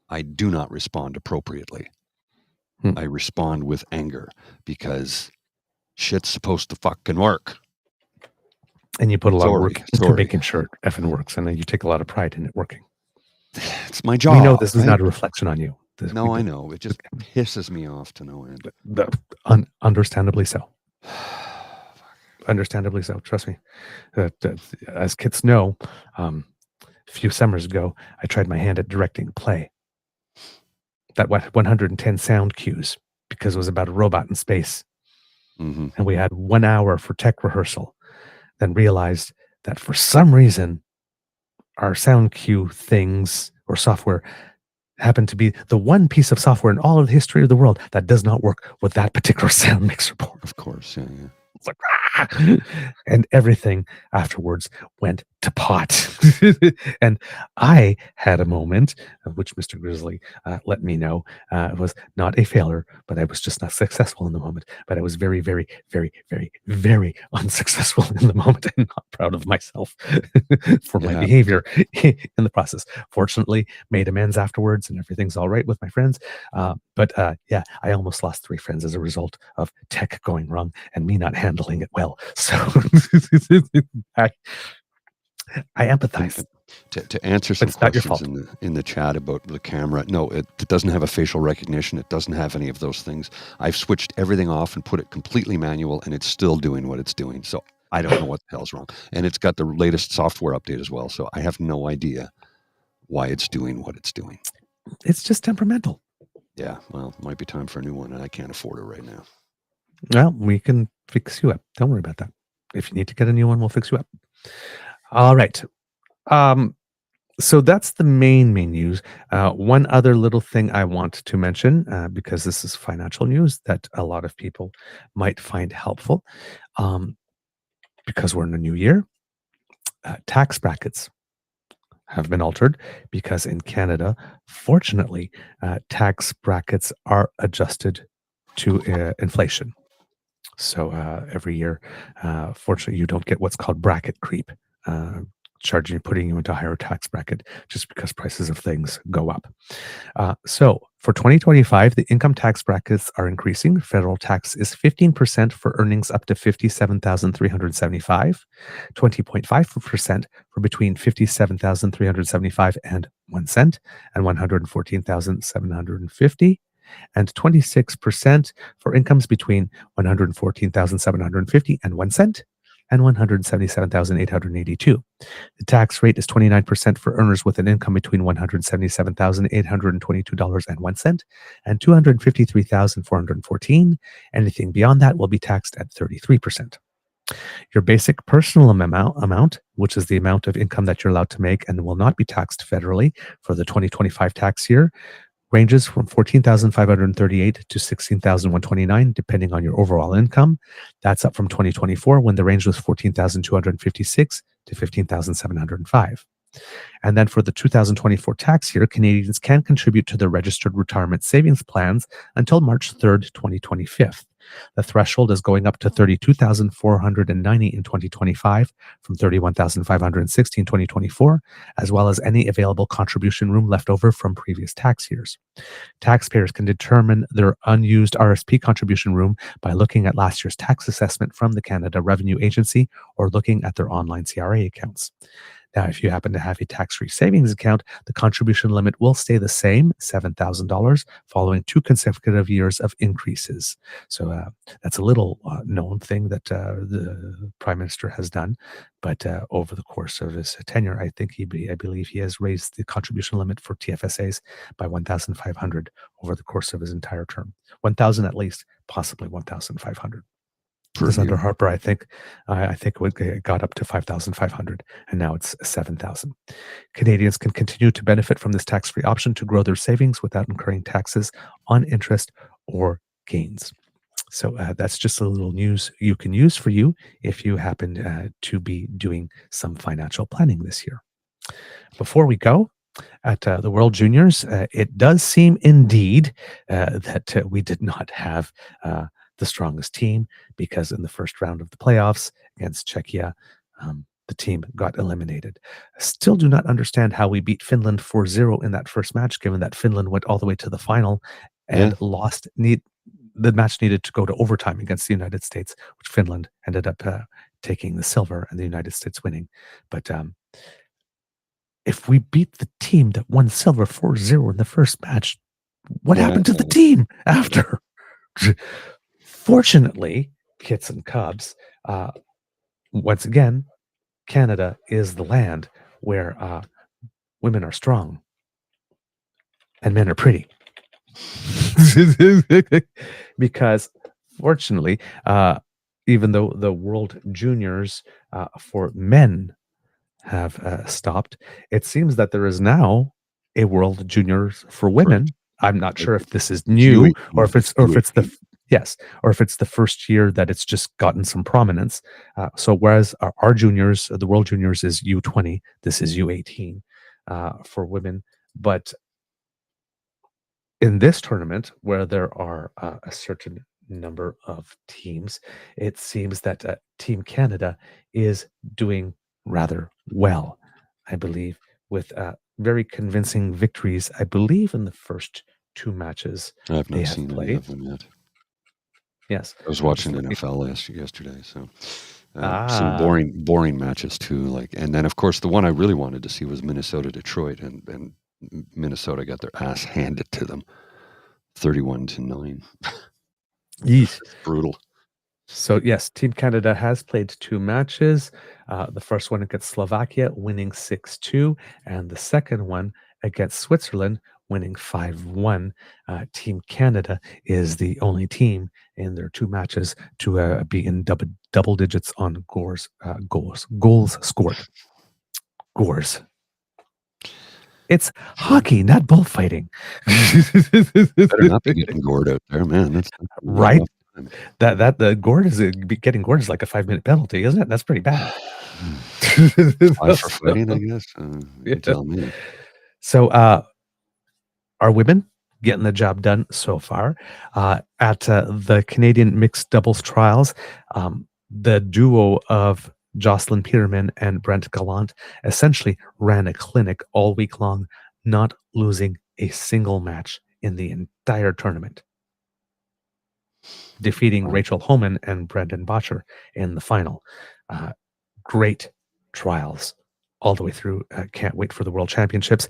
I do not respond appropriately. I respond with anger because shit's supposed to fucking work. And you put a lot of work into making sure it effing works, and then you take a lot of pride in it working. It's my job. We know this is not a reflection on you. I know. It just pisses me off to no end. Understandably so. Understandably so. Trust me. As kids know, a few summers ago, I tried my hand at directing a play. That 110 sound cues, because it was about a robot in space. And we had 1 hour for tech rehearsal. Then realized that for some reason, our sound cue things or software happened to be the one piece of software in all of the history of the world that does not work with that particular sound mixer board. Of course, yeah. It's like, and everything afterwards went to pot. And I had a moment, which Mr. Grizzly let me know was not a failure, but I was just not successful in the moment. But I was very, very, very, very, very unsuccessful in the moment and not proud of myself for my behavior in the process. Fortunately, made amends afterwards and everything's all right with my friends. But yeah, I almost lost 3 friends as a result of tech going wrong and me not handling it well. So I empathize. To answer some questions in the chat about the camera, no, it doesn't have a facial recognition. It doesn't have any of those things. I've switched everything off and put it completely manual, and it's still doing what it's doing. So I don't know what the hell's wrong. And it's got the latest software update as well. So I have no idea why it's doing what it's doing. It's just temperamental. Yeah, well, it might be time for a new one, and I can't afford it right now. Well, we can fix you up. Don't worry about that. If you need to get a new one, we'll fix you up. All right. So that's the main news. One other little thing I want to mention, because this is financial news that a lot of people might find helpful, because we're in a new year tax brackets have been altered because in Canada, fortunately, tax brackets are adjusted to inflation. So every year, fortunately, you don't get what's called bracket creep, putting you into a higher tax bracket just because prices of things go up. So for 2025, the income tax brackets are increasing. Federal tax is 15% for earnings up to $57,375, 20.5% for between $57,375 and 1 cent, and $114,750. And 26% for incomes between $114,750 and 1 cent and $177,882. The tax rate is 29% for earners with an income between $177,822 and 1 cent and $253,414. Anything beyond that will be taxed at 33%. Your basic personal amount, which is the amount of income that you're allowed to make and will not be taxed federally for the 2025 tax year, ranges from $14,538 to $16,129, depending on your overall income. That's up from 2024, when the range was $14,256 to $15,705. And then for the 2024 tax year, Canadians can contribute to their registered retirement savings plans until March 3rd, 2025. The threshold is going up to $32,490 in 2025 from $31,560 in 2024, as well as any available contribution room left over from previous tax years. Taxpayers can determine their unused RSP contribution room by looking at last year's tax assessment from the Canada Revenue Agency or looking at their online CRA accounts. Now, if you happen to have a tax-free savings account, the contribution limit will stay the same, $7,000, following 2 consecutive years of increases. So that's a little known thing that the Prime Minister has done. But over the course of his tenure, I believe he has raised the contribution limit for TFSAs by $1,500 over the course of his entire term. 1,000 at least, possibly 1,500. Because under Harper, I think it got up to 5,500, and now it's 7,000. Canadians can continue to benefit from this tax-free option to grow their savings without incurring taxes on interest or gains. So that's just a little news you can use for you if you happen to be doing some financial planning this year. Before we go, at the World Juniors, it does seem indeed that we did not have the strongest team, because in the first round of the playoffs against Czechia, the team got eliminated. I still do not understand how we beat Finland 4-0 in that first match, given that Finland went all the way to the final and lost. The match needed to go to overtime against the United States, which Finland ended up taking the silver and the United States winning. But if we beat the team that won silver 4-0 in the first match, what happened to the team after? Fortunately, Kits and Cubs, once again, Canada is the land where women are strong and men are pretty. Because fortunately, even though the World Juniors for men have stopped, it seems that there is now a World Juniors for women. I'm not sure if this is new or if it's the first year that it's just gotten some prominence. So whereas our juniors, the World Juniors is U20, this is U18 for women. But in this tournament, where there are a certain number of teams, it seems that Team Canada is doing rather well, I believe, with very convincing victories, I believe, in the first 2 matches I've not seen any of them yet. Yes, I was watching NFL yesterday, so some boring matches too. And then of course the one I really wanted to see was Minnesota-Detroit, and Minnesota got their ass handed to them, 31-9. Yeesh. Brutal. So yes, Team Canada has played 2 matches. The first one against Slovakia, winning 6-2, and the second one against Switzerland, winning 5-1. Team Canada is the only team in their 2 matches to be in double digits on goals scored. Gores. It's hockey, not bullfighting. Better not be getting gored out there, man. That's right. That the gored is getting gored is like a 5-minute penalty, isn't it? That's pretty bad. Five for fighting, I guess. You tell me. So, our women getting the job done so far. At the Canadian mixed doubles trials, the duo of Jocelyn Peterman and Brent Gallant essentially ran a clinic all week long, not losing a single match in the entire tournament, defeating Wow. Rachel Homan and Brendan Botcher in the final. Great trials all the way through. Can't wait for the World Championships.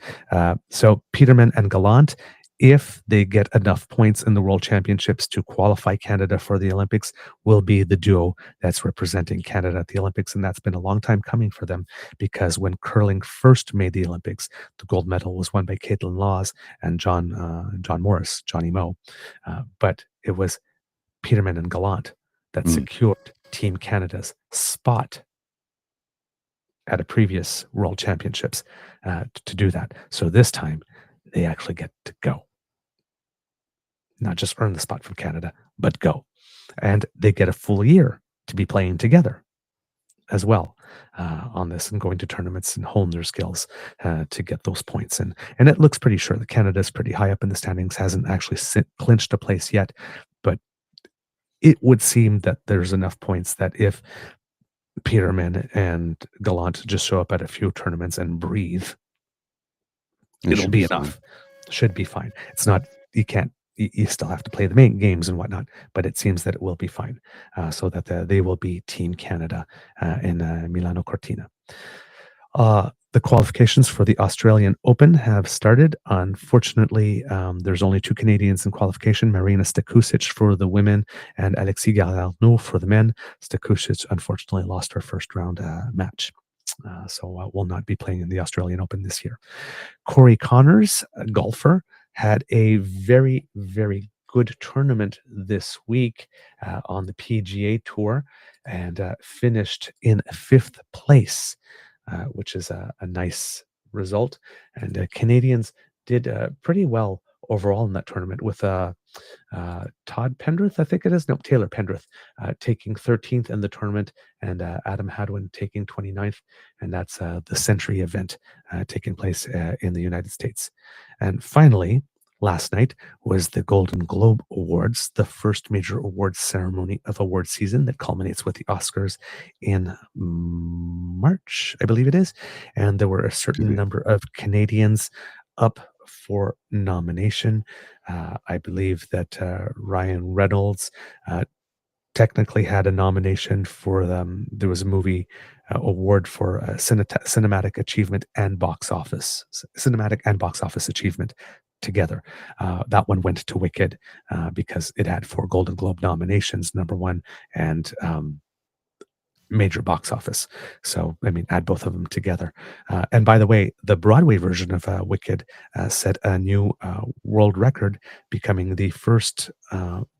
So Peterman and Gallant, if they get enough points in the World Championships to qualify Canada for the Olympics, will be the duo that's representing Canada at the Olympics. And that's been a long time coming for them, because when curling first made the Olympics, the gold medal was won by Caitlin Laws and John Morris, Johnny Moe. But it was Peterman and Gallant that secured Team Canada's spot at a previous World Championships to do that. So this time they actually get to go. Not just earn the spot from Canada, but go. And they get a full year to be playing together as well on this, and going to tournaments and hone their skills to get those points. And it looks pretty sure that Canada's pretty high up in the standings, hasn't actually clinched a place yet, but it would seem that there's enough points that if Peterman and Gallant just show up at a few tournaments and breathe, it'll be enough. Should be fine. It's not, you still have to play the main games and whatnot, but it seems that it will be fine, so that they will be Team Canada in Milano Cortina. The qualifications for the Australian Open have started. Unfortunately, there's only 2 Canadians in qualification, Marina Stekusic for the women and Alexis Garneau for the men. Stekusic unfortunately lost her first round match, so will not be playing in the Australian Open this year. Corey Connors, a golfer, had a very, very good tournament this week on the PGA Tour, and finished in 5th place. Which is a nice result. And Canadians did pretty well overall in that tournament, with Todd Pendrith, I think it is. No, Taylor Pendrith taking 13th in the tournament, and Adam Hadwin taking 29th. And that's the Century event taking place in the United States. And finally, last night was the Golden Globe Awards, the first major awards ceremony of award season that culminates with the Oscars in March, I believe it is. And there were a certain number of Canadians up for nomination. I believe that Ryan Reynolds technically had a nomination for there was a movie award for cinematic achievement and box office achievement together. That one went to Wicked because it had 4 Golden Globe nominations, #1, and major box office. So, I mean, add both of them together. And by the way, the Broadway version of Wicked set a new world record, becoming the first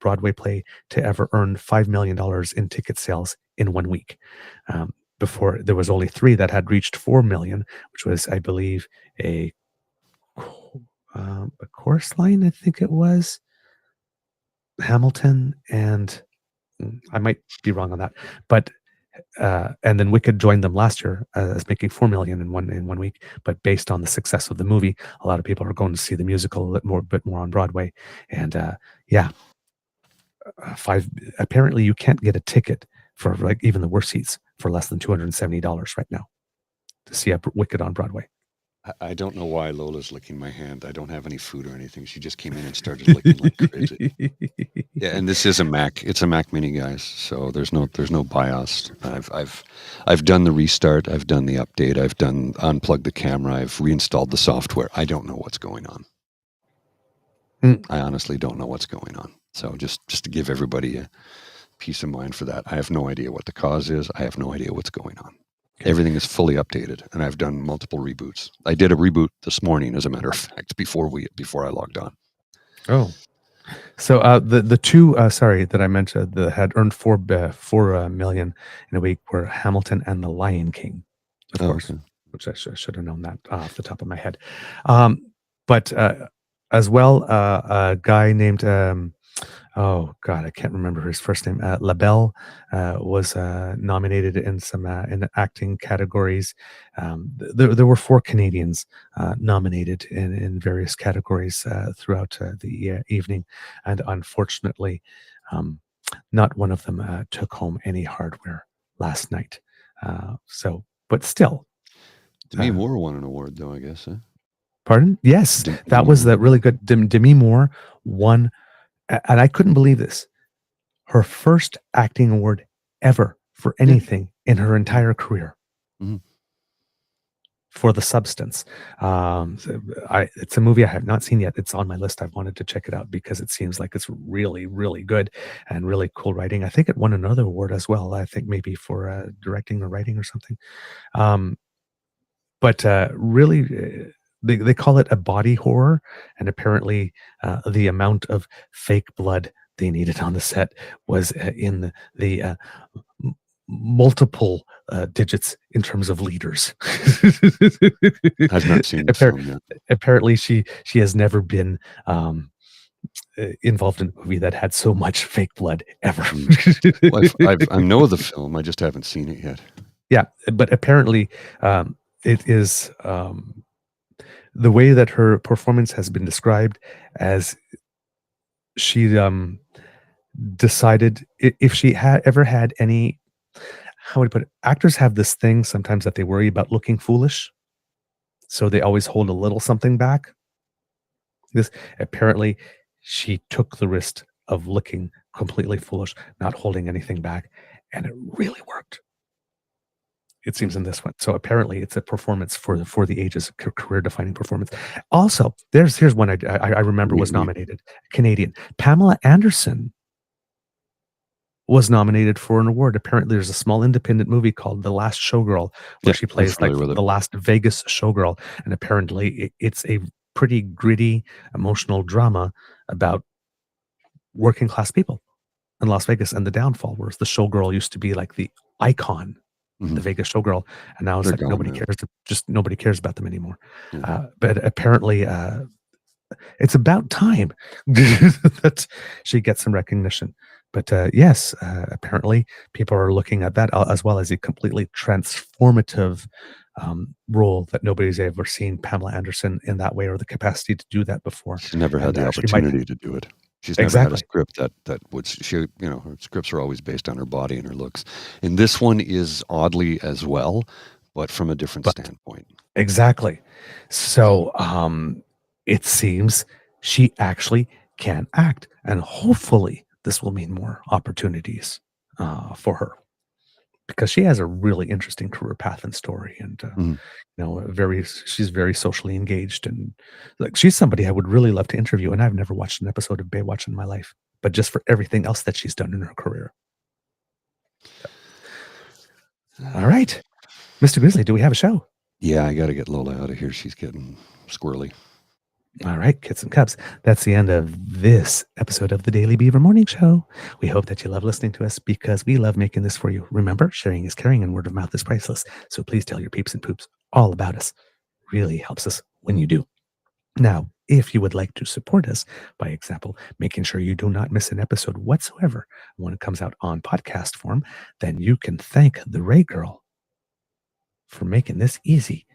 Broadway play to ever earn $5 million in ticket sales in 1 week. Before, there was only 3 that had reached 4 million, which was, I believe, a chorus line, I think it was Hamilton, and I might be wrong on that, but and then Wicked joined them last year as making 4 million in one week. But based on the success of the movie, a lot of people are going to see the musical a bit more on Broadway. And apparently you can't get a ticket for like even the worst seats for less than $270 right now to see a Wicked on Broadway. I don't know why Lola's licking my hand. I don't have any food or anything. She just came in and started licking like crazy. Yeah, and this is a Mac. It's a Mac Mini, guys. So there's no BIOS. I've done the restart. I've done the update. I've done unplugged the camera. I've reinstalled the software. I don't know what's going on. I honestly don't know what's going on. So just to give everybody a peace of mind for that, I have no idea what the cause is. I have no idea what's going on. Okay. Everything is fully updated, and I've done multiple reboots. I did a reboot this morning, as a matter of fact, before I logged on. Oh, so the 2 that I mentioned that had earned 4 million in a week were Hamilton and The Lion King, of course, okay. Which I should have known that off the top of my head. But as well, a guy named oh God, I can't remember his first name. LaBelle was nominated in some in acting categories. There were 4 Canadians nominated in various categories throughout the evening, and unfortunately, um, not one of them took home any hardware last night. But still, Demi Moore won an award, though, I guess. Huh? pardon? Yes, that was the really good. Demi Moore won, and I couldn't believe this. Her first acting award ever for anything in her entire career. Mm-hmm. For The Substance. It's a movie I have not seen yet. It's on my list. I've wanted to check it out because it seems like it's really, really good and really cool writing. I think it won another award as well. I think maybe for directing or writing or something. But really, they call it a body horror, and apparently the amount of fake blood they needed on the set was in the multiple digits in terms of liters. I've not seen the film yet. Apparently, she has never been involved in a movie that had so much fake blood ever. Well, I know the film. I just haven't seen it yet. Yeah, but apparently, it is the way that her performance has been described as she decided if she had ever had any, how would I put it? Actors have this thing sometimes that they worry about looking foolish, so they always hold a little something back. This apparently, she took the risk of looking completely foolish, not holding anything back, and it really worked. It seems in this one. So apparently, it's a performance for the ages, career-defining performance. Also, here's one I remember was nominated. Canadian Pamela Anderson was nominated for an award. Apparently, there's a small independent movie called The Last Showgirl, where she plays like the last Vegas showgirl, and apparently, it's a pretty gritty, emotional drama about working class people in Las Vegas and the downfall. Whereas the showgirl used to be like the icon. The Vegas showgirl, and now it's like nobody cares. Just nobody cares about them anymore. But apparently, it's about time that she gets some recognition. But yes, apparently, people are looking at that as well as a completely transformative role that nobody's ever seen Pamela Anderson in that way or the capacity to do that before. She's never had the opportunity to do it. She's never had a script that would, her scripts are always based on her body and her looks. And this one is oddly as well, but from a different standpoint. Exactly. So it seems she actually can act, and hopefully this will mean more opportunities for her, because she has a really interesting career path and story, and she's very socially engaged, and like she's somebody I would really love to interview. And I've never watched an episode of Baywatch in my life, but just for everything else that she's done in her career. All right, Mr. Grizzly, do we have a show? Yeah, I got to get Lola out of here. She's getting squirrely. All right, kids and cubs, that's the end of this episode of the Daily Beaver Morning Show. We hope that you love listening to us because we love making this for you. Remember, sharing is caring and word of mouth is priceless. So please tell your peeps and poops all about us. Really helps us when you do. Now, if you would like to support us, by example, making sure you do not miss an episode whatsoever when it comes out on podcast form, then you can thank the Ray Girl for making this easy.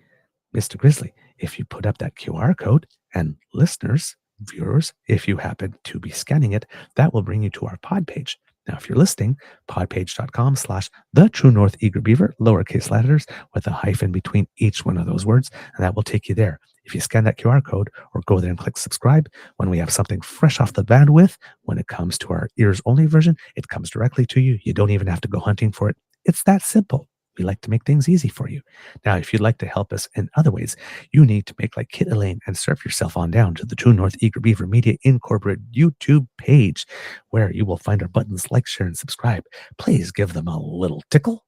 Mr. Grizzly, if you put up that QR code, and listeners, viewers, if you happen to be scanning it, that will bring you to our pod page. Now, if you're listening, podpage.com/The True North Eager Beaver, lowercase letters with a hyphen between each one of those words, and that will take you there. If you scan that QR code or go there and click subscribe, when we have something fresh off the bandwidth, when it comes to our ears only version, it comes directly to you. You don't even have to go hunting for it. It's that simple. We like to make things easy for you. Now, if you'd like to help us in other ways, you need to make like Kit Elaine and surf yourself on down to the True North Eager Beaver Media Incorporated YouTube page, where you will find our buttons like, share, and subscribe. Please give them a little tickle.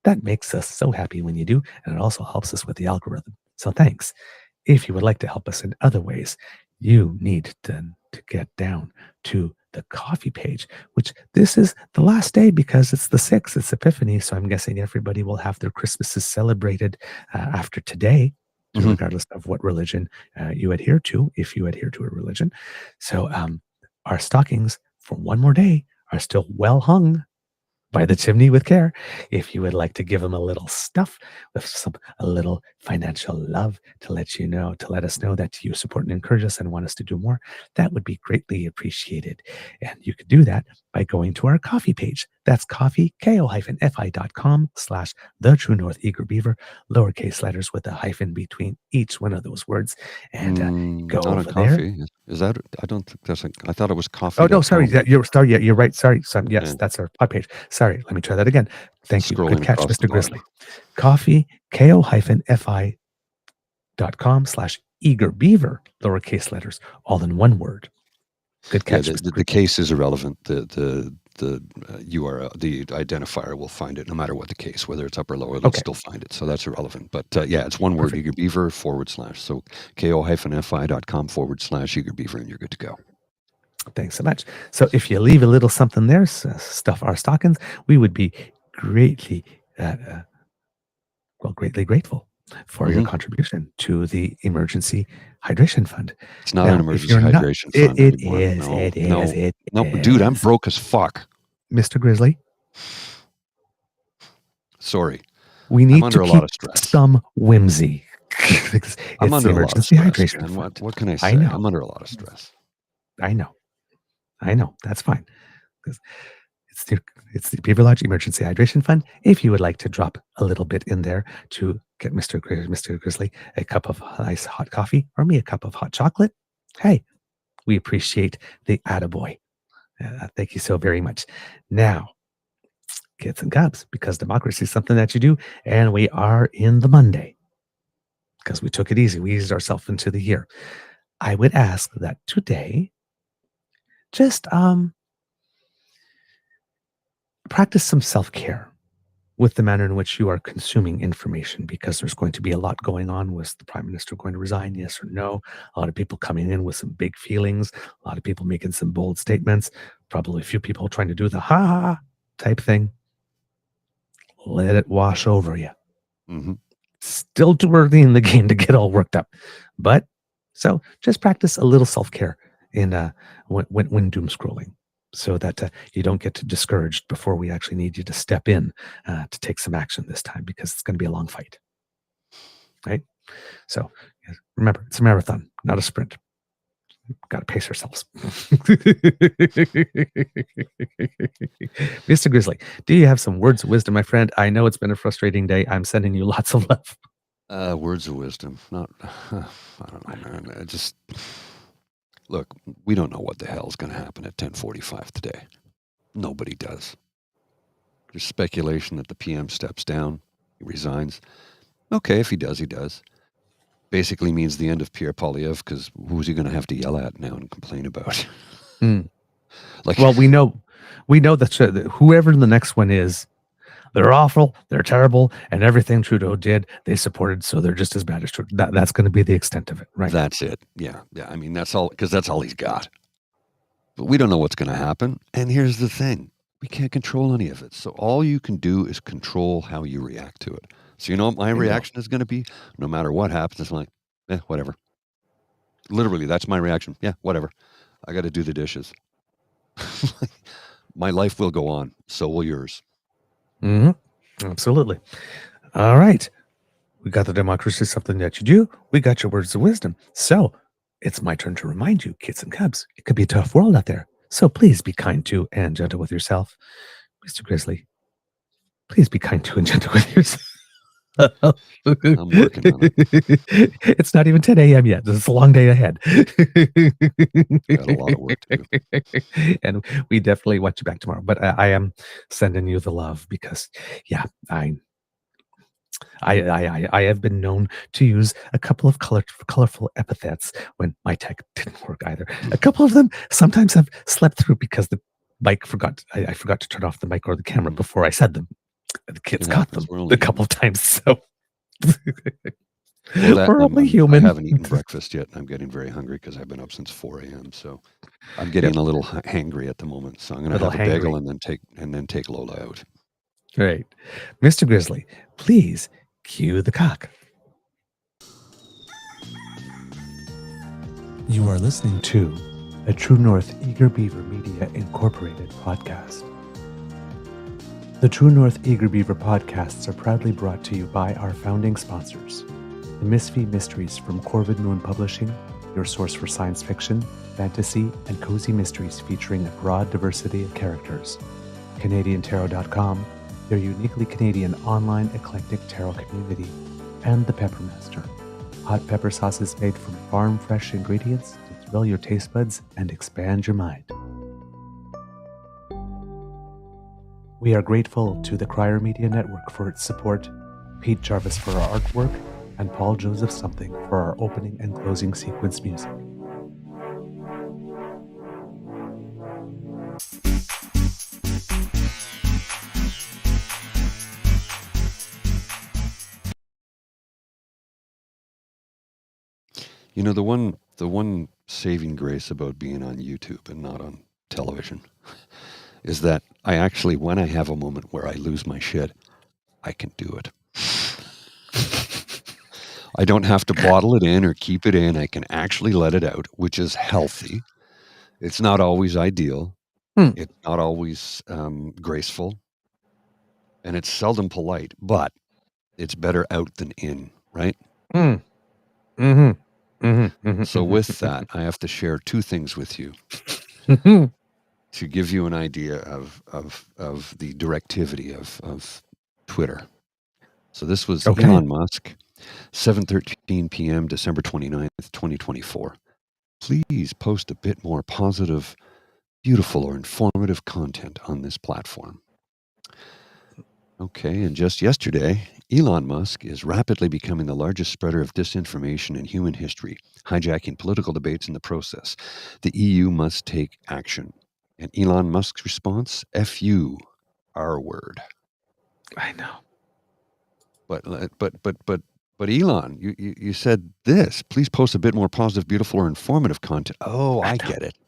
That makes us so happy when you do, and it also helps us with the algorithm. So thanks. If you would like to help us in other ways, you need to get down to the coffee page, which this is the last day because it's the 6th, it's Epiphany. So I'm guessing everybody will have their Christmases celebrated after today, regardless of what religion you adhere to, if you adhere to a religion. So our stockings for one more day are still well hung by the chimney with care. If you would like to give them a little stuff with a little financial love to let us know that you support and encourage us and want us to do more, that would be greatly appreciated. And you could do that by going to our coffee page. That's coffee, ko-fi.com/The True North Eager Beaver, lowercase letters with a hyphen between each one of those words. And go not over on there. coffee. Is that? I don't think that's. I thought it was coffee. Oh, no, sorry. You're right. Sorry. Yes, Yeah. that's our pod page. Sorry. Let me try that again. Thank you. Scrolling Good catch, across the Mr. bottom. Grizzly. Coffee, ko-fi.com/eager beaver, lowercase letters, all in one word. Good catch, Yeah, Mr. the Grizzly. case is irrelevant. The URL, the identifier will find it no matter what the case, whether it's up or lower, it'll still find it. So that's irrelevant. But yeah, it's one word, Eager Beaver / So ko-fi.com/Eager Beaver, and you're good to go. Thanks so much. So if you leave a little something there, stuff our stockings, we would be greatly grateful for your contribution to the Emergency Hydration Fund. It's not an emergency hydration fund anymore. It is. No, dude, I'm broke as fuck. Mr. Grizzly. Sorry. We need under to a keep lot of stress. some whimsy. It's I'm under the a lot of Emergency stress. Hydration And Fund. what can I say? I know. I'm under a lot of stress. I know. That's fine. It's the Beaver Lodge Emergency Hydration Fund. If you would like to drop a little bit in there to get Mr. Grizzly a cup of nice hot coffee or me a cup of hot chocolate, hey, we appreciate the attaboy. Thank you so very much. Now, kids and cubs, because democracy is something that you do, and we are in the Monday because we took it easy. We eased ourselves into the year. I would ask that today, just practice some self-care with the manner in which you are consuming information, because there's going to be a lot going on. Was the Prime Minister going to resign? Yes or no? A lot of people coming in with some big feelings, a lot of people making some bold statements, probably a few people trying to do the ha type thing. Let it wash over you. Still too early in the game to get all worked up. But so just practice a little self-care in when doom scrolling, so that you don't get discouraged before we actually need you to step in to take some action this time, because it's going to be a long fight. Right? So remember, it's a marathon, not a sprint. Got to pace ourselves. Mr. Grizzly, do you have some words of wisdom, my friend? I know it's been a frustrating day. I'm sending you lots of love. Words of wisdom. I don't know, man. Look, we don't know what the hell is going to happen at 10:45 today. Nobody does. There's speculation that the PM steps down, he resigns. Okay, if he does, he does. Basically means the end of Pierre Poilievre, because who's he going to have to yell at now and complain about? Well, we know that whoever the next one is, they're awful, they're terrible, and everything Trudeau did, they supported, so they're just as bad as Trudeau. That's going to be the extent of it, right? That's it. Yeah. I mean, that's all, because that's all he's got. But we don't know what's going to happen. And here's the thing. We can't control any of it. So all you can do is control how you react to it. So you know what my reaction is going to be? No matter what happens, it's like, whatever. Literally, that's my reaction. Yeah, whatever. I got to do the dishes. My life will go on. So will yours. Absolutely. All right. We got the democracy, something that you do. We got your words of wisdom. So it's my turn to remind you, kids and cubs, it could be a tough world out there. So please be kind to and gentle with yourself. Mr. Grizzly, please be kind to and gentle with yourself. I'm working on it. It's not even 10 a.m. yet. It's a long day ahead. Got a lot of work to do. And we definitely want you back tomorrow. But I am sending you the love because, yeah, I have been known to use a couple of colorful epithets when my tech didn't work either. A couple of them sometimes have slept through because the mic I forgot to turn off the mic or the camera before I said them. The kids caught them a couple of times. So we're only human. I haven't eaten breakfast yet. I'm getting very hungry because I've been up since 4 a.m. So I'm getting a little hangry at the moment. So I'm going to have a bagel and then take Lola out. Right. Mr. Grizzly, please cue the cock. You are listening to a True North Eager Beaver Media Incorporated podcast. The True North Eager Beaver podcasts are proudly brought to you by our founding sponsors, the Misfit Mysteries from Corvid Moon Publishing, your source for science fiction, fantasy, and cozy mysteries featuring a broad diversity of characters, CanadianTarot.com, their uniquely Canadian online eclectic tarot community, and the Peppermaster, hot pepper sauces made from farm-fresh ingredients to thrill your taste buds and expand your mind. We are grateful to the Crier Media Network for its support, Pete Jarvis for our artwork, and Paul Joseph Something for our opening and closing sequence music. You know, the one saving grace about being on YouTube and not on television is that I actually, when I have a moment where I lose my shit, I can do it. I don't have to bottle it in or keep it in. I can actually let it out, which is healthy. It's not always ideal. It's not always graceful. And it's seldom polite, but it's better out than in, right? So with that, I have to share two things with you to give you an idea of the directivity of Twitter. So this was Elon Musk, 7:13 p.m., December 29th, 2024. Please post a bit more positive, beautiful, or informative content on this platform. Okay, and just yesterday, Elon Musk is rapidly becoming the largest spreader of disinformation in human history, hijacking political debates in the process. The EU must take action. And Elon Musk's response, F you, R word. I know. But Elon, you said this. Please post a bit more positive, beautiful, or informative content. Oh, I get it.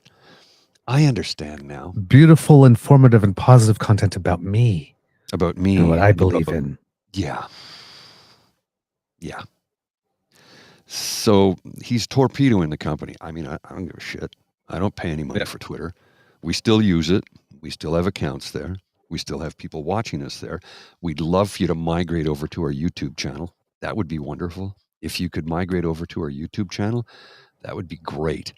I understand now. Beautiful, informative, and positive content about me. About me. And what I believe in. Yeah. Yeah. So he's torpedoing the company. I mean, I don't give a shit. I don't pay any money for Twitter. We still use it. We still have accounts there. We still have people watching us there. We'd love for you to migrate over to our YouTube channel. That would be wonderful. If you could migrate over to our YouTube channel, that would be great.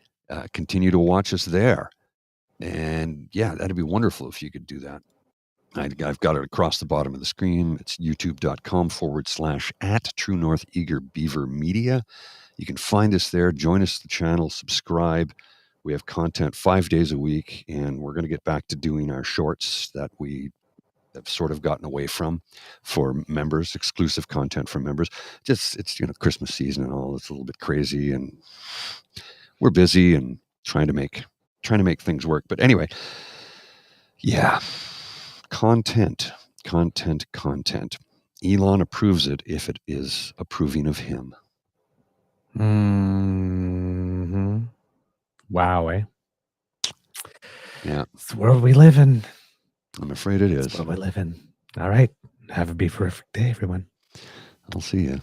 Continue to watch us there. And yeah, that'd be wonderful if you could do that. I've got it across the bottom of the screen. It's youtube.com/@ True North Eager Beaver Media. You can find us there. Join us the channel. Subscribe. We have content 5 days a week, and we're going to get back to doing our shorts that we have sort of gotten away from for members, exclusive content for members. Just it's Christmas season and all. It's a little bit crazy, and we're busy and trying to make things work. But anyway, yeah. Content. Elon approves it if it is approving of him. Wow, eh? Yeah. It's the world we live in. I'm afraid it is. It's the world we live in. All right. Have a beeferific day, everyone. I'll see you.